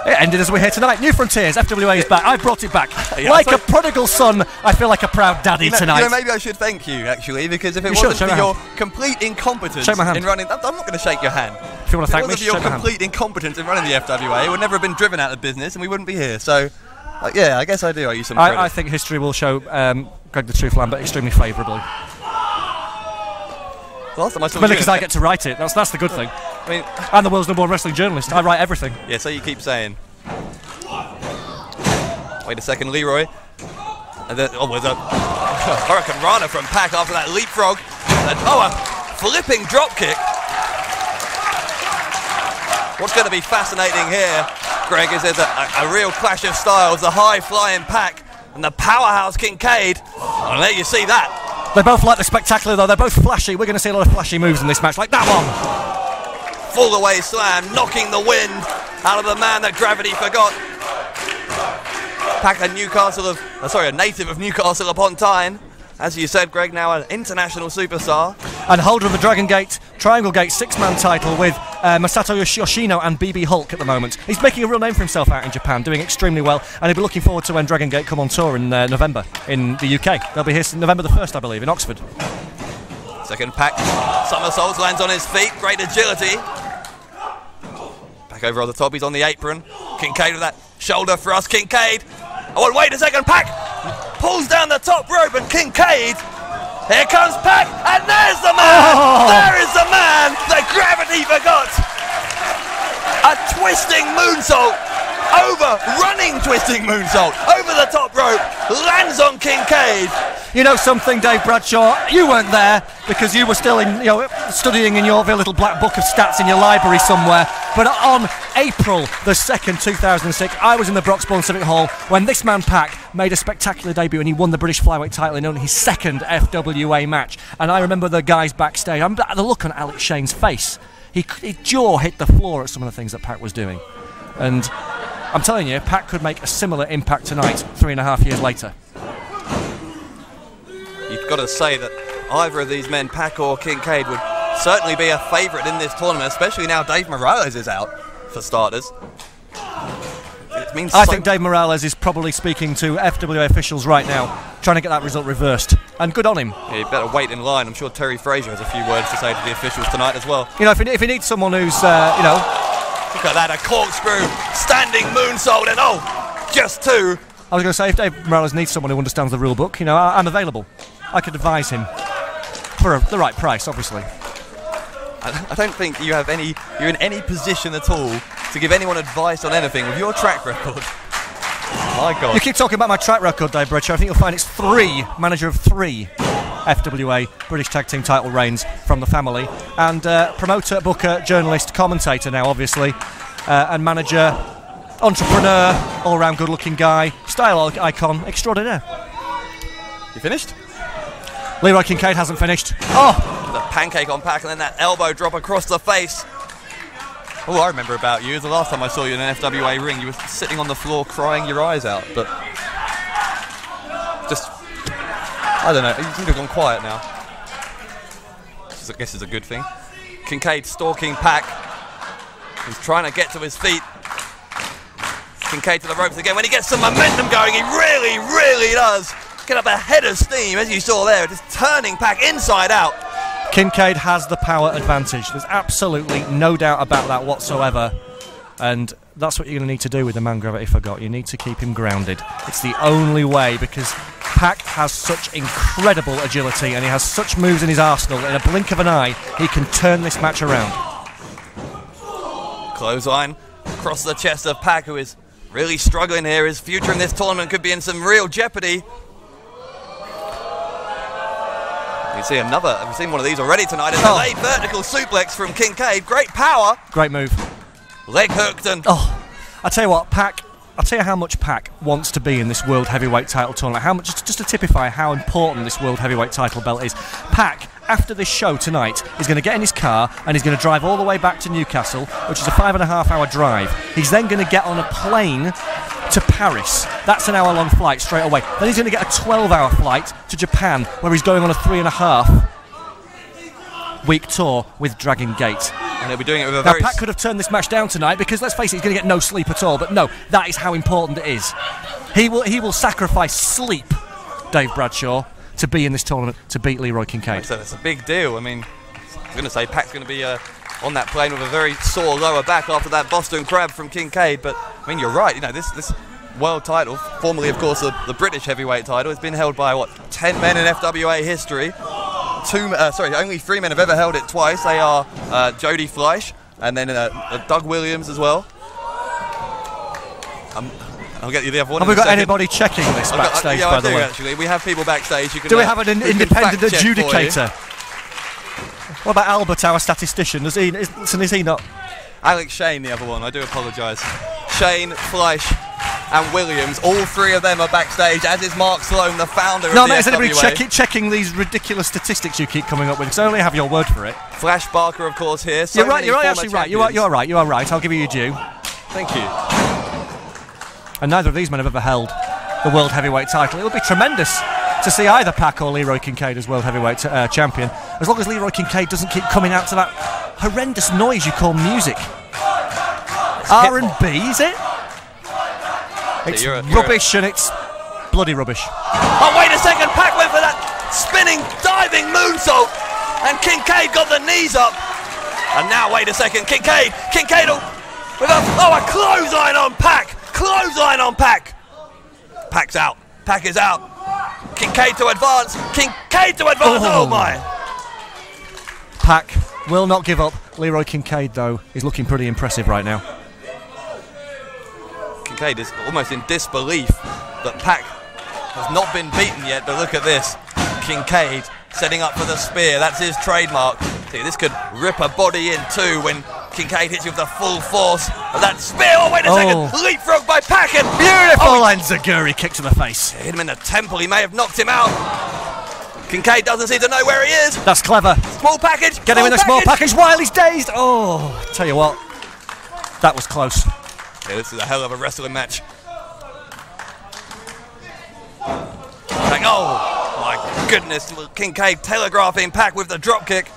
It ended as we're here tonight. New Frontiers, FWA is back. I brought it back. Like a prodigal son, I feel like a proud daddy tonight. You know, maybe I should thank you, actually, because if it wasn't for your complete incompetence in running... I'm not going to shake your hand. If you want to thank me, if it wasn't for your complete incompetence in running the FWA, it would never have been driven out of business and we wouldn't be here. So, yeah, I guess I do owe you some credit. I think history will show Greg the Truth Lambert extremely favourably. Last time I saw because I get to write it. That's the good thing. I mean, I'm the world's #1 wrestling journalist. I write everything. Yeah, so you keep saying. Wait a second, Leroy. And then, with a Hurricane Rana from Pac after that leapfrog. And, a flipping drop kick. What's going to be fascinating here, Greg, is there's a real clash of styles. The high-flying Pac and the powerhouse Kincaid. I'll let you see that. They both like the spectacular, though. They're both flashy. We're going to see a lot of flashy moves in this match, like that one. Full away slam, knocking the wind out of the man that gravity forgot. Pac, a native of Newcastle upon Tyne. As you said, Greg, now an international superstar. And holder of the Dragon Gate Triangle Gate 6-man title with Masato Yoshino and BB Hulk at the moment. He's making a real name for himself out in Japan, doing extremely well, and he'll be looking forward to when Dragon Gate come on tour in November in the UK. They'll be here November the 1st, I believe, in Oxford. Second Pac somersaults, lands on his feet, great agility. Back over on the top, he's on the apron. Kincaid with that shoulder thrust, Kincaid. Oh, wait a second, Pac pulls down the top rope, and Kincaid, here comes Pac, and there's the man! Oh. There is the man that gravity forgot! A twisting moonsault, running twisting moonsault, over the top rope, lands on Kincaid. You know something, Dave Bradshaw? You weren't there because you were still studying in your little black book of stats in your library somewhere. But on April the 2nd, 2006, I was in the Broxbourne Civic Hall when this man Pac made a spectacular debut and he won the British Flyweight title in only his second FWA match. And I remember the guys backstage. The look on Alex Shane's face. His jaw hit the floor at some of the things that Pac was doing. And I'm telling you, Pac could make a similar impact tonight, 3.5 years later. You've got to say that either of these men, Pac or Kincaid, would certainly be a favourite in this tournament, especially now Dave Morales is out, for starters. I think Dave Morales is probably speaking to FWA officials right now, trying to get that result reversed. And good on him. Yeah, you better wait in line. I'm sure Terry Fraser has a few words to say to the officials tonight as well. You know, if he needs someone who's, Look at that, a corkscrew, standing moonsault, and just two. I was going to say, if Dave Morales needs someone who understands the rule book, I'm available. I could advise him for the right price, obviously. I don't think you're in any position at all to give anyone advice on anything with your track record. My God. You keep talking about my track record, Dave Bradshaw. I think you'll find it's manager of 3 FWA British Tag Team title reigns from the family, and promoter, booker, journalist, commentator now, obviously, and manager, entrepreneur, all-round good-looking guy, style icon extraordinaire. You finished? Leroy Kincaid hasn't finished. The pancake on Pac, and then that elbow drop across the face. All I remember about you is the last time I saw you in an FWA ring, you were sitting on the floor crying your eyes out, but just, I don't know, you seem to have gone quiet now. Which I guess is a good thing. Kincaid stalking Pac. He's trying to get to his feet. Kincaid to the ropes again. When he gets some momentum going, he really, really does get up a head of steam, as you saw there, just turning Pac inside out. Kincaid has the power advantage. There's absolutely no doubt about that whatsoever. And that's what you're going to need to do with the man Gravity Forgot. You need to keep him grounded. It's the only way, because Pac has such incredible agility and he has such moves in his arsenal. In a blink of an eye, he can turn this match around. Clothesline across the chest of Pac, who is really struggling here. His future in this tournament could be in some real jeopardy. You see we've seen one of these already tonight. It's a late vertical suplex from Kincaid. Great power. Great move. Leg hooked and... I'll tell you what, I'll tell you how much Pac wants to be in this World Heavyweight title tournament. How much, just to typify how important this World Heavyweight title belt is. Pac, after this show tonight, is going to get in his car and he's going to drive all the way back to Newcastle, which is a 5.5-hour drive. He's then going to get on a plane to Paris. That's an hour-long flight straight away. Then he's going to get a 12-hour flight to Japan, where he's going on a 3.5-week tour with Dragon Gate. And he'll be doing it with a now, Pac could have turned this match down tonight, because let's face it, he's going to get no sleep at all. But no, that is how important it is. He will sacrifice sleep, Dave Bradshaw, to be in this tournament, to beat Leroy Kincaid. So it's a big deal. I mean, I was going to say Pac's going to be on that plane with a very sore lower back after that Boston Crab from Kincaid. But I mean, you're right. You know, this world title, formerly of course the British heavyweight title, has been held by 10 men in FWA history. Only 3 men have ever held it twice. They are Jody Fleisch and then Doug Williams as well. I'll get you the other one. Have we got anybody checking this backstage, by the way? Actually, we have people backstage. Do we have an independent adjudicator? What about Albert, our statistician? Is he not? Alex Shane, the other one. I do apologise. Shane, Fleisch and Williams, all 3 of them are backstage, as is Mark Sloan, the founder of the FWA. Is anybody checking these ridiculous statistics you keep coming up with? Because I only have your word for it. Flash Barker, of course, here. You're right. You are right. I'll give you your due. Thank you. And neither of these men have ever held the World Heavyweight title. It would be tremendous to see either Pac or Leroy Kincaid as World Heavyweight champion. as long as Leroy Kincaid doesn't keep coming out to that horrendous noise you call music. R&B, is it? It's rubbish and it's bloody rubbish. Oh, wait a second, Pac went for that spinning, diving moonsault, and Kincaid got the knees up. And now, wait a second, Kincaid with a clothesline on Pac. Clothesline on Pac. Pac's out. Pac is out. Kincaid to advance. Oh my. Pac will not give up. Leroy Kincaid, though, is looking pretty impressive right now. Kincaid is almost in disbelief that Pac has not been beaten yet, but look at this. Kincaid setting up for the spear. That's his trademark. See, this could rip a body in two when Kincaid hits you with the full force of that spear. Oh, wait a second. Leapfrog by Pac. And beautiful enziguri kick to the face. Hit him in the temple. He may have knocked him out. Kincaid doesn't seem to know where he is. That's clever. Small package. Get him in the small package while he's dazed. Oh, tell you what. That was close. Yeah, this is a hell of a wrestling match. Oh, my goodness. Kincaid telegraphing Pac with the drop kick.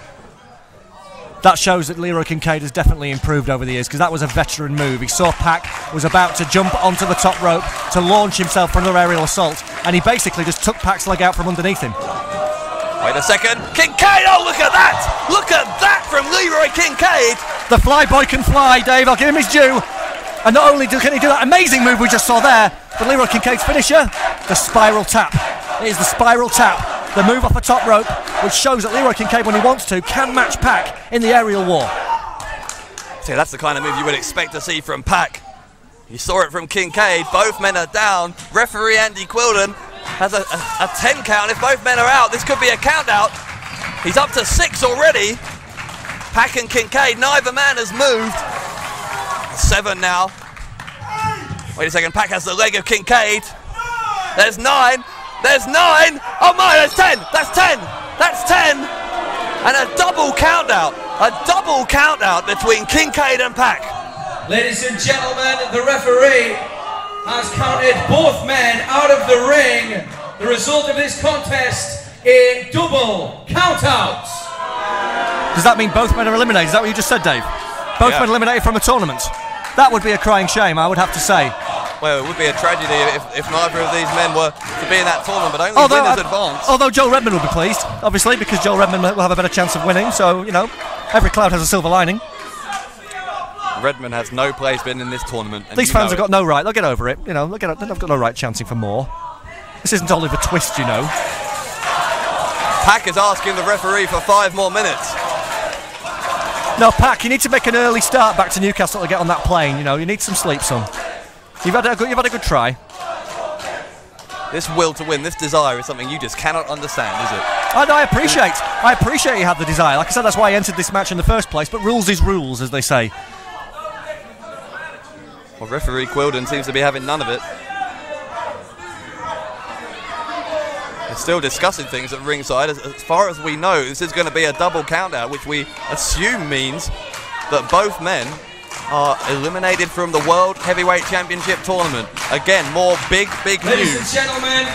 That shows that Leroy Kincaid has definitely improved over the years, because that was a veteran move. He saw Pac was about to jump onto the top rope to launch himself for another aerial assault, and he basically just took Pac's leg out from underneath him. Wait a second. Kincaid, oh, look at that! Look at that from Leroy Kincaid! The flyboy can fly, Dave. I'll give him his due. And not only can he do that amazing move we just saw there, but Leroy Kincaid's finisher, the spiral tap. It is the spiral tap, the move off the top rope, which shows that Leroy Kincaid, when he wants to, can match Pac in the aerial war. See, that's the kind of move you would expect to see from Pac. You saw it from Kincaid. Both men are down. Referee Andy Quildan has a 10 count. If both men are out, this could be a count out. He's up to 6 already. Pac and Kincaid, neither man has moved. 7 now. Wait a second, Pac has the leg of Kincaid. There's 9. There's 9. Oh my, that's 10. That's 10. That's 10. And a double count out. A double count out between Kincaid and Pac. Ladies and gentlemen, the referee has counted both men out of the ring. The result of this contest, a double count out. Does that mean both men are eliminated? Is that what you just said, Dave? Both men eliminated from the tournament? That would be a crying shame, I would have to say. Well, it would be a tragedy if neither of these men were to be in that tournament, but only winners advance. Although Joel Redman will be pleased, obviously, because Joel Redman will have a better chance of winning, so, you know, every cloud has a silver lining. Redman has no place in this tournament. These fans have got no right, they'll get over it, you know, they've got no right chanting for more. This isn't Oliver Twist, you know. Pac is asking the referee for 5 more minutes. No, Pac, you need to make an early start back to Newcastle to get on that plane, you know, you need some sleep, son. You've had a good try. This will to win, this desire is something you just cannot understand, is it? Oh, no, I appreciate you have the desire. Like I said, that's why I entered this match in the first place, but rules is rules, as they say. Well, referee Quildan seems to be having none of it. They're still discussing things at ringside. As far as we know, this is going to be a double countout, which we assume means that both men are eliminated from the World Heavyweight Championship tournament. Again, more big news. Ladies and gentlemen,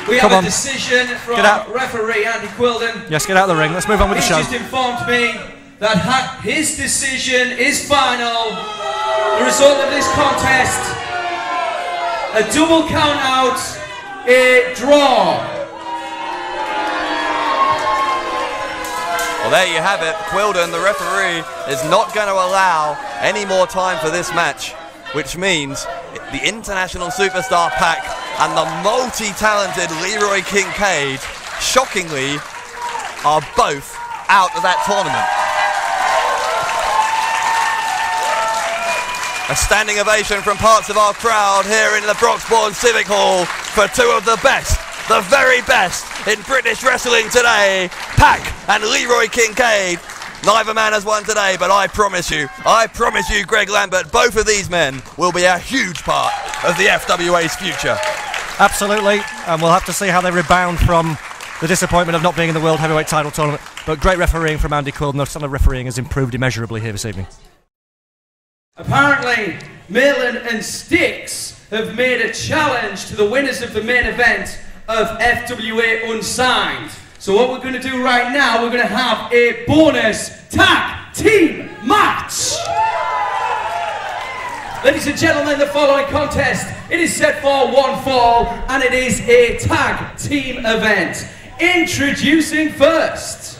we have a decision from referee Andy Quildan. Yes, get out of the ring. Let's move on with the show. He just informed me that his decision is final. The result of this contest, a double count out, a draw. Well, there you have it. Quildan, the referee, is not going to allow any more time for this match, which means the international superstar Pac and the multi-talented Leroy Kincaid, shockingly, are both out of that tournament. A standing ovation from parts of our crowd here in the Broxbourne Civic Hall for 2 of the best, the very best in British wrestling today, Pac and Leroy Kincaid. Neither man has won today, but I promise you, Greg Lambert, both of these men will be a huge part of the FWA's future. Absolutely, and we'll have to see how they rebound from the disappointment of not being in the World Heavyweight title tournament. But great refereeing from Andy Quildan. The standard of refereeing has improved immeasurably here this evening. Apparently, Millen and Styx have made a challenge to the winners of the main event of FWA Unsigned. So what we're going to do right now, we're going to have a bonus tag team match. Ladies and gentlemen, the following contest, it is set for one fall, and it is a tag team event. Introducing first.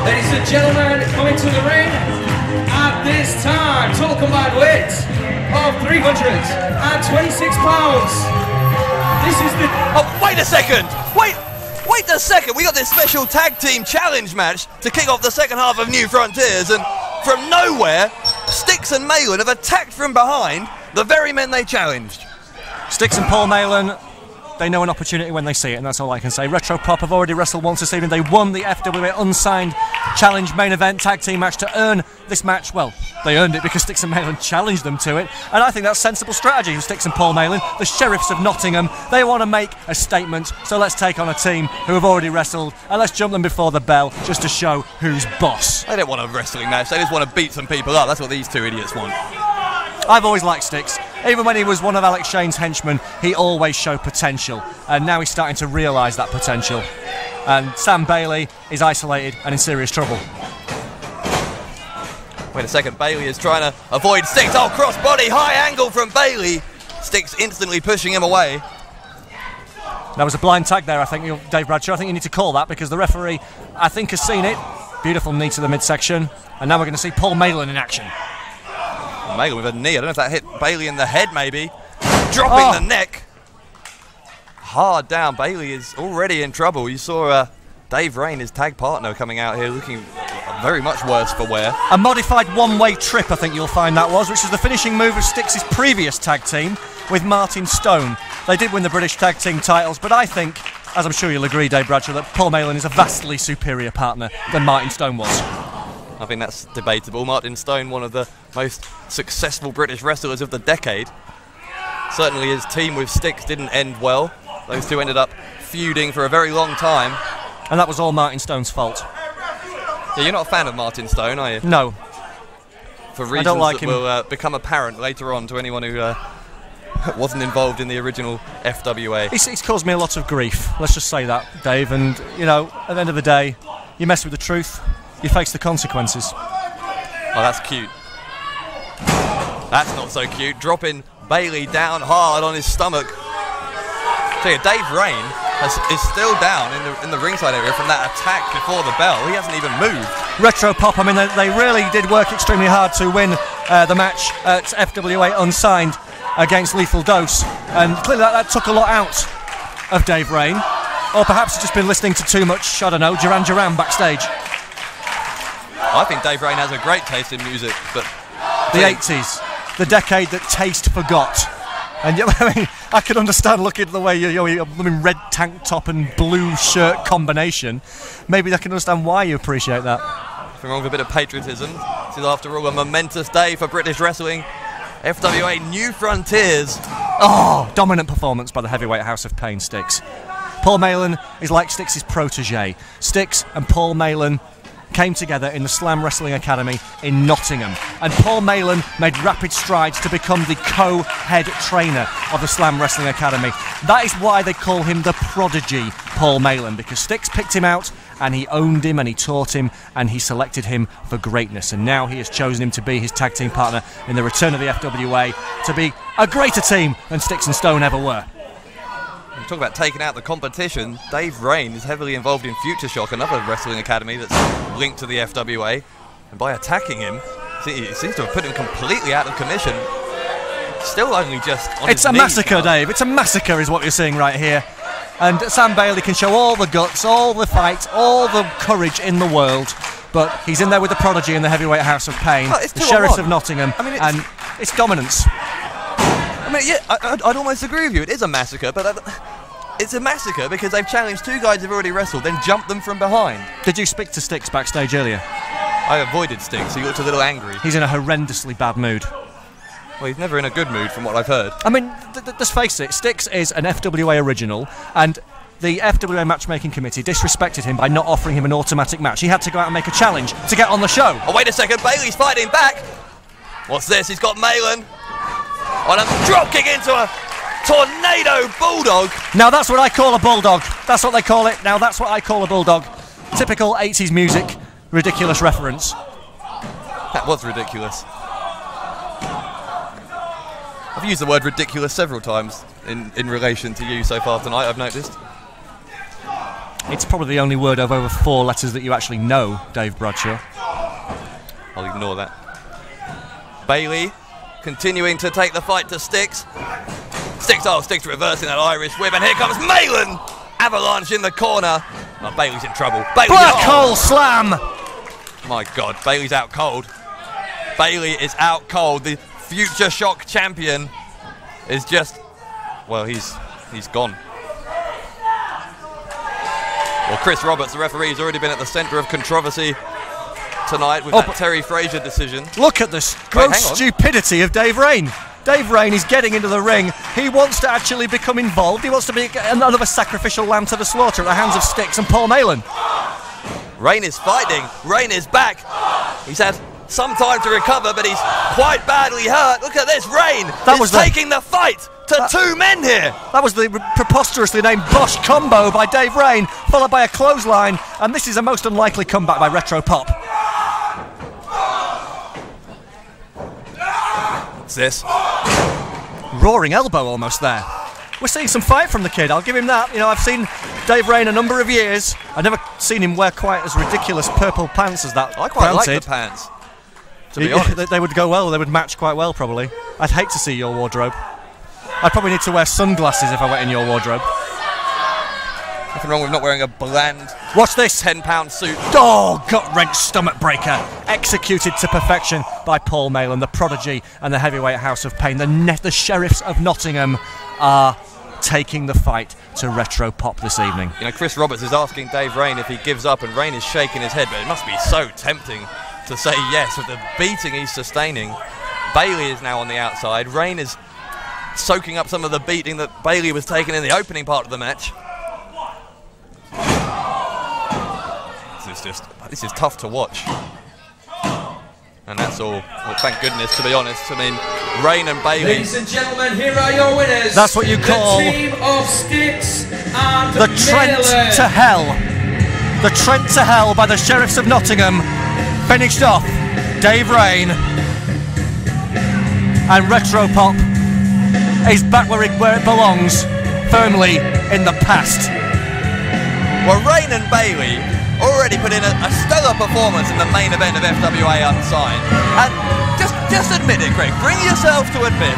Ladies and gentlemen, coming to the ring at this time, total combined weight of 326 pounds. This is the... Oh, wait a second! Wait a second! We got this special tag team challenge match to kick off the second half of New Frontiers, and from nowhere, Styx and Malin have attacked from behind the very men they challenged. Styx and Paul Malin, they know an opportunity when they see it, and that's all I can say. Retro Pop have already wrestled once this evening. They won the FWA Unsigned Challenge main event tag team match to earn this match. Well, they earned it because Styx and Malin challenged them to it, and I think that's sensible strategy from Styx and Paul Malin, the Sheriffs of Nottingham. They want to make a statement, so let's take on a team who have already wrestled, and let's jump them before the bell just to show who's boss. They don't want a wrestling match, they just want to beat some people up. That's what these two idiots want. I've always liked Styx. Even when he was one of Alex Shane's henchmen, he always showed potential, and now he's starting to realise that potential. And Sam Bailey is isolated and in serious trouble. Wait a second, Bailey is trying to avoid Styx. Oh, crossbody, high angle from Bailey. Styx instantly pushing him away. That was a blind tag there, I think, Dave Bradshaw. I think you need to call that because the referee, I think, has seen it. Beautiful knee to the midsection. And now we're going to see Paul Malin in action. Malin with a knee. I don't know if that hit Bailey in the head, maybe. Dropping the neck. Hard down. Bailey is already in trouble. You saw Dave Rain, his tag partner, coming out here looking very much worse for wear. A modified one-way trip, I think you'll find that was, which was the finishing move of Styx's previous tag team with Martin Stone. They did win the British tag team titles, but I think, as I'm sure you'll agree, Dave Bradshaw, that Paul Malin is a vastly superior partner than Martin Stone was. I think that's debatable. Martin Stone, one of the most successful British wrestlers of the decade. Certainly his team with Styx didn't end well. Those two ended up feuding for a very long time. And that was all Martin Stone's fault. Yeah, you're not a fan of Martin Stone, are you? No. For reasons I don't like that him. will become apparent later on to anyone who wasn't involved in the original FWA. He's caused me a lot of grief, let's just say that, Dave. And, you know, at the end of the day, you mess with the truth, you face the consequences. Oh, that's cute. That's not so cute. Dropping Bailey down hard on his stomach. So yeah, Dave Rain is still down in the ringside area from that attack before the bell. He hasn't even moved. Retro Pop, I mean, they really did work extremely hard to win the match at FWA Unsigned against Lethal Dose. And clearly that took a lot out of Dave Rain. Or perhaps he's just been listening to too much, I don't know, Duran Duran backstage. I think Dave Rain has a great taste in music, but... The 80s, the decade that taste forgot. And I mean, I could understand looking at the way your red tank top and blue shirt combination. Maybe I can understand why you appreciate that. Nothing wrong with a bit of patriotism. This is, after all, a momentous day for British wrestling. FWA New Frontiers. Oh, dominant performance by the heavyweight House of Pain, Styx. Paul Malin is like Styx's protege. Styx and Paul Malin came together in the Slam Wrestling Academy in Nottingham, and Paul Malin made rapid strides to become the co-head trainer of the Slam Wrestling Academy. That is why they call him the prodigy, Paul Malin, because Styx picked him out and he owned him and he taught him and he selected him for greatness, and now he has chosen him to be his tag team partner in the return of the FWA, to be a greater team than Styx and Stone ever were. You talk about taking out the competition. Dave Rain is heavily involved in Future Shock, another wrestling academy that's linked to the FWA, and by attacking him, it seems to have put him completely out of commission. Still only just on It's his a knees massacre, now. Dave. It's a massacre is what you're seeing right here. And Sam Bailey can show all the guts, all the fight, all the courage in the world, but he's in there with the prodigy in the heavyweight House of Pain, Well, it's the 2-on-1. Sheriffs of Nottingham, I mean, and it's dominance. I mean, yeah, I'd almost agree with you. It is a massacre, but it's a massacre because they've challenged two guys who've already wrestled, then jumped them from behind. Did you speak to Styx backstage earlier? I avoided Styx. He looked a little angry. He's in a horrendously bad mood. Well, he's never in a good mood from what I've heard. I mean, let's face it, Styx is an FWA original, and the FWA Matchmaking Committee disrespected him by not offering him an automatic match. He had to go out and make a challenge to get on the show. Oh, wait a second, Bailey's fighting back. What's this? He's got Malin on a drop kick into a tornado bulldog. Now that's what I call a bulldog. That's what they call it. Now that's what I call a bulldog. Typical 80s music, ridiculous reference. That was ridiculous. I've used the word ridiculous several times in relation to you so far tonight, I've noticed. It's probably the only word of over 4 letters that you actually know, Dave Bradshaw. I'll ignore that. Bailey continuing to take the fight to Styx. Styx reversing that Irish whip, and here comes Malin! Avalanche in the corner. Oh, Bailey's in trouble. Black hole slam! My God, Bailey's out cold. Bailey is out cold. The Future Shock champion is just, well, he's gone. Well, Chris Roberts, the referee, has already been at the centre of controversy tonight with that Terry Frazier decision. Look at the gross stupidity of Dave Rain. Dave Rain is getting into the ring. He wants to actually become involved. He wants to be another sacrificial lamb to the slaughter at the hands of Styx and Paul Malin. Rain is fighting. Rain is back. He's had some time to recover, but he's quite badly hurt. Look at this, Rain is taking the fight to 2 men here. That was the preposterously named Bosch combo by Dave Rain, followed by a clothesline, and this is a most unlikely comeback by Retro Pop. What's this? Roaring elbow almost there. We're seeing some fight from the kid, I'll give him that. You know, I've seen Dave Rain a number of years. I've never seen him wear quite as ridiculous purple pants as that. I quite like the pants, to be honest. They would go well, they would match quite well probably. I'd hate to see your wardrobe. I'd probably need to wear sunglasses if I went in your wardrobe. Nothing wrong with not wearing a bland, watch this, 10-pound suit. Oh, gut-wrench stomach breaker. Executed to perfection by Paul Malin, the prodigy and the heavyweight House of Pain. The Sheriffs of Nottingham are taking the fight to Retro Pop this evening. You know, Chris Roberts is asking Dave Rain if he gives up, and Rain is shaking his head, but it must be so tempting to say yes with the beating he's sustaining. Bailey is now on the outside. Rain is soaking up some of the beating that Bailey was taking in the opening part of the match. This is tough to watch. And that's all. Well, thank goodness, to be honest. I mean, Rain and Bailey. Ladies and gentlemen, here are your winners. That's what you call the team of Styx and the Trent Malin. to Hell. The Trent to Hell by the Sheriffs of Nottingham. Finished off Dave Rain. And Retro Pop is back where it belongs, firmly in the past. Well, Rain and Bailey already put in a stellar performance in the main event of FWA Unsigned. And just admit it, Greg. Bring yourself to admit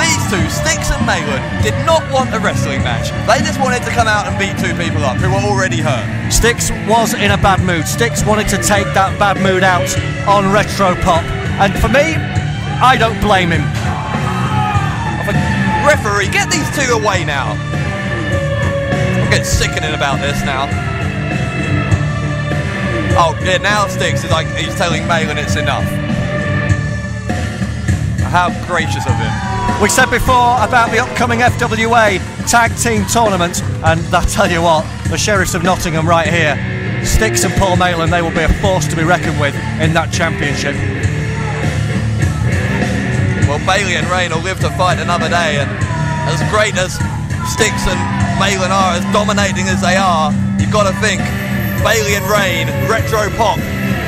these two, Styx and Malin, did not want a wrestling match. They just wanted to come out and beat 2 people up who were already hurt. Styx was in a bad mood. Styx wanted to take that bad mood out on Retro Pop. And for me, I don't blame him. Referee, get these 2 away now. I'm getting sickening about this now. Oh, yeah, now Styx is like, he's telling Malin it's enough. How gracious of him. We said before about the upcoming FWA Tag Team Tournament, and I'll tell you what, the Sheriffs of Nottingham right here, Styx and Paul Malin, they will be a force to be reckoned with in that championship. Well, Bailey and Rain will live to fight another day, and as great as Styx and Malin are, as dominating as they are, you've got to think Bailey and Rain, Retro Pop,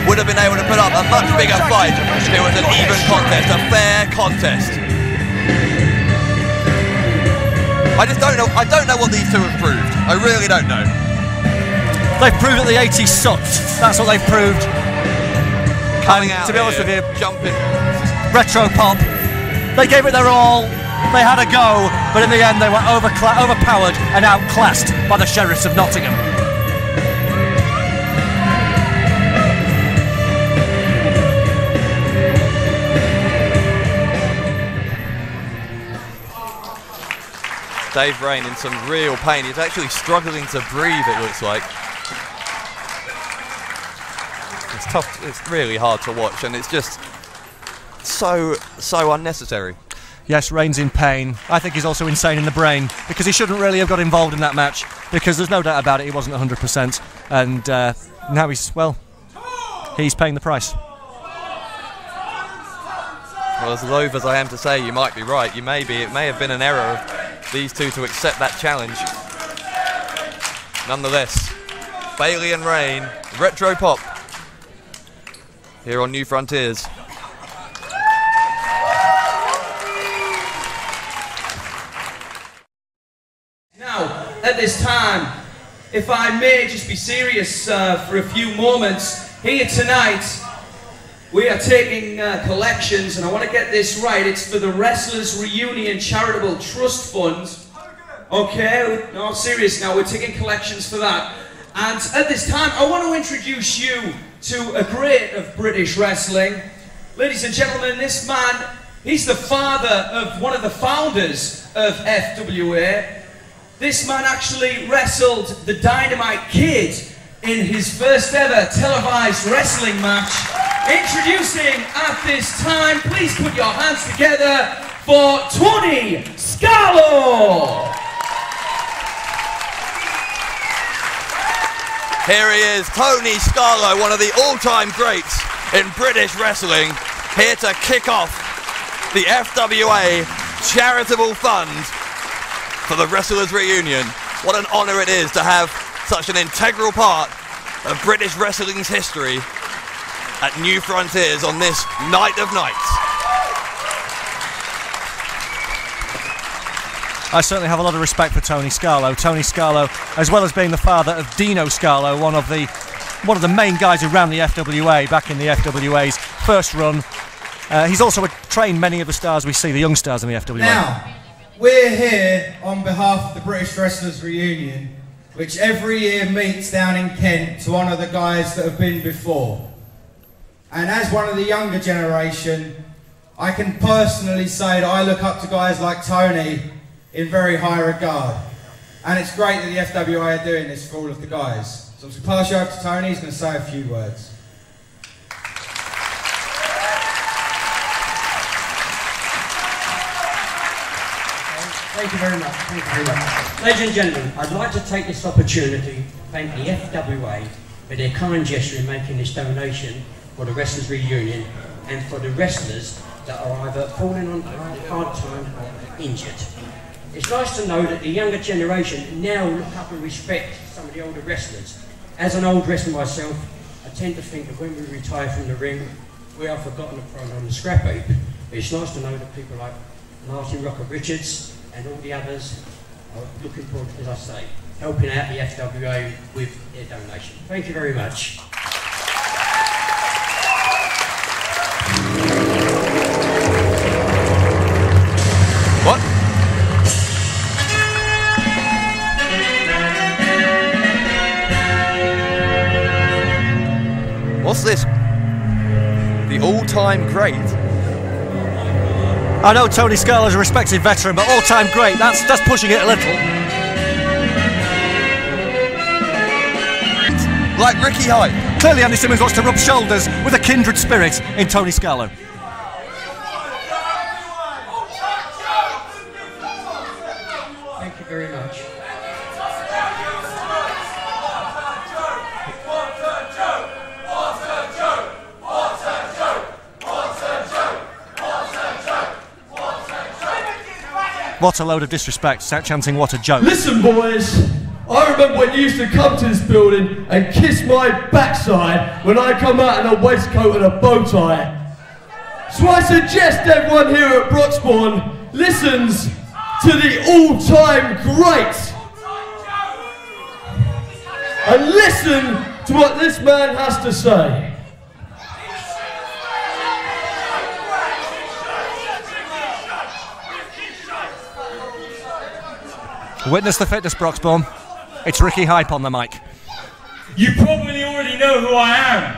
would have been able to put up a much bigger fight if it was an even contest, a fair contest. I just don't know. I don't know what these 2 have proved. I really don't know. They've proved that the 80s sucked. That's what they've proved. Coming out, to be honest with you, jumping. Retro Pop, they gave it their all. They had a go, but in the end they were overpowered and outclassed by the Sheriffs of Nottingham. Dave Rain in some real pain. He's actually struggling to breathe, it looks like. It's tough, it's really hard to watch, and it's just so unnecessary. Yes, Reigns in pain. I think he's also insane in the brain because he shouldn't really have got involved in that match because there's no doubt about it, he wasn't 100%. And now he's paying the price. Well, as loath as I am to say, you might be right. It may have been an error of these two to accept that challenge. Nonetheless, Bayley and Rain, Retro Pop, here on New Frontiers. Now, at this time, if I may just be serious for a few moments, here tonight, we are taking collections, and I want to get this right. It's for the Wrestlers Reunion Charitable Trust Fund. Okay, no, serious now. We're taking collections for that. And at this time, I want to introduce you to a great of British wrestling. Ladies and gentlemen, this man, he's the father of one of the founders of FWA. This man actually wrestled the Dynamite Kid in his first ever televised wrestling match. Introducing at this time, please put your hands together for Tony Scarlett. Here he is, Tony Scarlett, one of the all-time greats in British wrestling, here to kick off the FWA Charitable Fund for the Wrestlers Reunion. What an honour it is to have such an integral part of British wrestling's history at New Frontiers on this night of nights. I certainly have a lot of respect for Tony Scarlett. Tony Scarlett, as well as being the father of Dino Scarlett, one of the main guys who ran the FWA back in the FWA's first run. He's also trained many of the stars we see, the young stars in the FWA. Now, we're here on behalf of the British Wrestlers Reunion, which every year meets down in Kent to honour the guys that have been before. And as one of the younger generation, I can personally say that I look up to guys like Tony in very high regard. And it's great that the FWA are doing this for all of the guys. So I'm going to pass you over to Tony, he's going to say a few words. Thank you very much. Thank you very much. Ladies and gentlemen, I'd like to take this opportunity to thank the FWA for their kind gesture in making this donation for the Wrestlers Reunion and for the wrestlers that are either falling on hard time or injured. It's nice to know that the younger generation now look up and respect some of the older wrestlers. As an old wrestler myself, I tend to think that when we retire from the ring, we are forgotten and thrown on the scrap heap. But it's nice to know that people like Martin Rocker Richards and all the others are looking forward, as I say, helping out the FWA with their donation. Thank you very much. What? What's this? The all-time great? I know Tony Scarlett's a respected veteran, but all-time great, that's pushing it a little. Like Ricky Hype. Clearly Andy Simmons wants to rub shoulders with a kindred spirit in Tony Scarlett. Thank you very much. What a load of disrespect, chanting what a joke. Listen boys, I remember when you used to come to this building and kiss my backside when I come out in a waistcoat and a bow tie. So I suggest everyone here at Broxbourne listens to the all-time great. And listen to what this man has to say. Witness the fitness, Broxbourne. It's Ricky Hype on the mic. You probably already know who I am.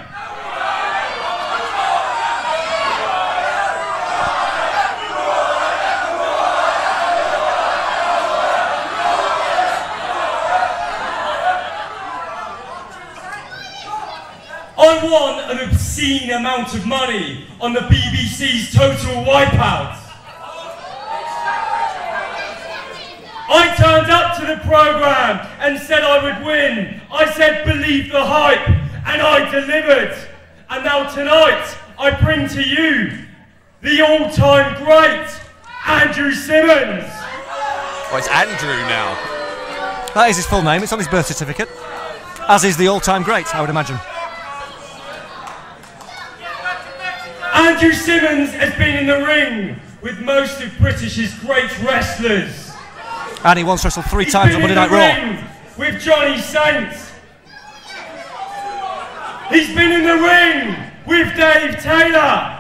I won an obscene amount of money on the BBC's Total Wipeout. I turned up to the programme and said I would win. I said believe the hype, and I delivered. And now tonight, I bring to you the all-time great, Andrew Simmons. Oh, it's Andrew now. That is his full name. It's on his birth certificate. As is the all-time great, I would imagine. Andrew Simmons has been in the ring with most of British's great wrestlers. And he once wrestled 3 times on Monday Night Raw. With Johnny Saint. He's been in the ring with Dave Taylor.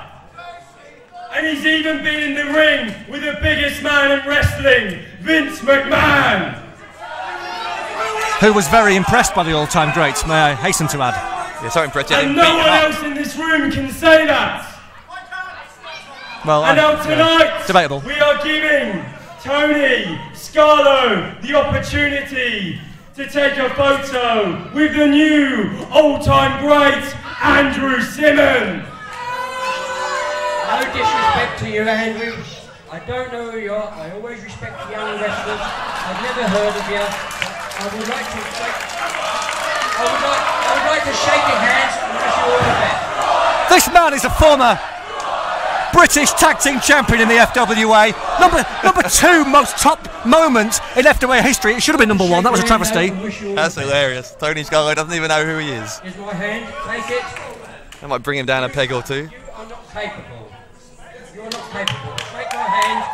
And he's even been in the ring with the biggest man in wrestling, Vince McMahon. Who was very impressed by the all-time greats, may I hasten to add. Yeah, so impressed. And no one else in this room can say that. Well, and now tonight, debatable. We are giving Tony Scarlo the opportunity to take a photo with the new all-time great Andrew Simmons. No disrespect to you, Andrew. I don't know who you are. I always respect the young wrestlers. I've never heard of you. I would like to shake your hands and wish you all the best. This man is a former British Tag Team Champion in the FWA. Number 2 most top moment in FWA history. It should have been number 1. That was a travesty. That's hilarious. Tony Scarlo doesn't even know who he is. Here's my hand. Take it. That might bring him down a peg or two. You are not capable. You are not capable. Take my hand.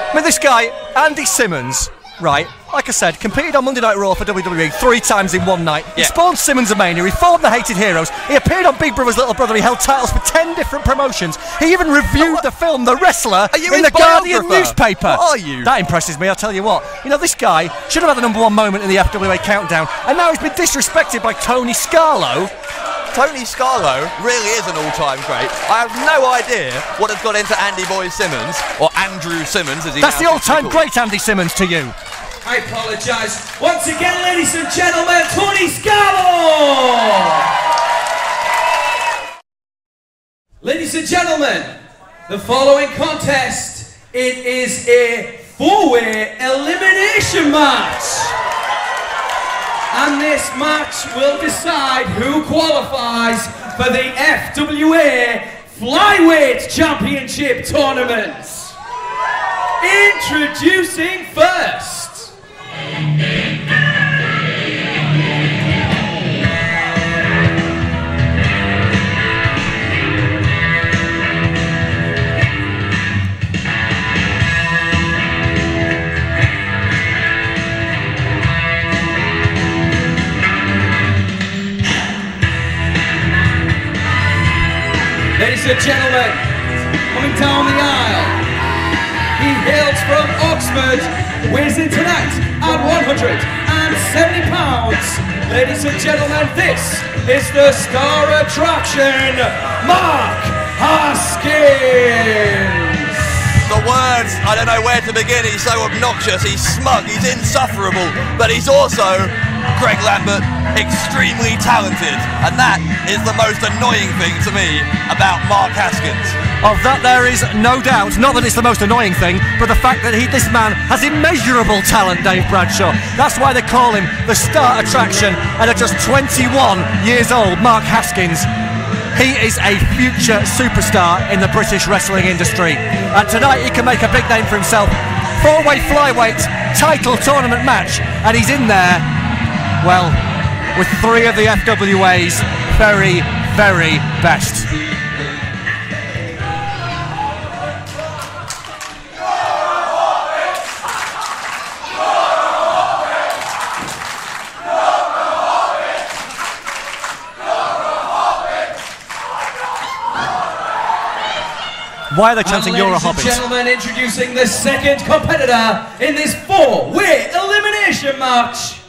I mean, this guy, Andy Simmons, right, like I said, competed on Monday Night Raw for WWE 3 times in one night. He spawned Simmons a Mania, he formed the Hated Heroes, he appeared on Big Brother's Little Brother, he held titles for 10 different promotions. He even reviewed the film The Wrestler in the Guardian newspaper. What are you? That impresses me, I'll tell you what. You know, this guy should have had the number 1 moment in the FWA countdown, and now he's been disrespected by Tony Scarlo. Tony Scarlo really is an all-time great. I have no idea what has got into Andy Boy Simmons, or Andrew Simmons as he That's the all-time great Andy Simmons to you. I apologise. Once again, ladies and gentlemen, Tony Scarlo! Ladies and gentlemen, the following contest, it is a 4-way elimination match. And this match will decide who qualifies for the FWA Flyweight Championship Tournament. Introducing first. Ladies and gentlemen, coming down the aisle, he hails from Oxford, weighs in tonight at 170 pounds. Ladies and gentlemen, this is the star attraction, Mark Haskins. The words, I don't know where to begin. He's so obnoxious, he's smug, he's insufferable, but he's also, Greg Lambert, extremely talented, and that is the most annoying thing to me about Mark Haskins. Of that there is no doubt. Not that it's the most annoying thing, but the fact that this man has immeasurable talent, Dave Bradshaw. That's why they call him the star attraction. And at just 21 years old, Mark Haskins, he is a future superstar in the British wrestling industry. And tonight he can make a big name for himself. 4-way flyweight title tournament match, and he's in there, well, with 3 of the FWA's very, very best. Why are they chanting "You're a Hobbit"? Ladies and gentlemen, introducing the second competitor in this 4-way elimination match.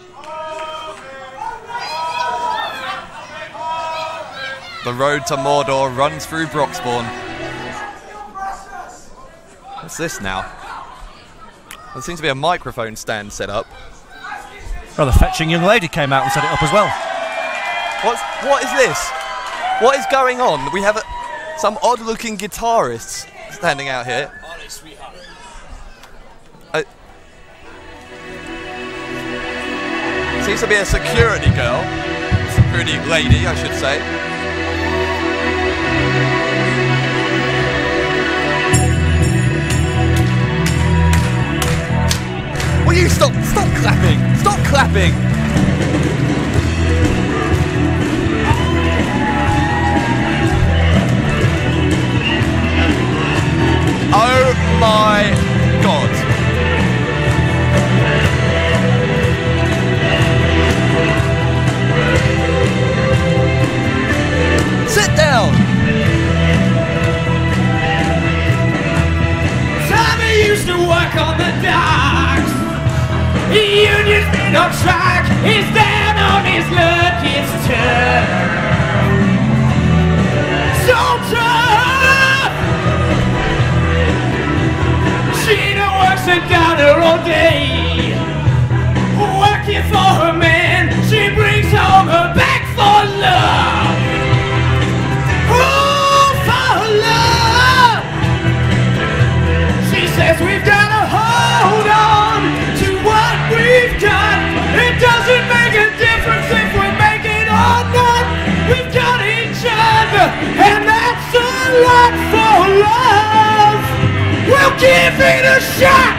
The road to Mordor runs through Broxbourne. What's this now? There seems to be a microphone stand set up. Rather fetching young lady came out and set it up as well. What is this? What is going on? We have some odd-looking guitarists standing out here. Are they, sweetheart? Seems to be a security girl. Security lady, I should say. Will you stop clapping? Stop clapping! Oh my God. Sit down! Tommy used to work on the docks. The union's been on track. He's down on his luck. It's tough. So tough. Sheena works a downer all day, working for her man. She brings home her back for love. Oh, for love. She says we've got to hold on to what we've got. It doesn't make a difference if we make it or not. We've got each other, and that's a lot for love. We'll give it a shot.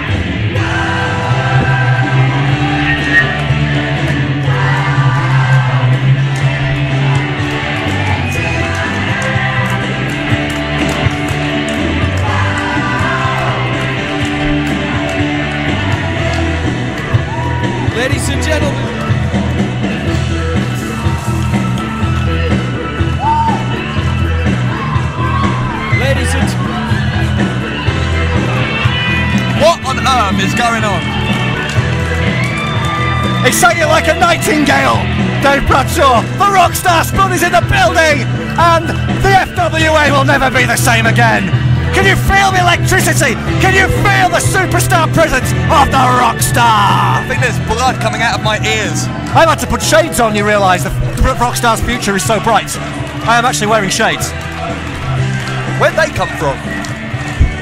Ladies and gentlemen, what on earth is going on? Exciting like a nightingale! Dave Bradshaw, the Rockstar Spud is in the building! And the FWA will never be the same again! Can you feel the electricity? Can you feel the superstar presence of the Rockstar? I think there's blood coming out of my ears. I've had to put shades on, you realise the Rockstar's future is so bright. I am actually wearing shades. Where'd they come from?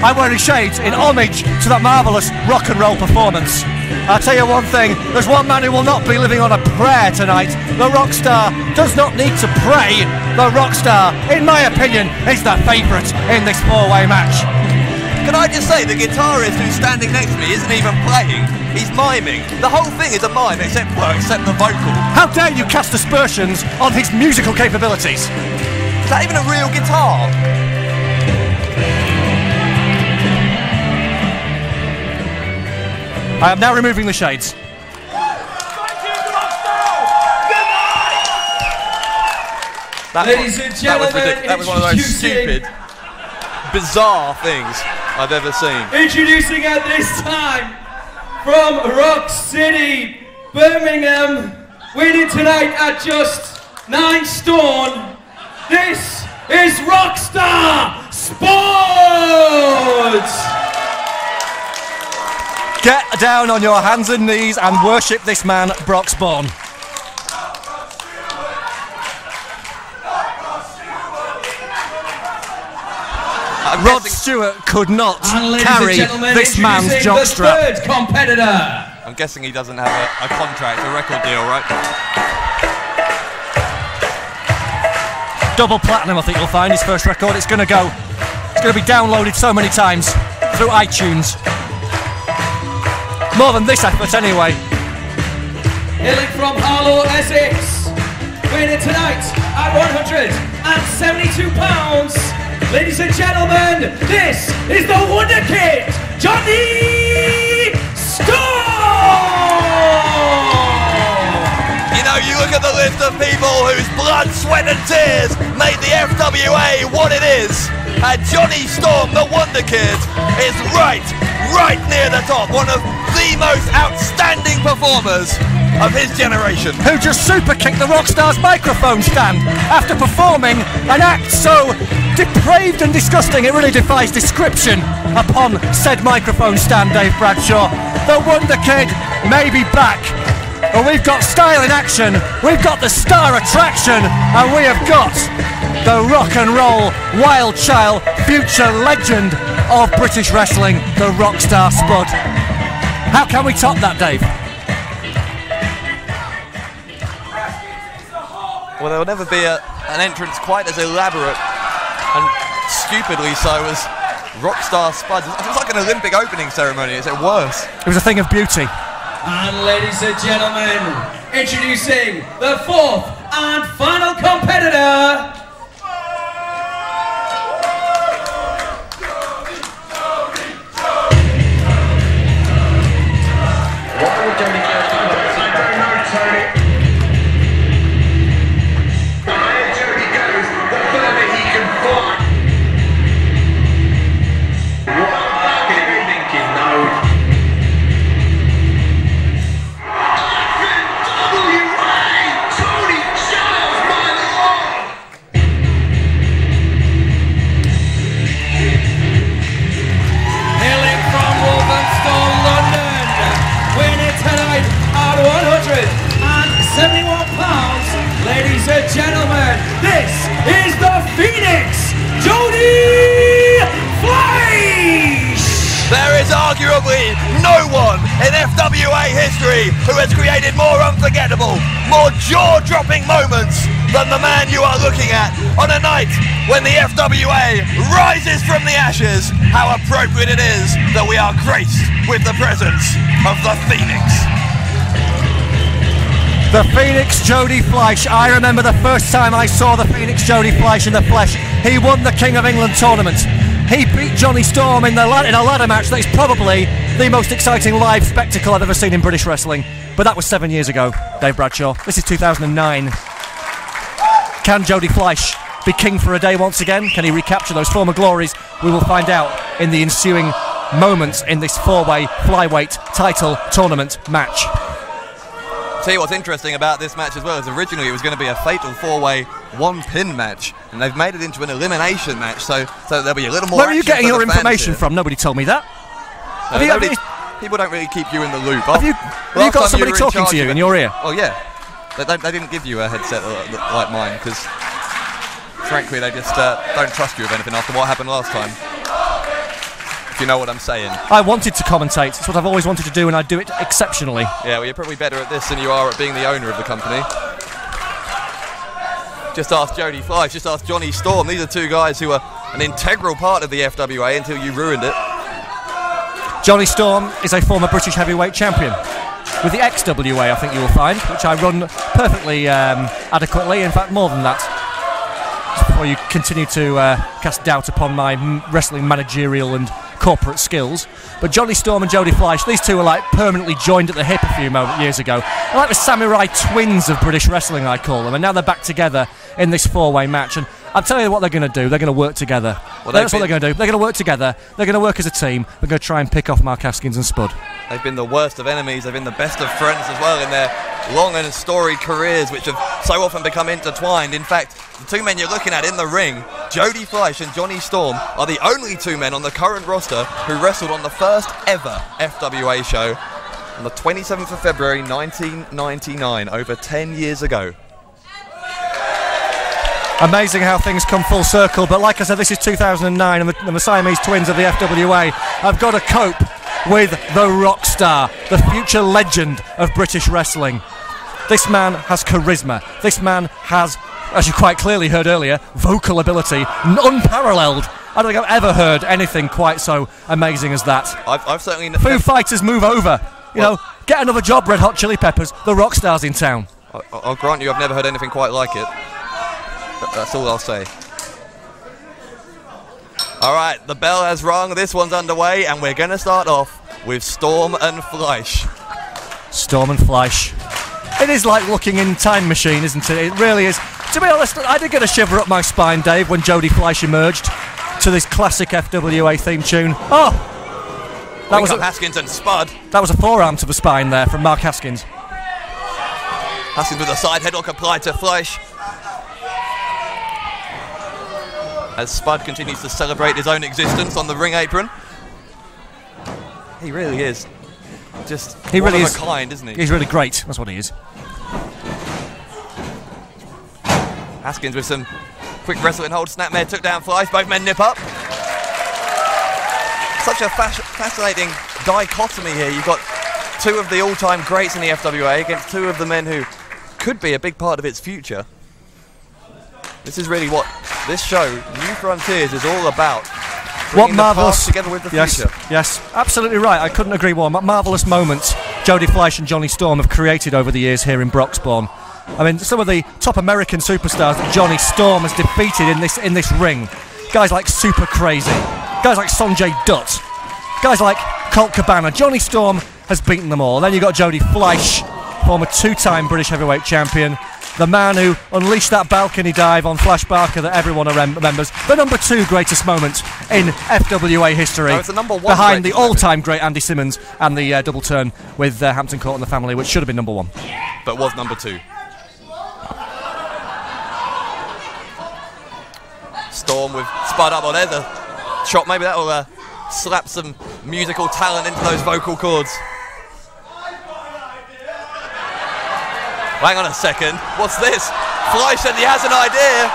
I'm wearing shades in homage to that marvellous rock and roll performance. I'll tell you one thing, there's one man who will not be living on a prayer tonight. The Rockstar does not need to pray. The Rockstar, in my opinion, is the favourite in this four-way match. Can I just say, the guitarist who's standing next to me isn't even playing, he's miming. The whole thing is a mime, except the vocal. How dare you cast aspersions on his musical capabilities? Is that even a real guitar? I am now removing the shades. ladies and gentlemen, that was one of those stupid, bizarre things I've ever seen. Introducing at this time, from Rock City, Birmingham, winning tonight at just 9 stone, this is Rockstar Sports! Get down on your hands and knees and worship this man, Brock Spawn. Rod Stewart could not carry this man's jockstrap. The third competitor. I'm guessing he doesn't have a contract, a record deal, right? Double platinum, I think you'll find his first record. It's going to be downloaded so many times through iTunes. More than this effort, anyway. Hailing from Harlow, Essex, winning tonight at 172 pounds. Ladies and gentlemen, this is the Wonder Kid, Johnny Storm! You know, you look at the list of people whose blood, sweat and tears made the FWA what it is, and Johnny Storm, the Wonder Kid, is right near the top. One of the most outstanding performers of his generation. Who just super kicked the Rockstar's microphone stand after performing an act so depraved and disgusting it really defies description upon said microphone stand, Dave Bradshaw. The Wonder Kid may be back, Well, we've got style in action, we've got the star attraction, and we have got the rock and roll wild child, future legend of British wrestling, the Rockstar Spud. How can we top that, Dave? Well, there will never be an entrance quite as elaborate and stupidly so as Rockstar Spud. It was like an Olympic opening ceremony, is it worse? It was a thing of beauty. And ladies and gentlemen, introducing the fourth and final competitor. Ladies and gentlemen, this is the Phoenix, Jody Fleisch! There is arguably no one in FWA history who has created more unforgettable, more jaw-dropping moments than the man you are looking at on a night when the FWA rises from the ashes. How appropriate it is that we are graced with the presence of the Phoenix. The Phoenix Jody Fleisch. I remember the first time I saw the Phoenix Jody Fleisch in the flesh. He won the King of England tournament. He beat Johnny Storm in a ladder match that is probably the most exciting live spectacle I've ever seen in British wrestling. But that was 7 years ago, Dave Bradshaw. This is 2009. Can Jody Fleisch be king for a day once again? Can he recapture those former glories? We will find out in the ensuing moments in this four-way flyweight title tournament match. Tell you what's interesting about this match as well is originally it was going to be a fatal four-way one-pin match, and they've made it into an elimination match, so there'll be a little more. Where are you getting your information from? Nobody told me that. People don't really keep you in the loop. Have you got somebody talking to you in your ear? Well, yeah. They didn't give you a headset like mine because, frankly, they just don't trust you with anything after what happened last time. If you know what I'm saying. I wanted to commentate. It's what I've always wanted to do, and I do it exceptionally. Yeah, well, you're probably better at this than you are at being the owner of the company. Just ask Jody Fleisch, just ask Johnny Storm. These are two guys who are an integral part of the FWA until you ruined it. Johnny Storm is a former British heavyweight champion with the XWA, I think you will find, which I run perfectly adequately, in fact more than that. Just before you continue to cast doubt upon my wrestling managerial and corporate skills. But Johnny Storm and Jody Fleisch, these two were like permanently joined at the hip a few years ago. They're like the samurai twins of British wrestling, I call them, and now they're back together in this four-way match. And I'll tell you what they're going to do. They're going to work together. Well, that's what they're going to do. They're going to work together. They're going to work as a team. They're going to try and pick off Mark Haskins and Spud. They've been the worst of enemies. They've been the best of friends as well in their long and storied careers, which have so often become intertwined. In fact, the two men you're looking at in the ring, Jody Fleisch and Johnny Storm, are the only two men on the current roster who wrestled on the first ever FWA show on the 27th of February 1999, over 10 years ago. Amazing how things come full circle, but like I said, this is 2009 and the Siamese twins of the FWA have got to cope with the rock star, the future legend of British wrestling. This man has charisma. This man has, as you quite clearly heard earlier, vocal ability, unparalleled. I don't think I've ever heard anything quite so amazing as that. I've certainly... Foo Fighters move over. You know, get another job, Red Hot Chili Peppers. The rock star's in town. I'll grant you I've never heard anything quite like it. That's all I'll say. Alright, the bell has rung, this one's underway, and we're going to start off with Storm and Fleisch. Storm and Fleisch. It is like looking in Time Machine, isn't it? It really is. To be honest, I did get a shiver up my spine, Dave, when Jody Fleisch emerged to this classic FWA theme tune. Oh! That was Haskins and Spud. That was a forearm to the spine there from Mark Haskins. Haskins with a side headlock applied to Fleisch. As Spud continues to celebrate his own existence on the ring apron. He really is just he one really of is a kind, isn't he? He's really great. That's what he is. Haskins with some quick wrestling hold. Snapmare took down Fleisch. Both men nip up. Such a fascinating dichotomy here. You've got two of the all-time greats in the FWA against two of the men who could be a big part of its future. This is really what this show, New Frontiers, is all about. What marvellous together with the future. Yes, absolutely right. I couldn't agree more. Marvellous moments Jody Fleisch and Johnny Storm have created over the years here in Broxbourne. I mean, some of the top American superstars that Johnny Storm has defeated in this ring. Guys like Super Crazy, guys like Sonjay Dutt, guys like Colt Cabana. Johnny Storm has beaten them all. Then you've got Jody Fleisch, former two-time British heavyweight champion. The man who unleashed that balcony dive on Flash Barker that everyone remembers. The number 2 greatest moment in FWA history. No, it's the number 1 behind the all-time great Andy Simmons and the double turn with Hampton Court and the family, which should have been number 1. But was number 2. Storm with Spud up. Oh, there's a shot. Maybe that will slap some musical talent into those vocal cords. Hang on a second. What's this? Fleisch said he has an idea.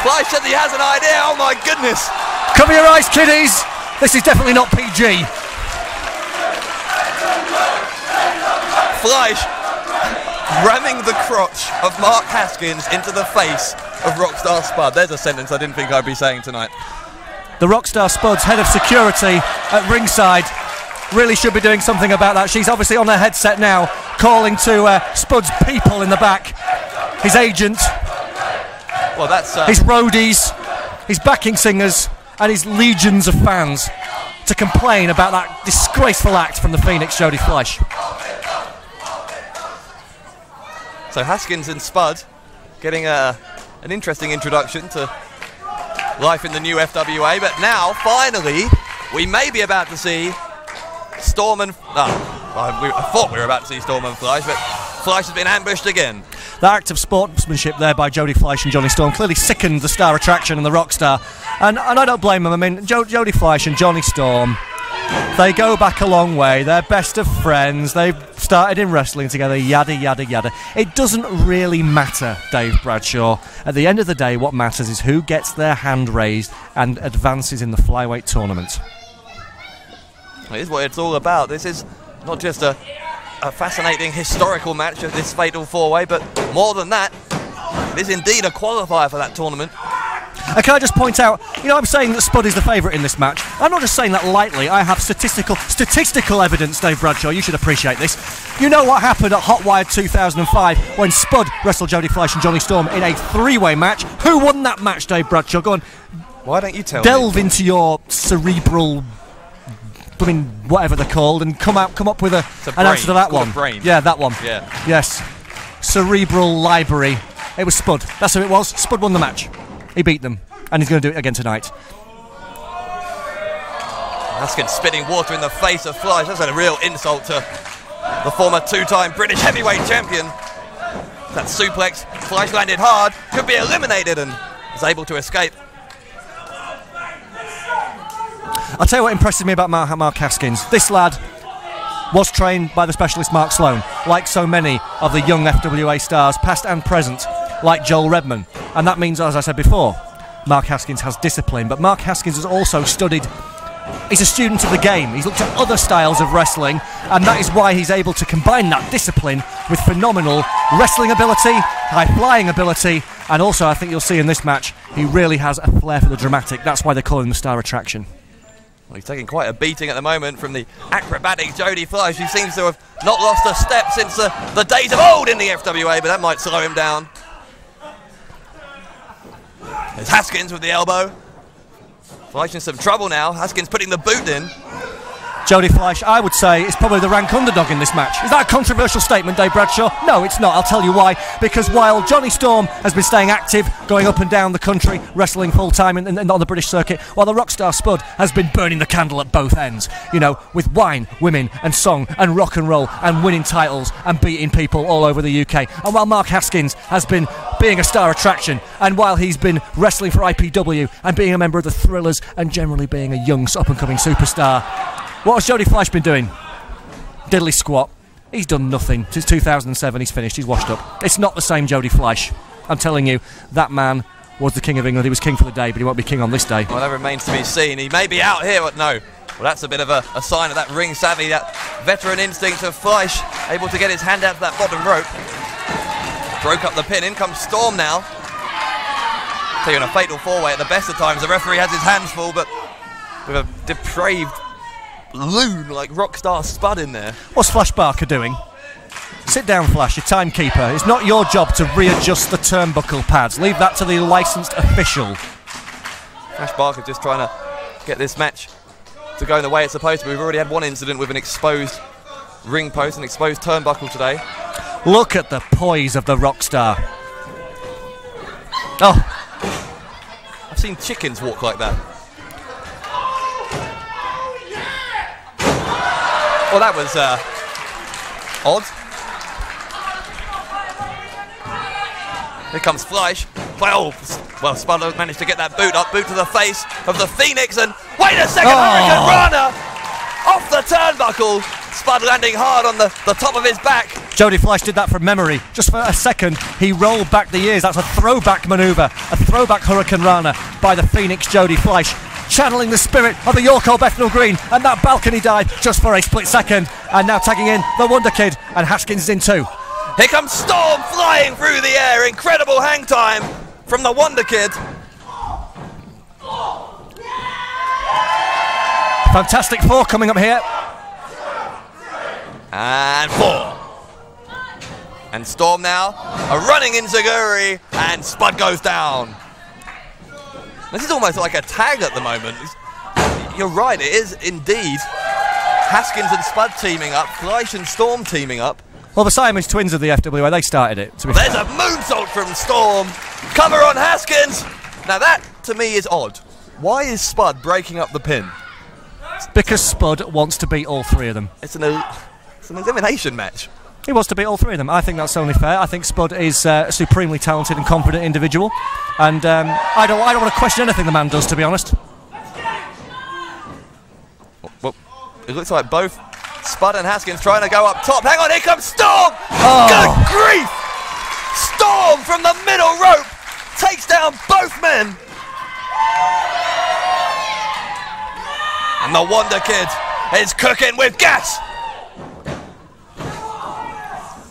Fleisch said he has an idea. Oh my goodness. Cover your eyes, kiddies. This is definitely not PG. Fleisch ramming the crotch of Mark Haskins into the face of Rockstar Spud. There's a sentence I didn't think I'd be saying tonight. The Rockstar Spud's head of security at ringside really should be doing something about that. She's obviously on her headset now, calling to Spud's people in the back. His agent, well, that's his roadies, his backing singers, and his legions of fans to complain about that disgraceful act from the Phoenix, Jody Fleisch. So Haskins and Spud getting an interesting introduction to life in the new FWA, but now, finally, we may be about to see Storm and... I thought we were about to see Storm and Fleisch, but Fleisch has been ambushed again. The act of sportsmanship there by Jody Fleisch and Johnny Storm clearly sickened the Star Attraction and the Rockstar, and I don't blame them. I mean, Jody Fleisch and Johnny Storm, they go back a long way. They're best of friends. They've started in wrestling together, yada, yada, yada. It doesn't really matter, Dave Bradshaw. At the end of the day, what matters is who gets their hand raised and advances in the flyweight tournament. It is what it's all about. This is not just a fascinating historical match of this fatal four-way, but more than that, it is indeed a qualifier for that tournament. And can I just point out, you know, I'm saying that Spud is the favourite in this match. I'm not just saying that lightly. I have statistical evidence, Dave Bradshaw. You should appreciate this. You know what happened at Hotwire 2005 when Spud wrestled Jody Fleisch and Johnny Storm in a three-way match? Who won that match, Dave Bradshaw? Go on. Why don't you tell me? Delve into your cerebral... I mean, whatever they're called, and come up with an answer to that one. Brain. Yeah, that one. Yeah. Yes. Cerebral library. It was Spud. That's who it was. Spud won the match. He beat them, and he's going to do it again tonight. Haskins spitting water in the face of Fleisch. That's a real insult to the former two-time British heavyweight champion. That suplex. Fleisch landed hard, could be eliminated, and was able to escape. I'll tell you what impresses me about Mark Haskins. This lad was trained by the specialist Mark Sloan, like so many of the young FWA stars, past and present, like Joel Redman. And that means, as I said before, Mark Haskins has discipline. But Mark Haskins has also studied... He's a student of the game. He's looked at other styles of wrestling, and that is why he's able to combine that discipline with phenomenal wrestling ability, high-flying ability, and also, I think you'll see in this match, he really has a flair for the dramatic. That's why they call him the Star Attraction. Well, he's taking quite a beating at the moment from the acrobatic Jody Fleisch, who seems to have not lost a step since the days of old in the FWA, but that might slow him down. There's Haskins with the elbow. Fleisch in some trouble now. Haskins putting the boot in. Jody Fleisch, I would say, is probably the rank underdog in this match. Is that a controversial statement, Dave Bradshaw? No, it's not. I'll tell you why. Because while Johnny Storm has been staying active, going up and down the country, wrestling full-time on the British circuit, while the Rockstar Spud has been burning the candle at both ends, you know, with wine, women and song and rock and roll and winning titles and beating people all over the UK. And while Mark Haskins has been being a star attraction, and while he's been wrestling for IPW and being a member of the Thrillers and generally being a young up-and-coming superstar, what has Jody Fleisch been doing? Diddly squat. He's done nothing. Since 2007, he's finished. He's washed up. It's not the same Jody Fleisch. I'm telling you, that man was the King of England. He was king for the day, but he won't be king on this day. Well, that remains to be seen. He may be out here, but no. Well, that's a bit of a sign of that ring savvy, that veteran instinct of Fleisch, able to get his hand out to that bottom rope. Broke up the pin. In comes Storm now. Taking a fatal four-way at the best of times. The referee has his hands full, but with a depraved loon like Rockstar Spud in there. What's Flash Barker doing? Sit down, Flash, your timekeeper. It's not your job to readjust the turnbuckle pads. Leave that to the licensed official. Flash Barker just trying to get this match to go in the way it's supposed to be. We've already had one incident with an exposed ring post, an exposed turnbuckle today. Look at the poise of the Rockstar. Oh. I've seen chickens walk like that. Well, that was odd. Here comes Fleisch. Well, Spud managed to get that boot up, boot to the face of the Phoenix, and wait a second, Hurricane Rana off the turnbuckle. Spud landing hard on the top of his back. Jody Fleisch did that from memory. Just for a second, he rolled back the ears. That's a throwback manoeuvre, a throwback Hurricane Rana by the Phoenix Jody Fleisch, channeling the spirit of the Yorko Bethnal Green, and that balcony dive just for a split second. And now tagging in the Wonder Kid, and Haskins is in too. Here comes Storm flying through the air. Incredible hang time from the Wonder Kid. Fantastic Four coming up here. And 4. And Storm now, a running enziguri, and Spud goes down. This is almost like a tag at the moment. You're right, it is indeed Haskins and Spud teaming up, Fleisch and Storm teaming up. Well, the Siamese twins of the FWA, they started it. To be There's a moonsault from Storm. Cover on Haskins. Now that, to me, is odd. Why is Spud breaking up the pin? Because Spud wants to beat all three of them. It's an elimination match. He wants to beat all three of them. I think that's only fair. I think Spud is a supremely talented and confident individual, and I don't want to question anything the man does, to be honest. Well, it looks like both Spud and Haskins trying to go up top. Hang on, here comes Storm! Oh. Good grief! Storm from the middle rope takes down both men. And the Wonder Kid is cooking with gas.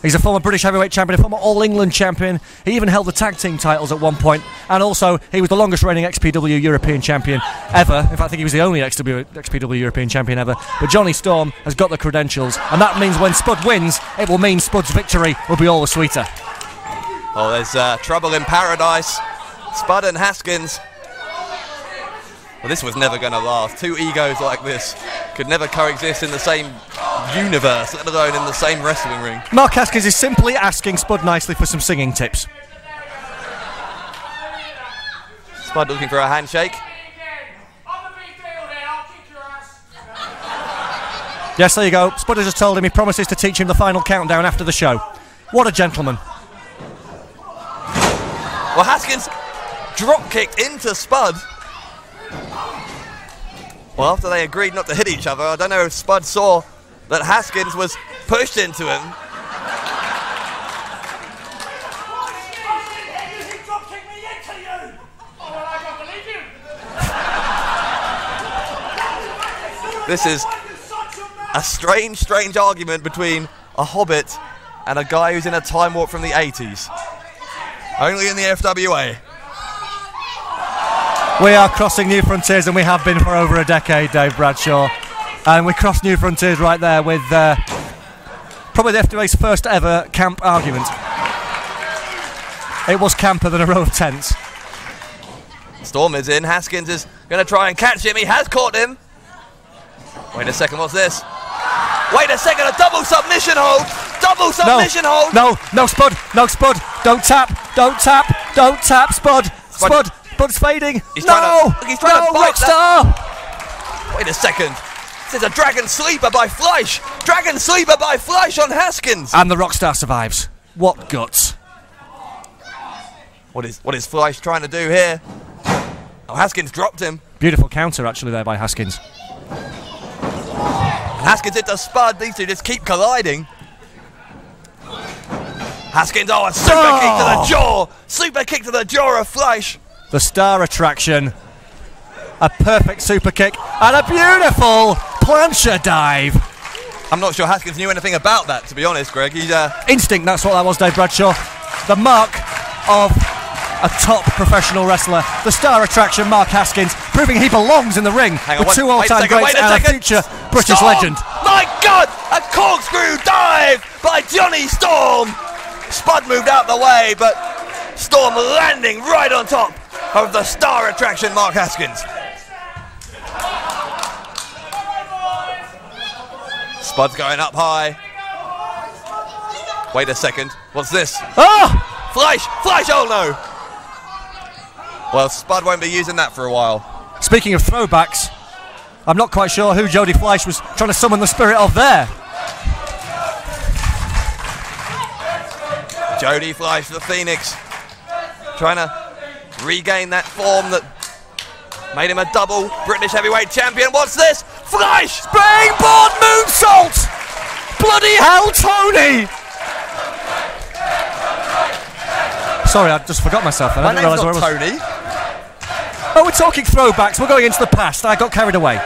He's a former British heavyweight champion, a former All England champion. He even held the tag team titles at one point, and also he was the longest reigning XPW European champion ever. In fact, I think he was the only XPW European champion ever. But Johnny Storm has got the credentials, and that means when Spud wins, it will mean Spud's victory will be all the sweeter. Oh, there's trouble in paradise. Spud and Haskins. Well, this was never going to last. Two egos like this could never coexist in the same universe, let alone in the same wrestling ring. Mark Haskins is simply asking Spud nicely for some singing tips. Spud looking for a handshake. Yes, there you go. Spud has just told him he promises to teach him the final countdown after the show. What a gentleman. Well, Haskins drop-kicked into Spud. Well, after they agreed not to hit each other, I don't know if Spud saw that Haskins was pushed into him. This is a strange argument between a hobbit and a guy who's in a time warp from the 80s. Only in the FWA. We are crossing new frontiers, and we have been for over a decade, Dave Bradshaw. And we crossed new frontiers right there with probably the FWA's first ever camp argument. It was camper than a row of tents. Storm is in. Haskins is going to try and catch him. He has caught him. Wait a second, what's this? Wait a second, a double submission hold. Double submission hold. No, Spud. No, Spud. Don't tap, Spud. Spud's fading. He's trying to bite Rockstar. That. Wait a second. This is a Dragon Sleeper by Fleisch. Dragon Sleeper by Fleisch on Haskins. And the Rockstar survives. What guts. What is Fleisch trying to do here? Oh, Haskins dropped him. Beautiful counter actually there by Haskins. And Haskins into Spud. These two just keep colliding. Haskins, a super kick to the jaw. Super kick to the jaw of Fleisch. The star attraction. A perfect super kick and a beautiful plancha dive. I'm not sure Haskins knew anything about that, to be honest, Greg. He's instinct, that's what that was, Dave Bradshaw. The mark of a top professional wrestler. The star attraction, Mark Haskins, proving he belongs in the ring with two all-time greats and a future British legend. My God! A corkscrew dive by Johnny Storm. Spud moved out the way, but Storm landing right on top of the star attraction, Mark Haskins. Spud's going up high. Wait a second. What's this? Oh! Fleisch, oh no! Well, Spud won't be using that for a while. Speaking of throwbacks, I'm not quite sure who Jody Fleisch was trying to summon the spirit of there. Jody Fleisch, the Phoenix, trying to regain that form that made him a double British heavyweight champion. What's this? Fleisch! Springboard moonsault! Bloody hell, Tony! Sorry, I just forgot myself. My name's not Tony. Oh, we're talking throwbacks. We're going into the past. I got carried away.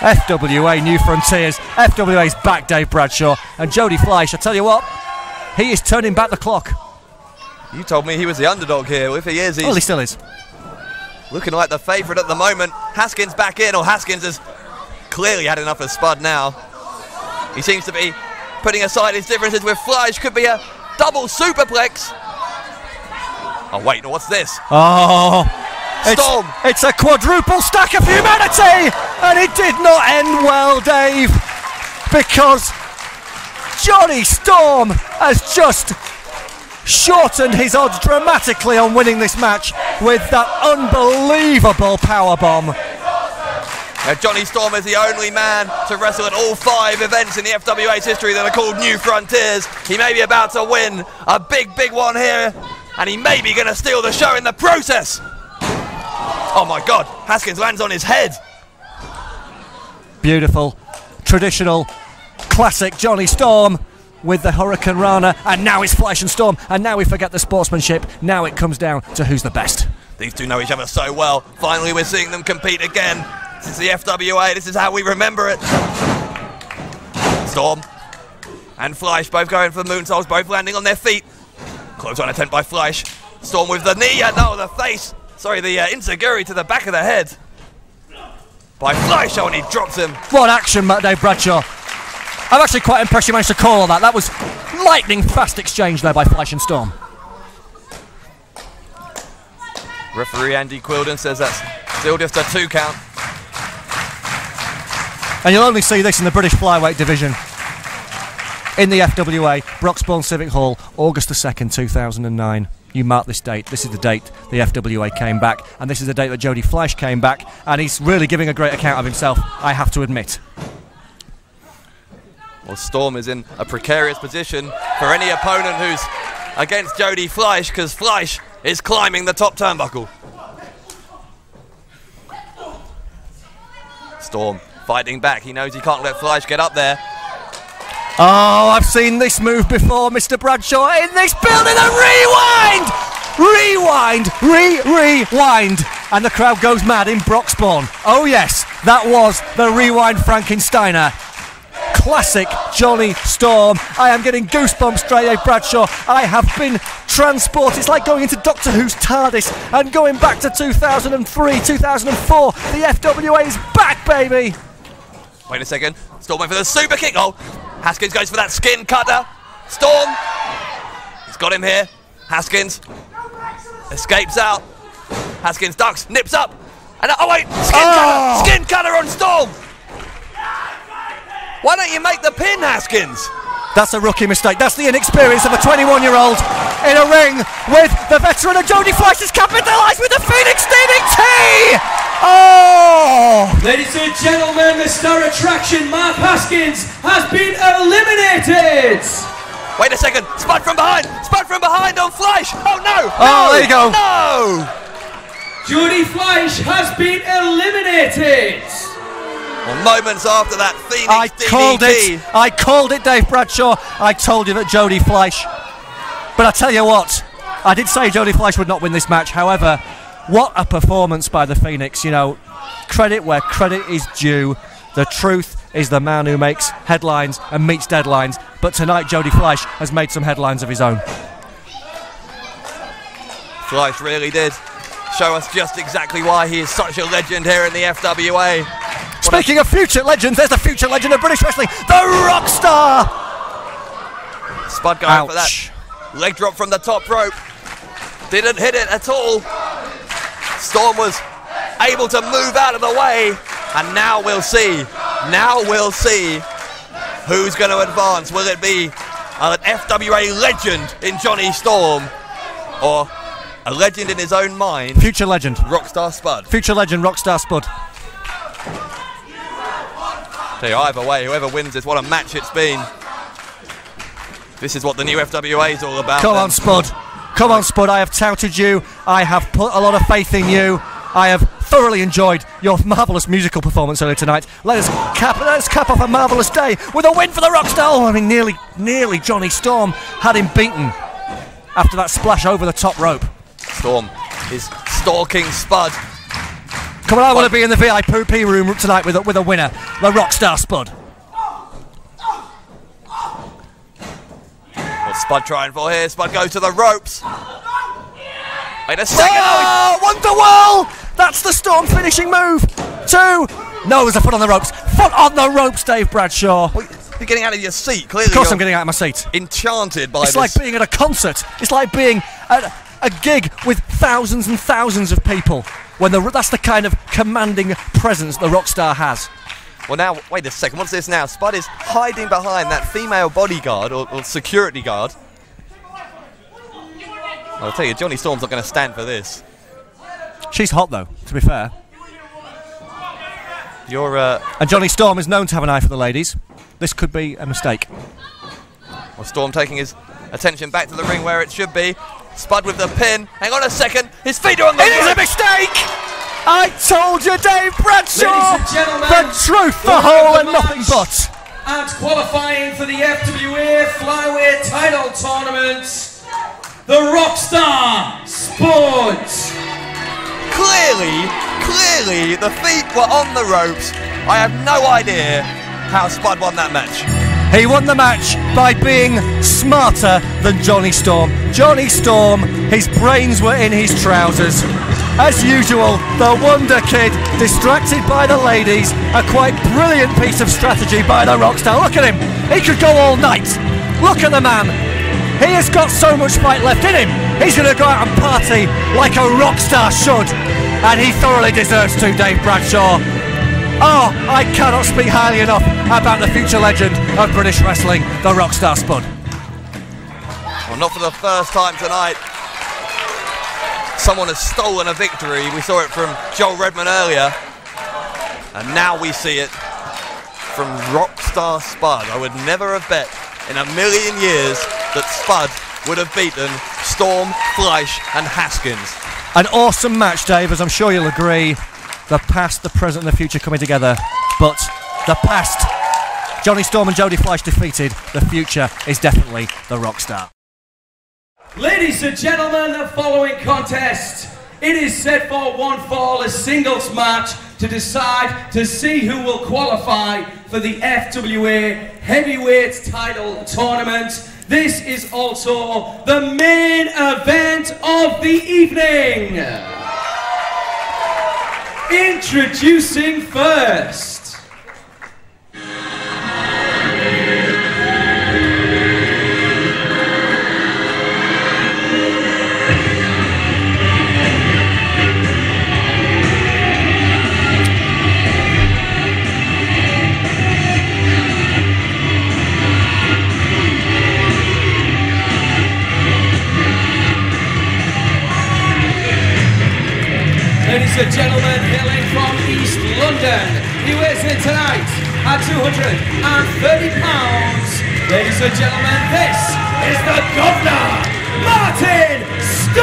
FWA New Frontiers. FWA's back, Dave Bradshaw. And Jody Fleisch, I tell you what, he is turning back the clock. You told me he was the underdog here. Well, if he is, he's... Well, he still is. Looking like the favourite at the moment. Haskins back in, or Haskins has clearly had enough of Spud now. He seems to be putting aside his differences with Fleisch. Could be a double superplex. Oh, wait, what's this? Oh, Storm. It's a quadruple stack of humanity, and it did not end well, Dave, because Johnny Storm has just shortened his odds dramatically on winning this match with that unbelievable powerbomb. Now, Johnny Storm is the only man to wrestle at all 5 events in the FWA's history that are called New Frontiers. He may be about to win a big one here, and he may be going to steal the show in the process. Oh my God, Haskins lands on his head. Beautiful, traditional, classic Johnny Storm with the Hurricane Rana, and now it's Fleisch and Storm, and now we forget the sportsmanship. Now it comes down to who's the best. These two know each other so well. Finally, we're seeing them compete again. This is the FWA, this is how we remember it. Storm and Fleisch both going for moonsaults, both landing on their feet. Close on attempt by Fleisch. Storm with the knee, no, the face. Sorry, the enziguri to the back of the head. By Fleisch, and he drops him. What action, Dave Bradshaw. I'm actually quite impressed you managed to call all that. That was lightning fast exchange there by Fleisch and Storm. Referee Andy Quilden says that's still just a 2 count. And you'll only see this in the British flyweight division. In the FWA, Broxbourne Civic Hall, August the 2nd, 2009. You mark this date. This is the date the FWA came back, and this is the date that Jody Fleisch came back, and he's really giving a great account of himself, I have to admit. Well, Storm is in a precarious position for any opponent who's against Jody Fleisch, because Fleisch is climbing the top turnbuckle. Storm fighting back. He knows he can't let Fleisch get up there. Oh, I've seen this move before, Mr. Bradshaw, in this building. A rewind! Rewind! And the crowd goes mad in Broxbourne. Oh yes, that was the Rewind Frankensteiner. Classic Johnny Storm. I am getting goosebumps, Dave Bradshaw. I have been transported. It's like going into Doctor Who's TARDIS and going back to 2003, 2004. The FWA is back, baby. Wait a second. Storm went for the super kick. Oh, Haskins goes for that skin cutter. Storm. He's got him here. Haskins escapes out. Haskins ducks, nips up. And oh wait, skin cutter on Storm. Why don't you make the pin, Haskins? That's a rookie mistake. That's the inexperience of a 21-year-old in a ring with the veteran, and Jody Fleisch has capitalised with the Phoenix DDT! Oh! Ladies and gentlemen, the star attraction, Mark Haskins, has been eliminated! Wait a second, Spud from behind on Fleisch! Oh no! Oh, there you go! No! Jody Fleisch has been eliminated! Well, moments after that Phoenix I called it, Dave Bradshaw. I told you that Jody Fleisch. But I tell you what, I did say Jody Fleisch would not win this match. However, what a performance by the Phoenix. You know, credit where credit is due. The truth is the man who makes headlines and meets deadlines. But tonight, Jody Fleisch has made some headlines of his own. Fleisch really did show us just exactly why he is such a legend here in the FWA. Speaking of future legends, there's the future legend of British wrestling, the Rockstar! Spud going for that leg drop from the top rope. Didn't hit it at all. Storm was able to move out of the way. And now we'll see. Now we'll see who's going to advance. Will it be an FWA legend in Johnny Storm, or a legend in his own mind? Future legend. Rockstar Spud. Future legend, Rockstar Spud. Tell you, either way, whoever wins this, what a match it's been. This is what the new FWA is all about. Come on, Spud. Come on, Spud. I have touted you. I have put a lot of faith in you. I have thoroughly enjoyed your marvellous musical performance earlier tonight. Let's cap off a marvellous day with a win for the Rockstar. Oh, I mean, nearly Johnny Storm had him beaten after that splash over the top rope. Storm is stalking Spud. Come on, I want to be in the VIP room tonight with a winner, the Rockstar Spud. What's Spud trying for here? Spud goes to the ropes. Wait a second. Oh, Wonderwall! That's the Storm finishing move. 2. No, there's a foot on the ropes. Foot on the ropes, Dave Bradshaw. Well, you're getting out of your seat, clearly. Of course I'm getting out of my seat. Enchanted by this. It's like being at a concert. It's like being at a gig with thousands and thousands of people. That's the kind of commanding presence the Rockstar has. Well, now, wait a second. What's this now? Spud is hiding behind that female bodyguard or security guard. I'll tell you, Johnny Storm's not going to stand for this. She's hot, though, to be fair. And Johnny Storm is known to have an eye for the ladies. This could be a mistake. Well, Storm taking his attention back to the ring where it should be. Spud with the pin. Hang on a second. His feet are on the ring. It is a mistake! I told you, Dave Bradshaw! Ladies and gentlemen, the truth, the whole, and nothing but. And qualifying for the FWA Flyweight Title Tournament, the Rockstar Spud. Clearly, the feet were on the ropes. I have no idea how Spud won that match. He won the match by being smarter than Johnny Storm. Johnny Storm, his brains were in his trousers. As usual, the Wonder Kid, distracted by the ladies, a quite brilliant piece of strategy by the Rockstar. Look at him, he could go all night. Look at the man. He has got so much fight left in him. He's going to go out and party like a Rockstar should. And he thoroughly deserves to, Dave Bradshaw. Oh, I cannot speak highly enough about the future legend of British wrestling, the Rockstar Spud. Well, not for the first time tonight. Someone has stolen a victory. We saw it from Joel Redman earlier. And now we see it from Rockstar Spud. I would never have bet in a million years that Spud would have beaten Storm, Fleisch and Haskins. An awesome match, Dave, as I'm sure you'll agree. The past, the present and the future coming together. But the past, Johnny Storm and Jody Fleisch defeated. The future is definitely the Rockstar. Ladies and gentlemen, the following contest, it is set for one fall, a singles match to decide to see who will qualify for the FWA Heavyweight Title Tournament. This is also the main event of the evening. Introducing first. Ladies and gentlemen, hailing from East London, he weighs in tonight at 230 pounds. Ladies and gentlemen, this is the Governor, Martin Stone!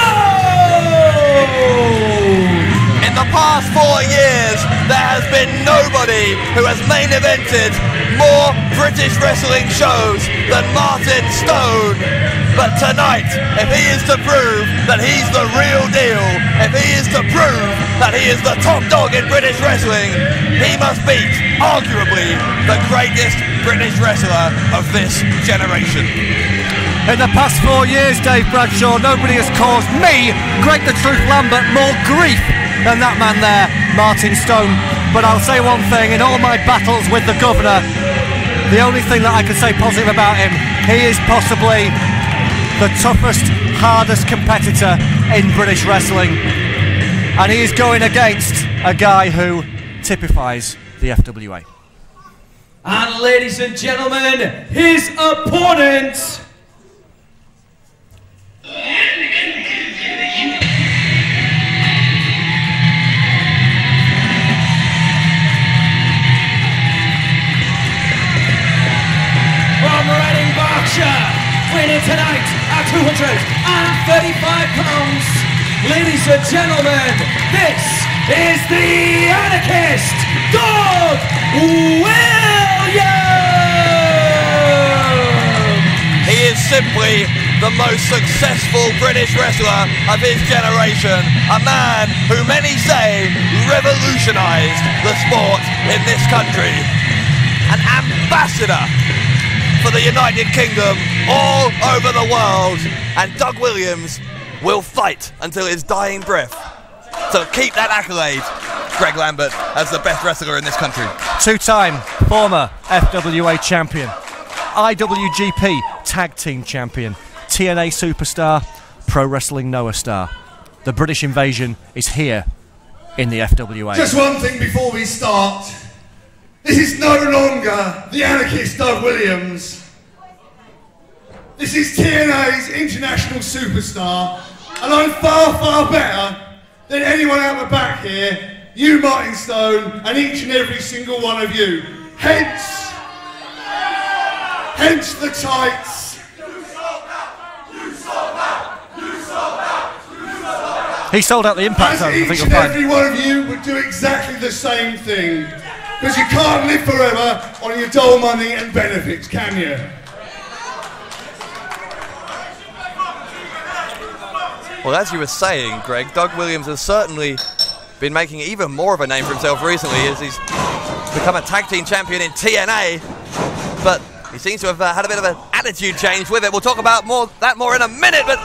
In the past 4 years, there has been nobody who has main evented more British wrestling shows than Martin Stone. But tonight, if he is to prove that he's the real deal, if he is to prove that he is the top dog in British wrestling, he must beat, arguably, the greatest British wrestler of this generation. In the past 4 years, Dave Bradshaw, nobody has caused me, Greg the Truth Lambert, more grief than that man there, Martin Stone. But I'll say one thing, in all my battles with the governor, the only thing that I can say positive about him, he is possibly the toughest, hardest competitor in British wrestling. And he is going against a guy who typifies the FWA. And ladies and gentlemen, his opponent... From Reading, Berkshire, winning tonight at 235 pounds. Ladies and gentlemen, this is the Anarchist, Doug Williams! He is simply the most successful British wrestler of his generation, a man who many say revolutionised the sport in this country, an ambassador for the United Kingdom all over the world, and Doug Williams will fight until his dying breath to keep that accolade, Greg Lambert, as the best wrestler in this country. Two-time former FWA champion, IWGP Tag Team Champion, TNA Superstar, Pro Wrestling Noah Star. The British invasion is here in the FWA. Just one thing before we start. This is no longer the Anarchist Doug Williams. This is TNA's International Superstar, and I'm far, far better than anyone out the back here, you Martin Stone, and each and every single one of you. Hence the tights. He sold out the Impact Zone, I think you'll Each and find. every one of you would do exactly the same thing. Because you can't live forever on your dole money and benefits, can you? Well, as you were saying, Greg, Doug Williams has certainly been making even more of a name for himself recently as he's become a tag team champion in TNA, but he seems to have had a bit of an attitude change with it. We'll talk about that more in a minute, but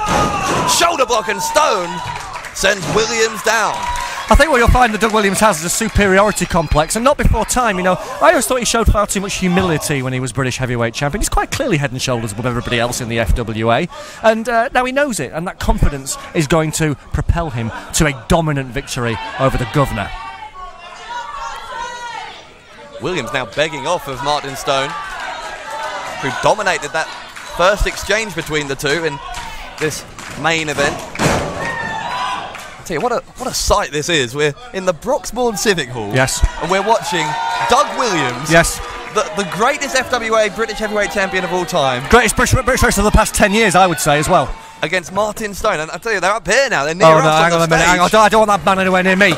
shoulder block and Stone sends Williams down. I think what you'll find that Doug Williams has is a superiority complex, and not before time, you know. I always thought he showed far too much humility when he was British heavyweight champion. He's quite clearly head and shoulders above everybody else in the FWA, and now he knows it, and that confidence is going to propel him to a dominant victory over the governor. Williams now begging off of Martin Stone, who dominated that first exchange between the two in this main event. Tell you, what a sight this is. We're in the Broxbourne Civic Hall. Yes. And we're watching Doug Williams. Yes. The greatest FWA British heavyweight champion of all time. Greatest British wrestler of the past 10 years, I would say, as well. Against Martin Stone. And I tell you, they're up here now. They're near oh, us no, on hang the on a minute. stage. Hang on. I don't want that man anywhere near me.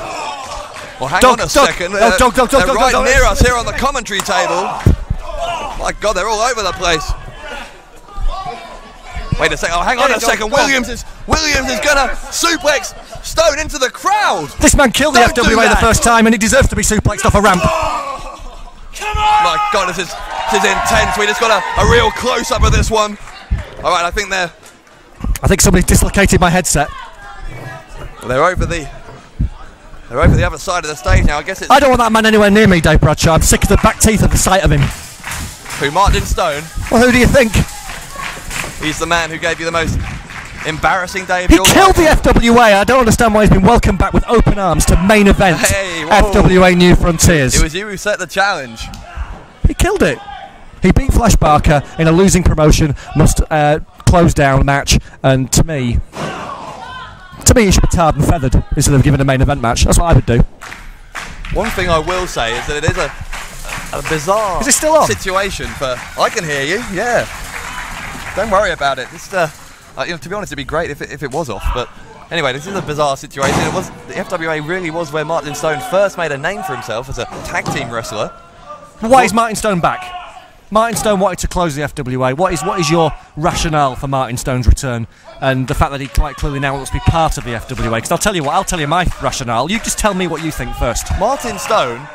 Well, hang on a second. They're right near us here on the commentary table. My God, they're all over the place. Wait a second. Oh, hang on a second. Williams is gonna suplex Stone into the crowd. This man killed the FWA the first time, and he deserves to be suplexed off a ramp. My God, this is intense. We just got a real close up of this one. All right, I think somebody dislocated my headset. They're over the other side of the stage now. I guess it's. I don't want that man anywhere near me, Dave Bradshaw. I'm sick of the back teeth of the sight of him. Who, Martin Stone? Well, who do you think? He's the man who gave you the most embarrassing day of your life. He killed the FWA. I don't understand why he's been welcomed back with open arms to main event FWA New Frontiers. It was you who set the challenge. He killed it. He beat Flash Barker in a losing promotion, must close down match, and to me, he should be tarred and feathered instead of given a main event match. That's what I would do. One thing I will say is that it is a bizarre is it still on? Situation for. I can hear you. Yeah. Don't worry about it. It's, to be honest, it'd be great if it was off, but Anyway, this is a bizarre situation. The FWA really was where Martin Stone first made a name for himself as a tag team wrestler. Why is Martin Stone back? Martin Stone wanted to close the FWA. What is your rationale for Martin Stone's return and the fact that he quite clearly now wants to be part of the FWA? Because I'll tell you what, I'll tell you my rationale. You just tell me what you think first. Martin Stone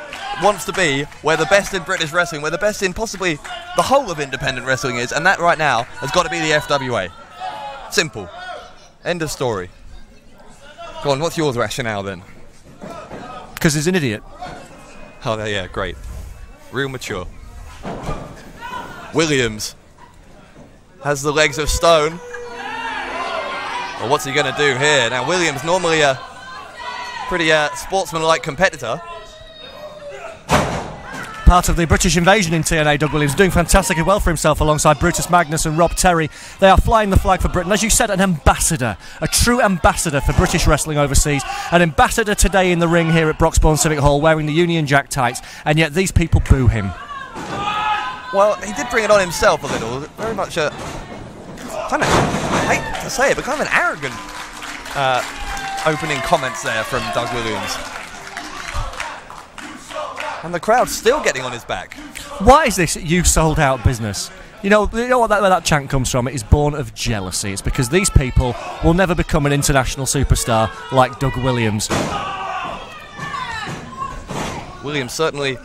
wants to be where the best in British wrestling, where the best in possibly the whole of independent wrestling is, and that right now has got to be the FWA. Simple. End of story. Go on, what's your rationale then? Because he's an idiot. Oh, yeah, great. Real mature. Williams has the legs of Stone. Well, what's he going to do here? Now, Williams, normally a pretty sportsman-like competitor. Part of the British invasion in TNA, Doug Williams, doing fantastically well for himself alongside Brutus Magnus and Rob Terry. They are flying the flag for Britain. As you said, an ambassador, a true ambassador for British wrestling overseas. An ambassador today in the ring here at Broxbourne Civic Hall wearing the Union Jack tights, and yet these people boo him. Well, he did bring it on himself a little. Very much a kind of, I hate to say it, but kind of an arrogant opening comments there from Doug Williams. And the crowd's still getting on his back. Why is this you sold out business? You know what where that chant comes from? It is born of jealousy. It's because these people will never become an international superstar like Doug Williams. Williams certainly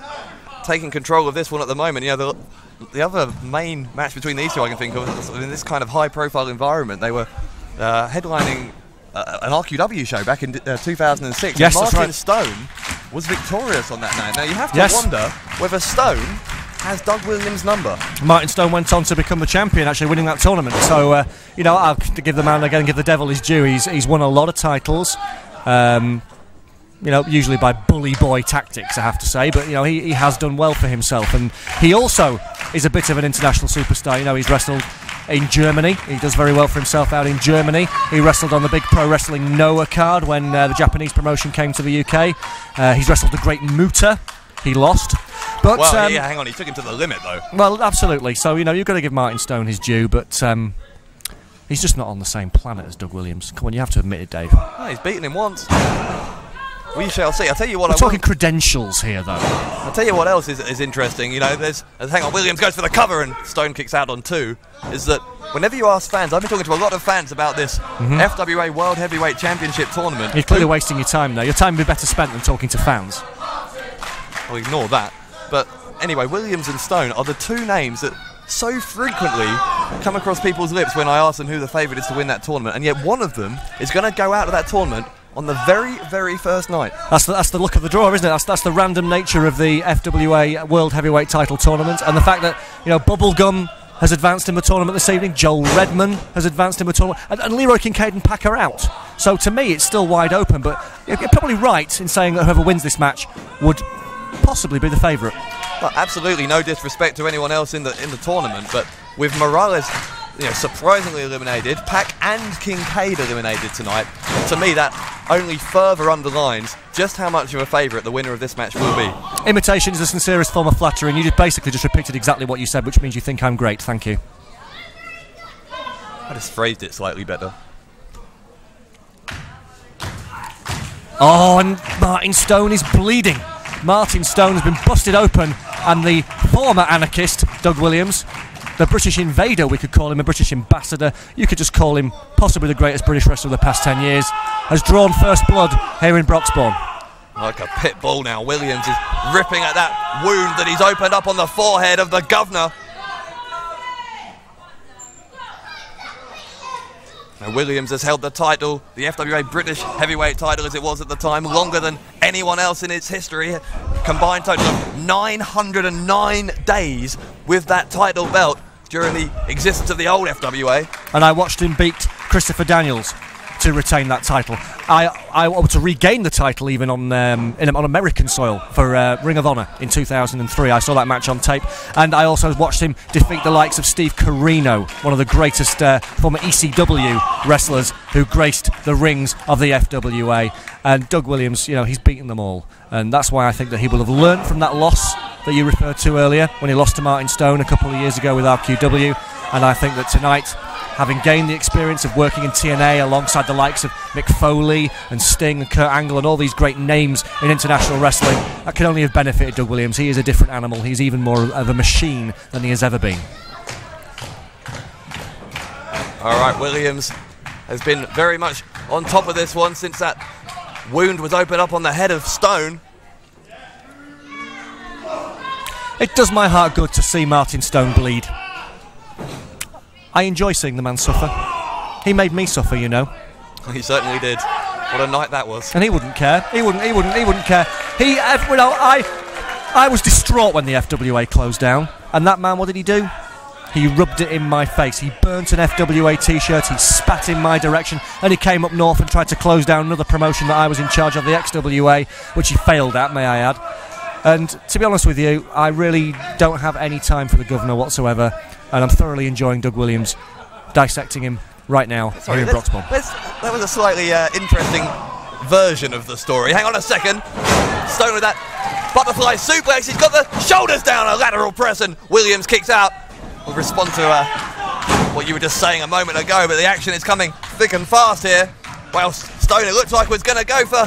taking control of this one at the moment. You know, the other main match between these two I can think of in this kind of high-profile environment, they were headlining an RQW show back in 2006. Yes, Martin that's right. Stone was victorious on that night. Now you have to wonder whether Stone has Doug Williams' number. Martin Stone went on to become the champion, actually winning that tournament. So, you know, I'll give the man again, give the devil his due. He's won a lot of titles. You know, usually by bully boy tactics, I have to say, but you know, he has done well for himself, and he also is a bit of an international superstar. You know, he's wrestled in Germany. He does very well for himself out in Germany. He wrestled on the big Pro Wrestling Noah card when the Japanese promotion came to the UK. He's wrestled the Great Muta. He lost. But, well, yeah, hang on, he took him to the limit, though. Well, absolutely. So, you know, you've got to give Martin Stone his due, but he's just not on the same planet as Doug Williams. Come on, you have to admit it, Dave. Oh, he's beaten him once. We shall see. I'll tell you what. We're talking credentials here, though. I'll tell you what else is interesting. You know, hang on. Williams goes for the cover and Stone kicks out on 2. Is that whenever you ask fans, I've been talking to a lot of fans about this FWA World Heavyweight Championship tournament. You're clearly wasting your time there. Your time would be better spent than talking to fans. I'll ignore that. But anyway, Williams and Stone are the two names that so frequently come across people's lips when I ask them who the favourite is to win that tournament, and yet one of them is going to go out of that tournament on the very, very first night. That's the luck of the draw, isn't it? That's the random nature of the FWA World Heavyweight Title Tournament, and the fact that, you know, Bubblegum has advanced in the tournament this evening, Joel Redman has advanced in the tournament, and Leroy Kincaid and Pac are out. So to me, it's still wide open, but you're probably right in saying that whoever wins this match would possibly be the favourite. Well, absolutely no disrespect to anyone else in the tournament, but with Morales, you know, surprisingly eliminated, Pac and Kincaid eliminated tonight, to me that only further underlines just how much of a favourite the winner of this match will be. Imitation is the sincerest form of flattery, and you basically just repeated exactly what you said, which means you think I'm great. Thank you. I just phrased it slightly better. Oh, and Martin Stone is bleeding. Martin Stone has been busted open, and the former anarchist, Doug Williams, the British invader, we could call him, a British ambassador, you could just call him possibly the greatest British wrestler of the past 10 years, has drawn first blood here in Broxbourne. Like a pit bull now, Williams is ripping at that wound that he's opened up on the forehead of the governor. Now Williams has held the title, the FWA British Heavyweight title as it was at the time, longer than anyone else in its history. Combined total of 909 days with that title belt during the existence of the old FWA. And I watched him beat Christopher Daniels to retain that title. I wanted to regain the title even on American soil for Ring of Honor in 2003. I saw that match on tape, and I also watched him defeat the likes of Steve Corino, one of the greatest former ECW wrestlers who graced the rings of the FWA. And Doug Williams, you know, he's beaten them all, and that's why I think that he will have learnt from that loss that you referred to earlier when he lost to Martin Stone a couple of years ago with RQW. And I think that tonight having gained the experience of working in TNA alongside the likes of Mick Foley and Sting and Kurt Angle and all these great names in international wrestling, that can only have benefited Doug Williams. He is a different animal. He's even more of a machine than he has ever been. All right, Williams has been very much on top of this one since that wound was opened up on the head of Stone. It does my heart good to see Martin Stone bleed. I enjoy seeing the man suffer. He made me suffer, you know. He certainly did. What a night that was. And he wouldn't care. He wouldn't care. I was distraught when the FWA closed down. And that man, what did he do? He rubbed it in my face. He burnt an FWA t-shirt, he spat in my direction, and he came up north and tried to close down another promotion that I was in charge of, the XWA, which he failed at, may I add. And to be honest with you, I really don't have any time for the governor whatsoever, and I'm thoroughly enjoying Doug Williams, dissecting him right now here in Broxbourne. That was a slightly interesting version of the story. Hang on a second. Stone with that butterfly suplex. He's got the shoulders down, a lateral press, and Williams kicks out. We'll respond to what you were just saying a moment ago, but the action is coming thick and fast here. Well, Stone, it looks like was going to go for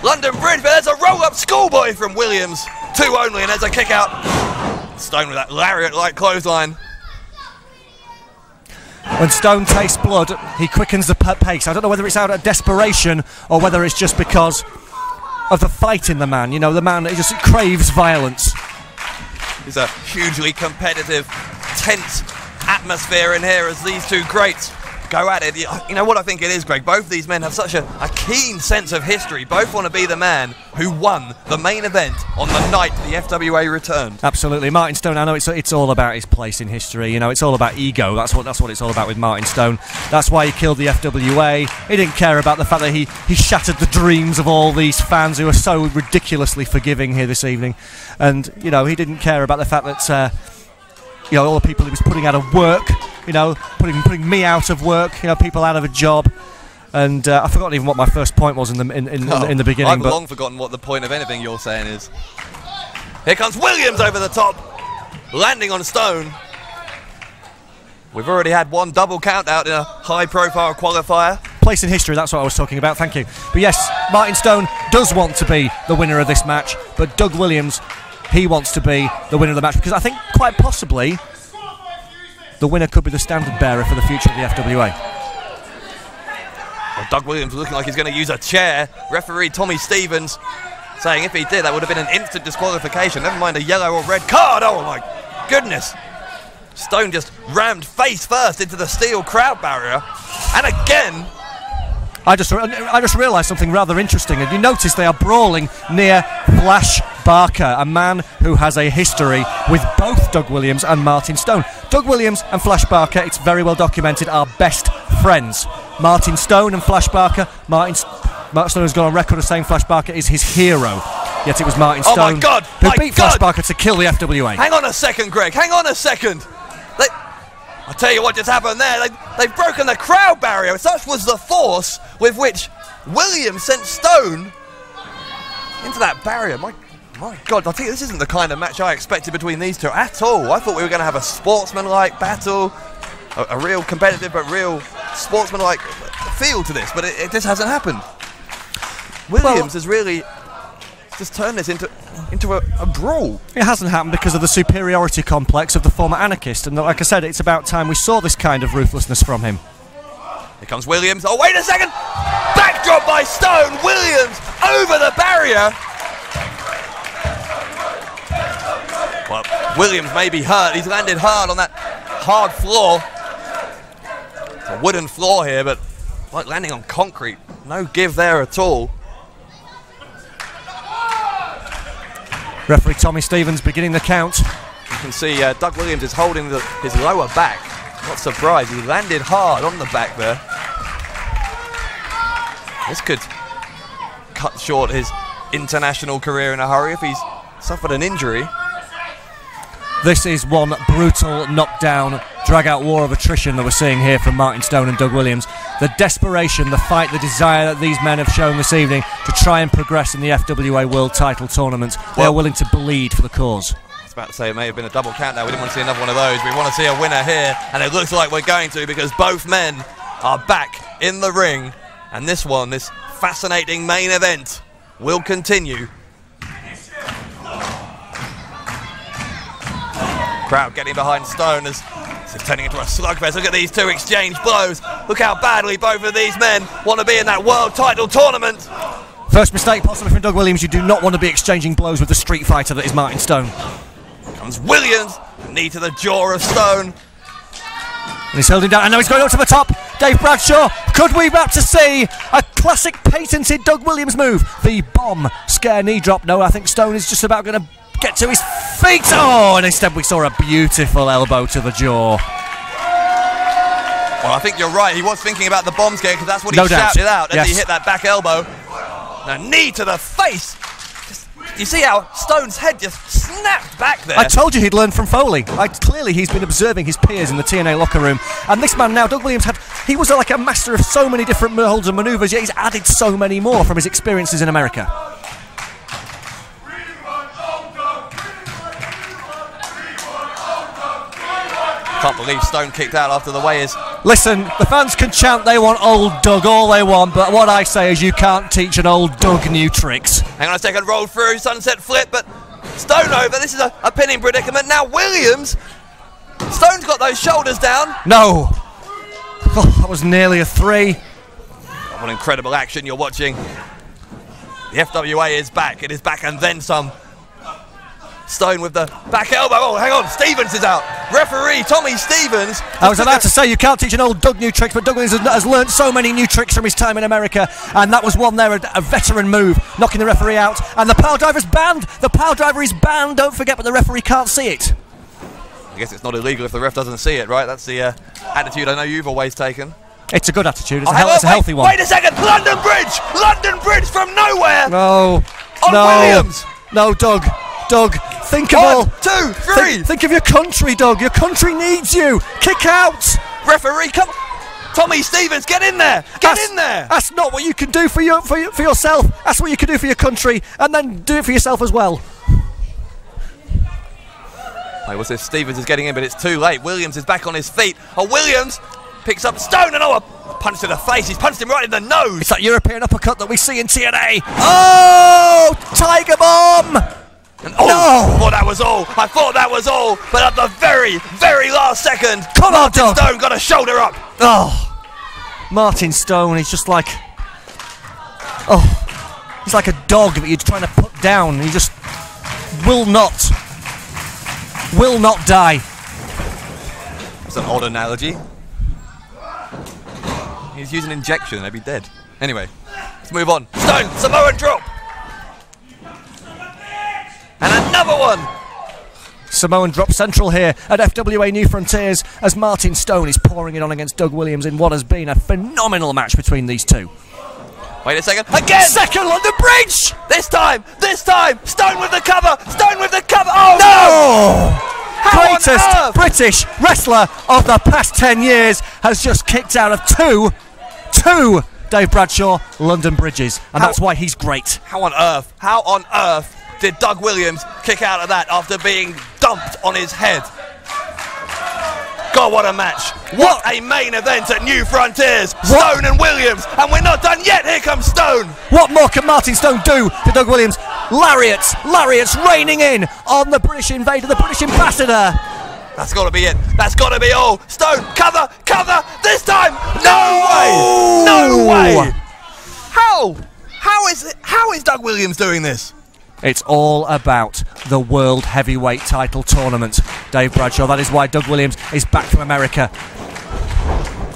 London Bridge, but there's a roll-up schoolboy from Williams. 2 only, and there's a kick out. Stone with that lariat-like clothesline. When Stone tastes blood, he quickens the pace. I don't know whether it's out of desperation or whether it's just because of the fight in the man. You know, the man just craves violence. There's a hugely competitive, tense atmosphere in here as these two greats go at it. You know what I think it is, Greg? Both these men have such a keen sense of history. Both want to be the man who won the main event on the night the FWA returned. Absolutely. Martin Stone, I know it's all about his place in history. You know, it's all about ego. That's what it's all about with Martin Stone. That's why he killed the FWA. He didn't care about the fact that he shattered the dreams of all these fans who are so ridiculously forgiving here this evening. And, you know, he didn't care about the fact that you know, all the people he was putting out of work, you know, putting me out of work, you know, people out of a job. And I've forgotten even what my first point was in the beginning. I've long forgotten what the point of anything you're saying is. Here comes Williams over the top, landing on Stone. We've already had one double count out in a high-profile qualifier. Place in history, that's what I was talking about, thank you. But yes, Martin Stone does want to be the winner of this match, but Doug Williams, he wants to be the winner of the match, because I think quite possibly the winner could be the standard bearer for the future of the FWA. Well, Doug Williams looking like he's going to use a chair. Referee Tommy Stevens saying if he did, that would have been an instant disqualification. Never mind a yellow or red card. Oh my goodness. Stone just rammed face first into the steel crowd barrier. And again, I just realised something rather interesting. And you notice they are brawling near Flash Barker, a man who has a history with both Doug Williams and Martin Stone. Doug Williams and Flash Barker, it's very well documented, are best friends. Martin Stone and Flash Barker, Martin Stone has gone on record as saying Flash Barker is his hero. Yet it was Martin Stone who beat Flash Barker to kill the FWA. Hang on a second, Greg. Hang on a second. I'll tell you what just happened there. They've broken the crowd barrier. Such was the force with which Williams sent Stone into that barrier. My God, I think this isn't the kind of match I expected between these two at all. I thought we were going to have a sportsman-like battle, a real competitive but real sportsman-like feel to this, but it just hasn't happened. Williams has really just turned this into a brawl. It hasn't happened because of the superiority complex of the former anarchist, and like I said, it's about time we saw this kind of ruthlessness from him. Here comes Williams. Oh, wait a second! Backdrop by Stone. Williams over the barrier. Well, Williams may be hurt. He's landed hard on that hard floor. It's a wooden floor here, but like landing on concrete. No give there at all. Referee Tommy Stevens beginning the count. You can see Doug Williams is holding his lower back. Not surprised, he landed hard on the back there. This could cut short his international career in a hurry if he's suffered an injury. This is one brutal knockdown, drag-out war of attrition that we're seeing here from Martin Stone and Doug Williams. The desperation, the fight, the desire that these men have shown this evening to try and progress in the FWA World Title Tournament. They are willing to bleed for the cause. About to say it may have been a double count now. We didn't want to see another one of those. We want to see a winner here, and it looks like we're going to, because both men are back in the ring, and this fascinating main event will continue. Crowd getting behind Stone as this is turning into a slugfest. Look at these two exchange blows. Look how badly both of these men want to be in that world title tournament. First mistake possibly from Doug Williams. You do not want to be exchanging blows with the street fighter that is Martin Stone. Comes Williams, knee to the jaw of Stone. And he's held him down, and now he's going up to the top. Dave Bradshaw, could we wrap to see a classic patented Doug Williams move? The bomb scare knee drop. No, I think Stone is just about going to get to his feet. Oh, and instead we saw a beautiful elbow to the jaw. Well, I think you're right. He was thinking about the bomb scare, because that's what he shouted out as he hit that back elbow. A knee to the face. You see how Stone's head just snapped back there. I told you he'd learned from Foley. Clearly he's been observing his peers in the TNA locker room. And this man now, Doug Williams, he was like a master of so many different holds and manoeuvres, yet he's added so many more from his experiences in America. Can't believe Stone kicked out after the way is. Listen, the fans can chant they want old Doug all they want, but what I say is you can't teach an old Doug new tricks. Hang on a second, roll through, sunset flip, but Stone over. This is a pinning predicament. Now Williams. Stone's got those shoulders down. No. Oh, that was nearly a 3. What incredible action you're watching. The FWA is back. It is back and then some. Stone with the back elbow. Oh, hang on. Stevens is out. Referee Tommy Stevens. I was about to say you can't teach an old Doug new tricks, but Doug Williams has learned so many new tricks from his time in America, and that was one there, a veteran move, knocking the referee out. And the pile driver's banned. The pile driver is banned. Don't forget, but the referee can't see it. I guess it's not illegal if the ref doesn't see it, right? That's the attitude I know you've always taken. It's a good attitude. It's a healthy one. Wait a second. London Bridge. London Bridge from nowhere. No. On Williams. No, Doug. Doug, think of 1, 2, 3. Think of your country, Doug. Your country needs you. Kick out. Referee, come. Tommy Stevens, get in there. Get in there. That's not what you can do for yourself. That's what you can do for your country, and then do it for yourself as well. Wait, what's this? Stevens is getting in, but it's too late. Williams is back on his feet. Oh, Williams picks up Stone, and a punch to the face. He's punched him right in the nose. It's that European uppercut that we see in TNA. Oh, Tiger Bomb. And I thought that was all. I thought that was all. But at the very, very last second, Martin Stone got a shoulder up. Oh, Martin Stone is just like, he's like a dog that you're trying to put down. He just will not die. That's an odd analogy. He's using injection, they'd be dead. Anyway, let's move on. Stone, Samoan drop. And another one! Samoan drop central here at FWA New Frontiers as Martin Stone is pouring it on against Doug Williams in what has been a phenomenal match between these two. Wait a second. Again! Second London Bridge! This time! Stone with the cover! Stone with the cover! Oh no! Greatest British wrestler of the past 10 years has just kicked out of two Dave Bradshaw London Bridges, and that's why he's great. How on earth did Doug Williams kick out of that after being dumped on his head? God, what a match. What a main event at New Frontiers. Stone and Williams, and we're not done yet. Here comes Stone. What more can Martin Stone do to Doug Williams? Lariats raining in on the British invader, the British ambassador. That's got to be it. That's got to be all. Stone, cover, this time. No way. How is Doug Williams doing this? It's all about the World Heavyweight title tournament, Dave Bradshaw. That is why Doug Williams is back from America.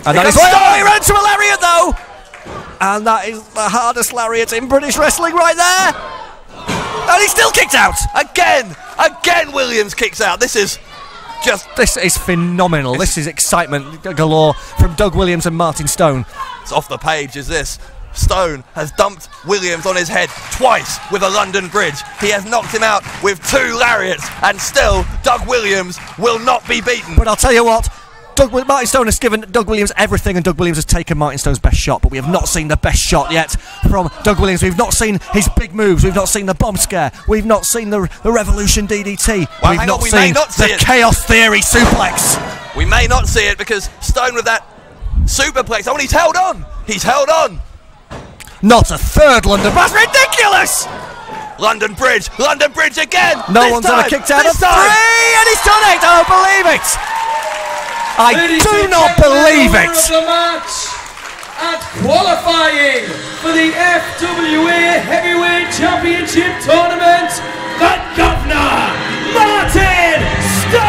And that is why he ran to a lariat, though! And that is the hardest lariat in British wrestling right there! And he's still kicked out! Again Williams kicks out. This is phenomenal. This is excitement galore from Doug Williams and Martin Stone. It's off the page, is this? Stone has dumped Williams on his head twice with a London Bridge. He has knocked him out with 2 lariats, and still Doug Williams will not be beaten. But I'll tell you what, Martin Stone has given Doug Williams everything, and Doug Williams has taken Martin Stone's best shot, but we have not seen the best shot yet from Doug Williams. We've not seen his big moves. We've not seen the bomb scare. We've not seen the Revolution DDT. Well, We've not we seen may not see the it. Chaos Theory suplex. We may not see it because Stone with that superplex. Oh, and he's held on. He's held on. Not a third London. That's ridiculous. London Bridge again. No one's ever kicked out of 3, and he's done it. I don't believe it. I do not believe it. Of the match at qualifying for the FWA Heavyweight Championship Tournament, the Governor, Martin Stone!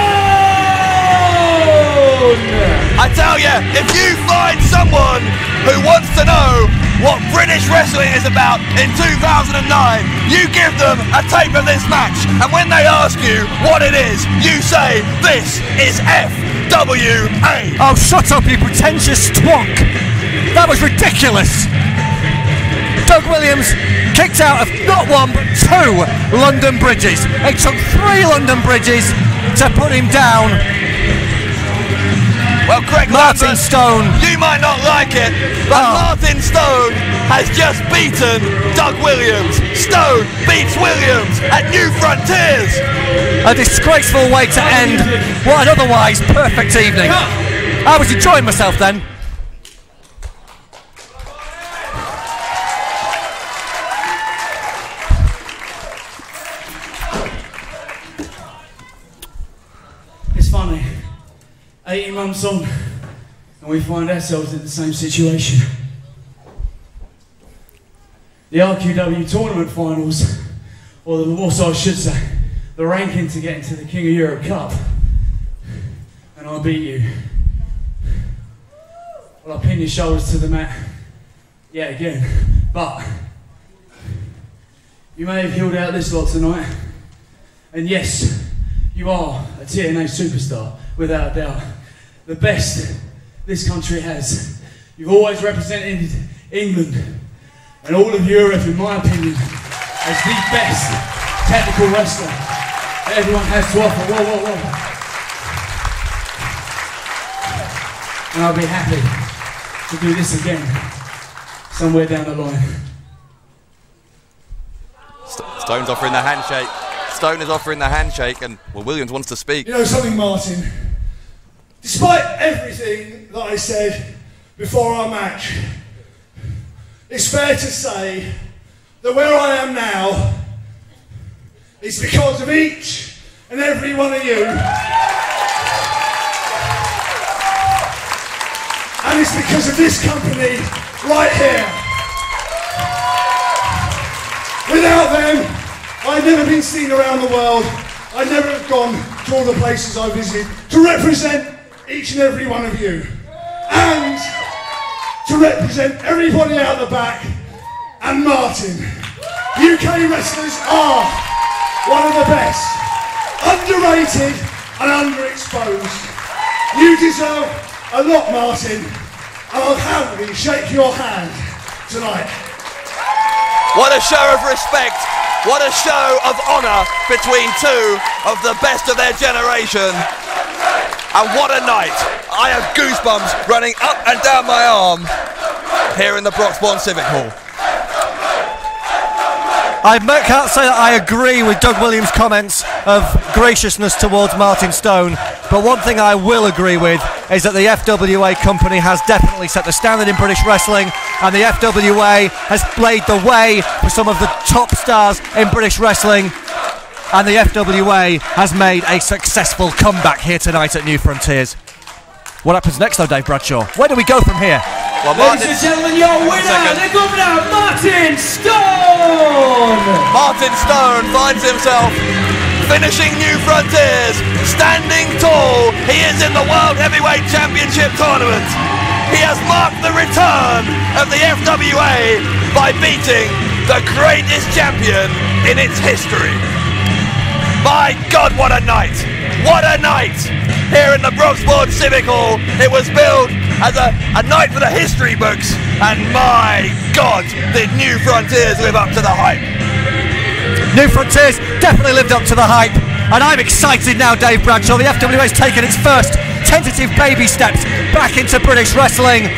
I tell you, if you find someone who wants to know what British wrestling is about in 2009, you give them a tape of this match, and when they ask you what it is, you say, this is FWA. Oh, shut up, you pretentious twonk. That was ridiculous. Doug Williams kicked out of not 1 but 2 London bridges. It took 3 London bridges to put him down. Well, Greg Martin Lambert, Stone. You might not like it, but Martin Stone has just beaten Doug Williams. Stone beats Williams at New Frontiers. A disgraceful way to end what an otherwise perfect evening. I was enjoying myself then. It's funny. 18 months on, and we find ourselves in the same situation. The RQW tournament finals, or also I should say, the ranking to get into the King of Europe Cup, and I beat you. Well, I pin your shoulders to the mat, yet again, but you may have healed out this lot tonight, and yes, you are a TNA superstar, without a doubt. The best this country has. You've always represented England and all of Europe, in my opinion, as the best technical wrestler that everyone has to offer. Whoa, whoa, whoa. And I'll be happy to do this again somewhere down the line. Stone's offering the handshake. Stone is offering the handshake, and well, Williams wants to speak. You know something, Martin? Despite everything that I said before our match, it's fair to say that where I am now is because of each and every one of you. And it's because of this company right here. Without them, I'd never been seen around the world. I'd never have gone to all the places I visited to represent each and every one of you. And to represent everybody out the back and Martin. UK wrestlers are one of the best. Underrated and underexposed. You deserve a lot, Martin. And I'll happily shake your hand tonight. What a show of respect. What a show of honour between 2 of the best of their generation. And what a night. I have goosebumps running up and down my arm here in the Broxbourne Civic Hall. I can't say that I agree with Doug Williams' comments of graciousness towards Martin Stone, but one thing I will agree with is that the FWA company has definitely set the standard in British wrestling, and the FWA has laid the way for some of the top stars in British wrestling, and the FWA has made a successful comeback here tonight at New Frontiers. What happens next though, Dave Bradshaw? Where do we go from here? Well, ladies and gentlemen, your winner, the Governor, Martin Stone! Martin Stone finds himself finishing New Frontiers, standing tall. He is in the World Heavyweight Championship Tournament. He has marked the return of the FWA by beating the greatest champion in its history. My God, what a night! What a night! Here in the Broxbourne Civic Hall, it was billed as a night for the history books, and my God, did New Frontiers live up to the hype. New Frontiers definitely lived up to the hype, and I'm excited now, Dave Bradshaw. The FWA's taken its first tentative baby steps back into British wrestling.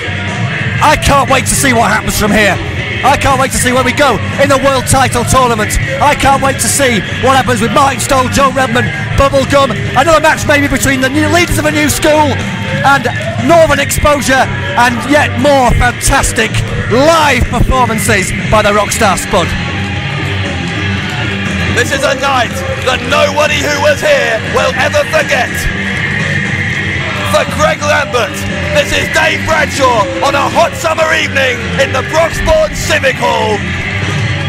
I can't wait to see what happens from here. I can't wait to see where we go in the World Title Tournament. I can't wait to see what happens with Martin Stoll, Joe Redman, Bubblegum. Another match maybe between the new leaders of a new school and Northern Exposure, and yet more fantastic live performances by the Rockstar Spud. This is a night that nobody who was here will ever forget. For Greg Lambert, this is Dave Bradshaw on a hot summer evening in the Broxbourne Civic Hall,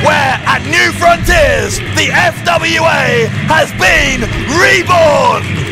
where at New Frontiers, the FWA has been reborn!